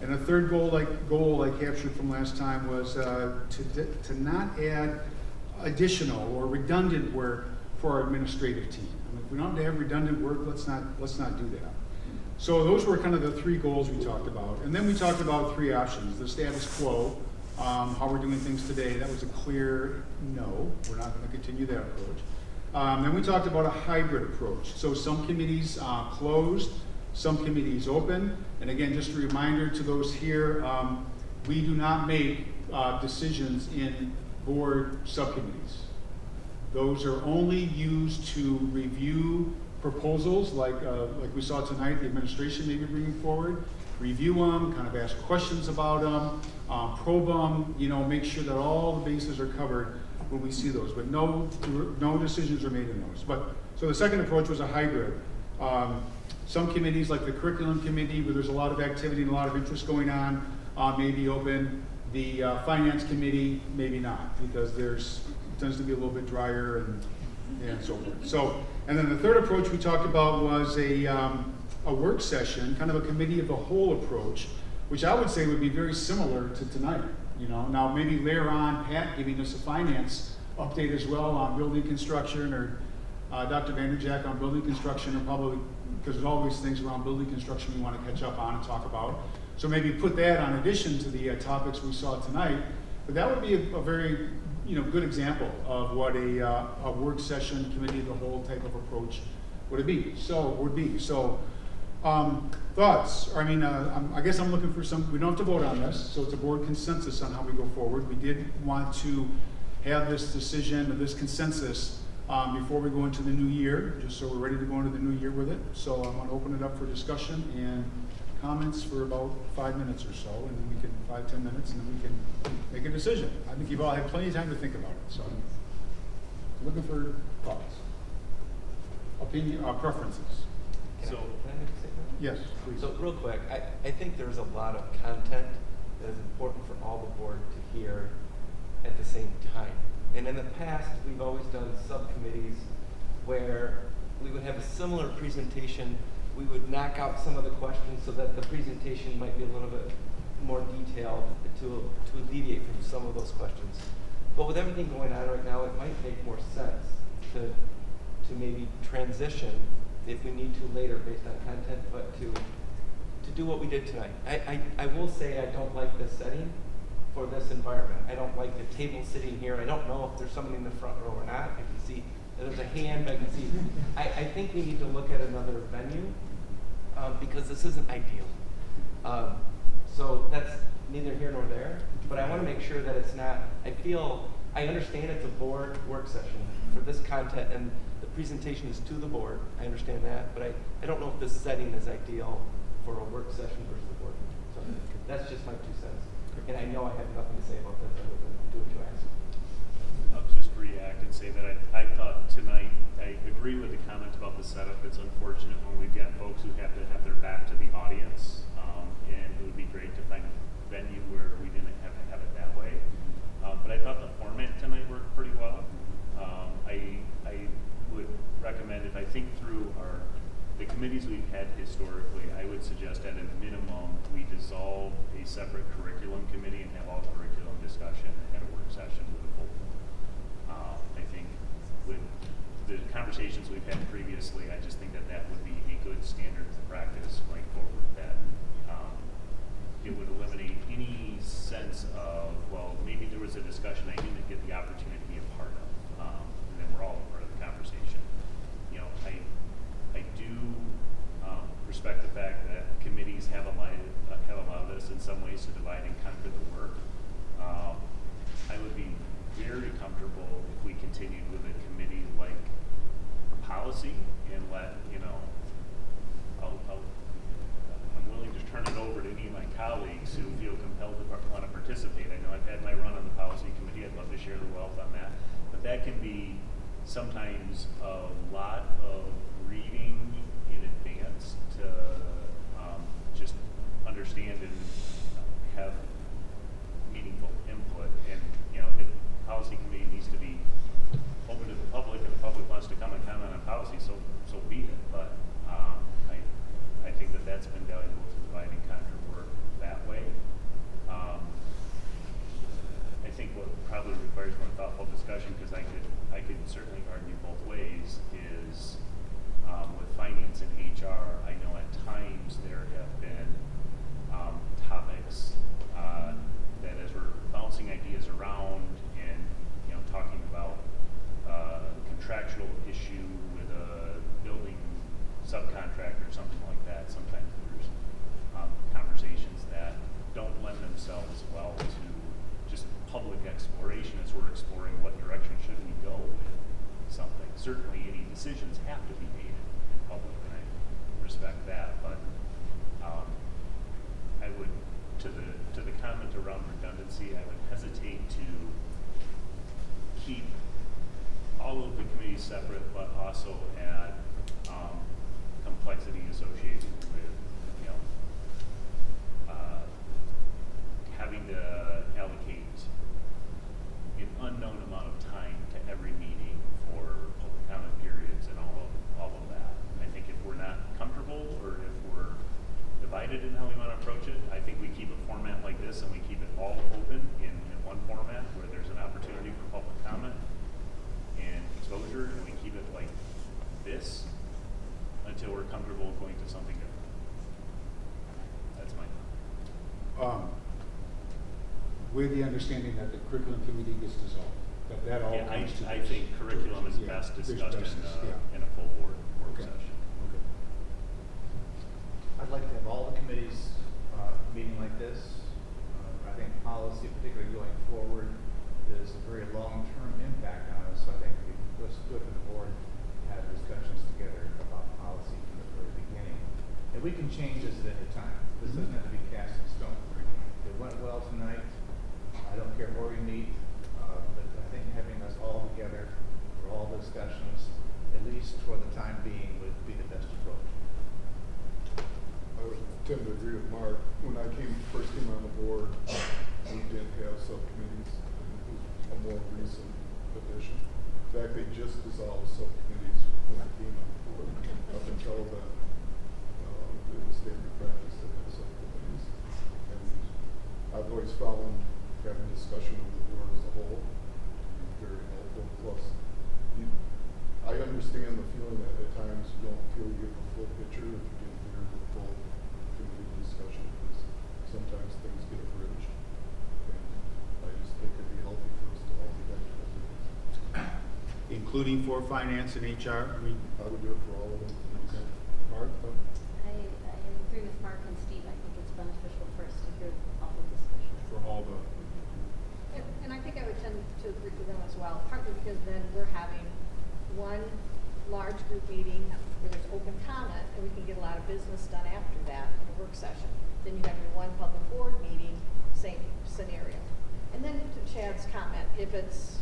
And a third goal I captured from last time was to not add additional or redundant work for our administrative team. I mean, if we don't have redundant work, let's not do that. So those were kind of the 3 goals we talked about. And then we talked about 3 options. The status quo, how we're doing things today, that was a clear no. We're not going to continue that approach. Then we talked about a hybrid approach. So some committees closed, some committees open. And again, just a reminder to those here, we do not make decisions in board subcommittees. Those are only used to review proposals like we saw tonight, the administration may be bringing forward, review them, kind of ask questions about them, probe them, make sure that all the bases are covered when we see those, but no decisions are made in those. So the second approach was a hybrid. Some committees, like the curriculum committee, where there's a lot of activity and a lot of interest going on, may be open. The finance committee, maybe not, because it tends to be a little bit drier and so forth. And then the third approach we talked about was a work session, kind of a committee of the whole approach, which I would say would be very similar to tonight. Now maybe later on, Pat giving us a finance update as well on building construction, or Dr. Vanderjack on building construction, or probably, because there's always things around building construction we want to catch up on and talk about. So maybe put that on addition to the topics we saw tonight. But that would be a very good example of what a work session, committee of the whole type of approach would be. So thoughts? I guess I'm looking for some. We don't have to vote on this, so it's a board consensus on how we go forward. We did want to have this decision, or this consensus, before we go into the new year, just so we're ready to go into the new year with it. So I'm going to open it up for discussion and comments for about 5 minutes or so, and then we can 5-10 minutes, and then we can make a decision. I think you've all had plenty of time to think about it. So I'm looking for thoughts, opinion, preferences. Can I say that? Yes, please. So real quick, I think there's a lot of content that is important for all the board to hear at the same time. And in the past, we've always done subcommittees where we would have a similar presentation. We would knock out some of the questions so that the presentation might be a little bit more detailed to alleviate from some of those questions. But with everything going on right now, it might make more sense to maybe transition if we need to later based on content, but to do what we did tonight. I will say I don't like this setting for this environment. I don't like the table sitting here. I don't know if there's somebody in the front row or not. I can see there's a hand. I can see. I think we need to look at another venue because this isn't ideal. So that's neither here nor there. But I want to make sure that it's not. I understand it's a board work session for this content, and the presentation is to the board. I understand that, but I don't know if this setting is ideal for a work session versus a board meeting. So that's just my 2 cents. And I know I have nothing to say about this other than do what you asked. I'll just react and say that I thought tonight, I agree with the comment about the setup. It's unfortunate when we've got folks who have to have their back to the audience, and it would be great to find a venue where we didn't have to have it that way. But I thought the format tonight worked pretty well. I would recommend, if I think through the committees we've had historically, I would suggest at a minimum we dissolve a separate curriculum committee and have all curriculum discussion at a work session with a full board. I think with the conversations we've had previously, I just think that would be a good standard of practice going forward, that it would eliminate any sense of, well, maybe there was a discussion I didn't get the opportunity to be a part of, and then we're all a part of the conversation. I do respect the fact that committees have continued with a committee like policy and let, you know, I'm willing to turn it over to any of my colleagues who feel compelled to want to participate. I know I've had my run on the policy committee. I'd love to share the wealth on that. But that can be sometimes a lot of reading in advance to just understand and have meaningful input. And, you know, if policy committee needs to be open to the public and the public wants to come and comment on policy, so be it. But I think that that's been valuable to divide and conquer work that way. I think what probably requires more thoughtful discussion, because I could certainly argue both ways, is with finance and HR, I know at times there have been topics that as we're bouncing ideas around and, you know, talking about contractual issue with a building subcontractor or something like that, sometimes there's conversations that don't lend themselves well to just public exploration as we're exploring what direction should we go with something. Certainly any decisions have to be made in public, and I respect that, but I would, to the comment around redundancy, I would hesitate to keep all of the committees separate, but also add complexity associated with, you know, having to allocate an unknown amount of time to every meeting for public comment periods and all of that. I think if we're not comfortable or if we're divided in how we want to approach it, I think we keep a format like this and we keep it all open in one format where there's an opportunity for public comment and exposure, and we keep it like this until we're comfortable going to something different. That's my thought. With the understanding that the curriculum committee gets dissolved, that all Yeah, comes to I this. think curriculum is Yeah, best there's discussed yeah. in a full board work Okay. session. Okay. I'd like to have all the committees meeting like this. I think policy, particularly going forward, is a very long-term impact on us. So I think it was good for the board to have discussions together about policy from the very beginning. And we can change this at any time. This doesn't have to be cast in stone. It went well tonight. I don't care where we meet, but I think having us all together for all discussions, at least for the time being, would be the best approach. I would tend to agree with Mark. When I first came on the board, we didn't have subcommittees. It was a more recent addition. In fact, they just dissolved subcommittees when I came on board. Up until then, it was standard practice to have subcommittees. And I've always found having discussion with the board as a whole to be very helpful. Plus, I understand the feeling that at times you don't feel you get the full picture if you can hear the full committee discussion, because sometimes things get abridged. And I just think it'd be healthy for us to all be back together. Including for finance and HR, I mean. I would do it for all of them. Okay. Mark? I agree with Mark and Steve. I think it's beneficial for us to hear all the discussion. For all the. And I think I would tend to agree with them as well, partly because then we're having one large group meeting where there's open comment, and we can get a lot of business done after that in a work session. Then you have your one public board meeting, same scenario. And then to Chad's comment, if it's,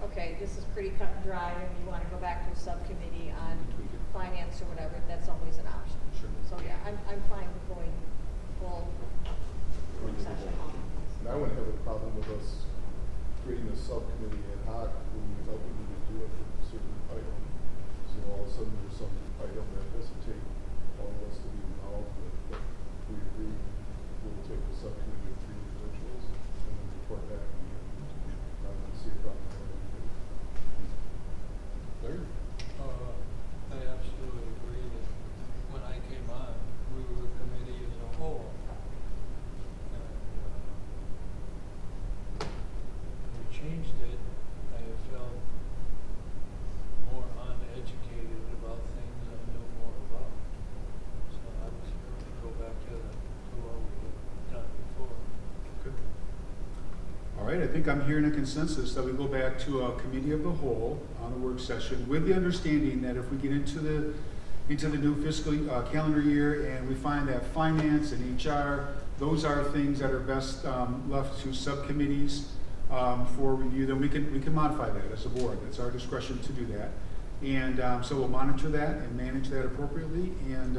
okay, this is pretty cut and dry, and you want to go back to a subcommittee on finance or whatever, that's always an option. Sure. So yeah, I'm fine with going full work session. And I wouldn't have a problem with us creating a subcommittee ad hoc when we felt we needed to do it for a certain item. So all of a sudden there's some item that doesn't take all of us to be involved with, but we agree we'll take the subcommittee of 3 individuals and then report back to you. I don't see a problem with it. Larry? I absolutely agree that when I came on, we were a committee as a whole. We changed it. I have felt more uneducated about things I knew more about. So I was going to go back to what we had done before. right, I think I'm hearing a consensus that we go back to a committee of the whole on a work session with the understanding that if we get into the new fiscal calendar year and we find that finance and HR, those are things that are best left to subcommittees for review, then we can modify that as a board. That's our discretion to do that. And so we'll monitor that and manage that appropriately. And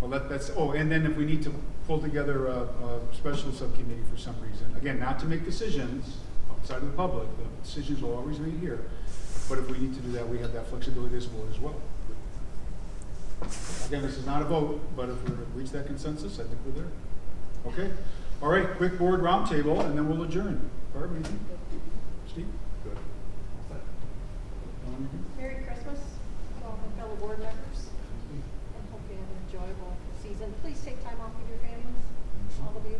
and then if we need to pull together a special subcommittee for some reason, again, not to make decisions outside of the public, the decisions will always be here. But if we need to do that, we have that flexibility as a board as well. Again, this is not a vote, but if we reach that consensus, I think we're there. Okay? All right, quick board roundtable, and then we'll adjourn. Barb, anything? Steve? Good. Merry Christmas to all my fellow board members, and hope you have an enjoyable season. Please take time off with your families, all of you.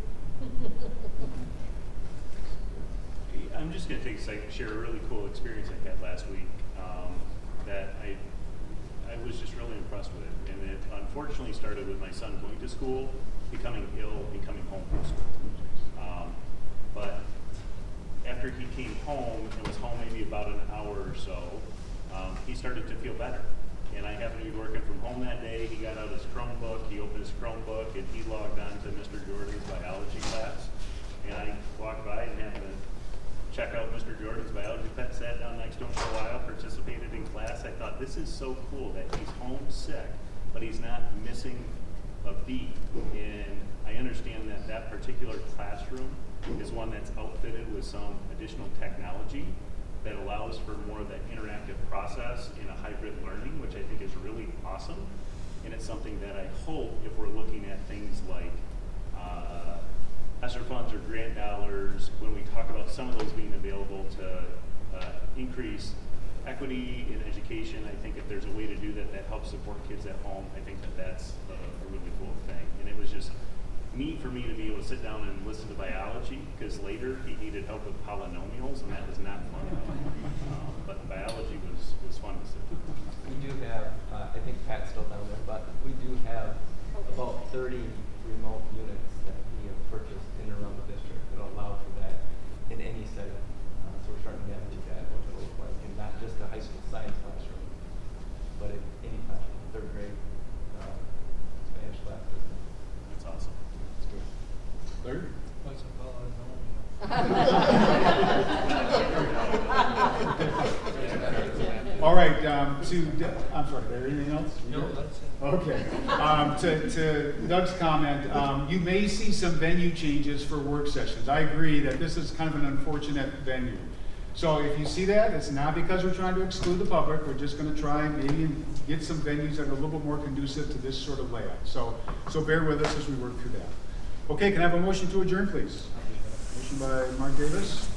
I'm just going to take a second to share a really cool experience I had last week that I was just really impressed with it. And it unfortunately started with my son going to school, becoming ill, and coming home from school. But after he came home and was home maybe about an hour or so, he started to feel better. And I happened to be working from home that day. He got out his Chromebook, he opened his Chromebook, and he logged on to Mr. Jordan's biology class. And I walked by and happened to check out Mr. Jordan's biology class, sat down next to him for a while, participated in class. I thought, this is so cool that he's home sick, but he's not missing a beat. And I understand that that particular classroom is one that's outfitted with some additional technology that allows for more of that interactive process in a hybrid learning, which I think is really awesome. And it's something that I hope, if we're looking at things like ESSER funds or grant dollars, when we talk about some of those being available to increase equity in education, I think if there's a way to do that that helps support kids at home, I think that that's a really cool thing. And it was just neat for me to be able to sit down and listen to biology, because later he needed help with polynomials, and that was not fun. But biology was fun to sit through. We do have, I think Pat's still down there, but we do have about 30 remote units that we have purchased in and around the district that allow for that in any setting. So we're starting to navigate that, what it looks like, and not just a high school science classroom, but in any classroom, third grade Spanish classes. That's awesome. It's good. Larry? What's a All right, I'm sorry, there anything else? No, that's it. Okay. To Doug's comment, you may see some venue changes for work sessions. I agree that this is kind of an unfortunate venue. So if you see that, it's not because we're trying to exclude the public. We're just going to try and maybe get some venues that are a little bit more conducive to this sort of layout. So bear with us as we work through that. Okay, can I have a motion to adjourn, please? Motion by Mark Davis,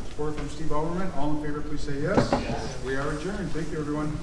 support from Steve Overman. All in favor, please say yes. Yes. We are adjourned. Thank you, everyone.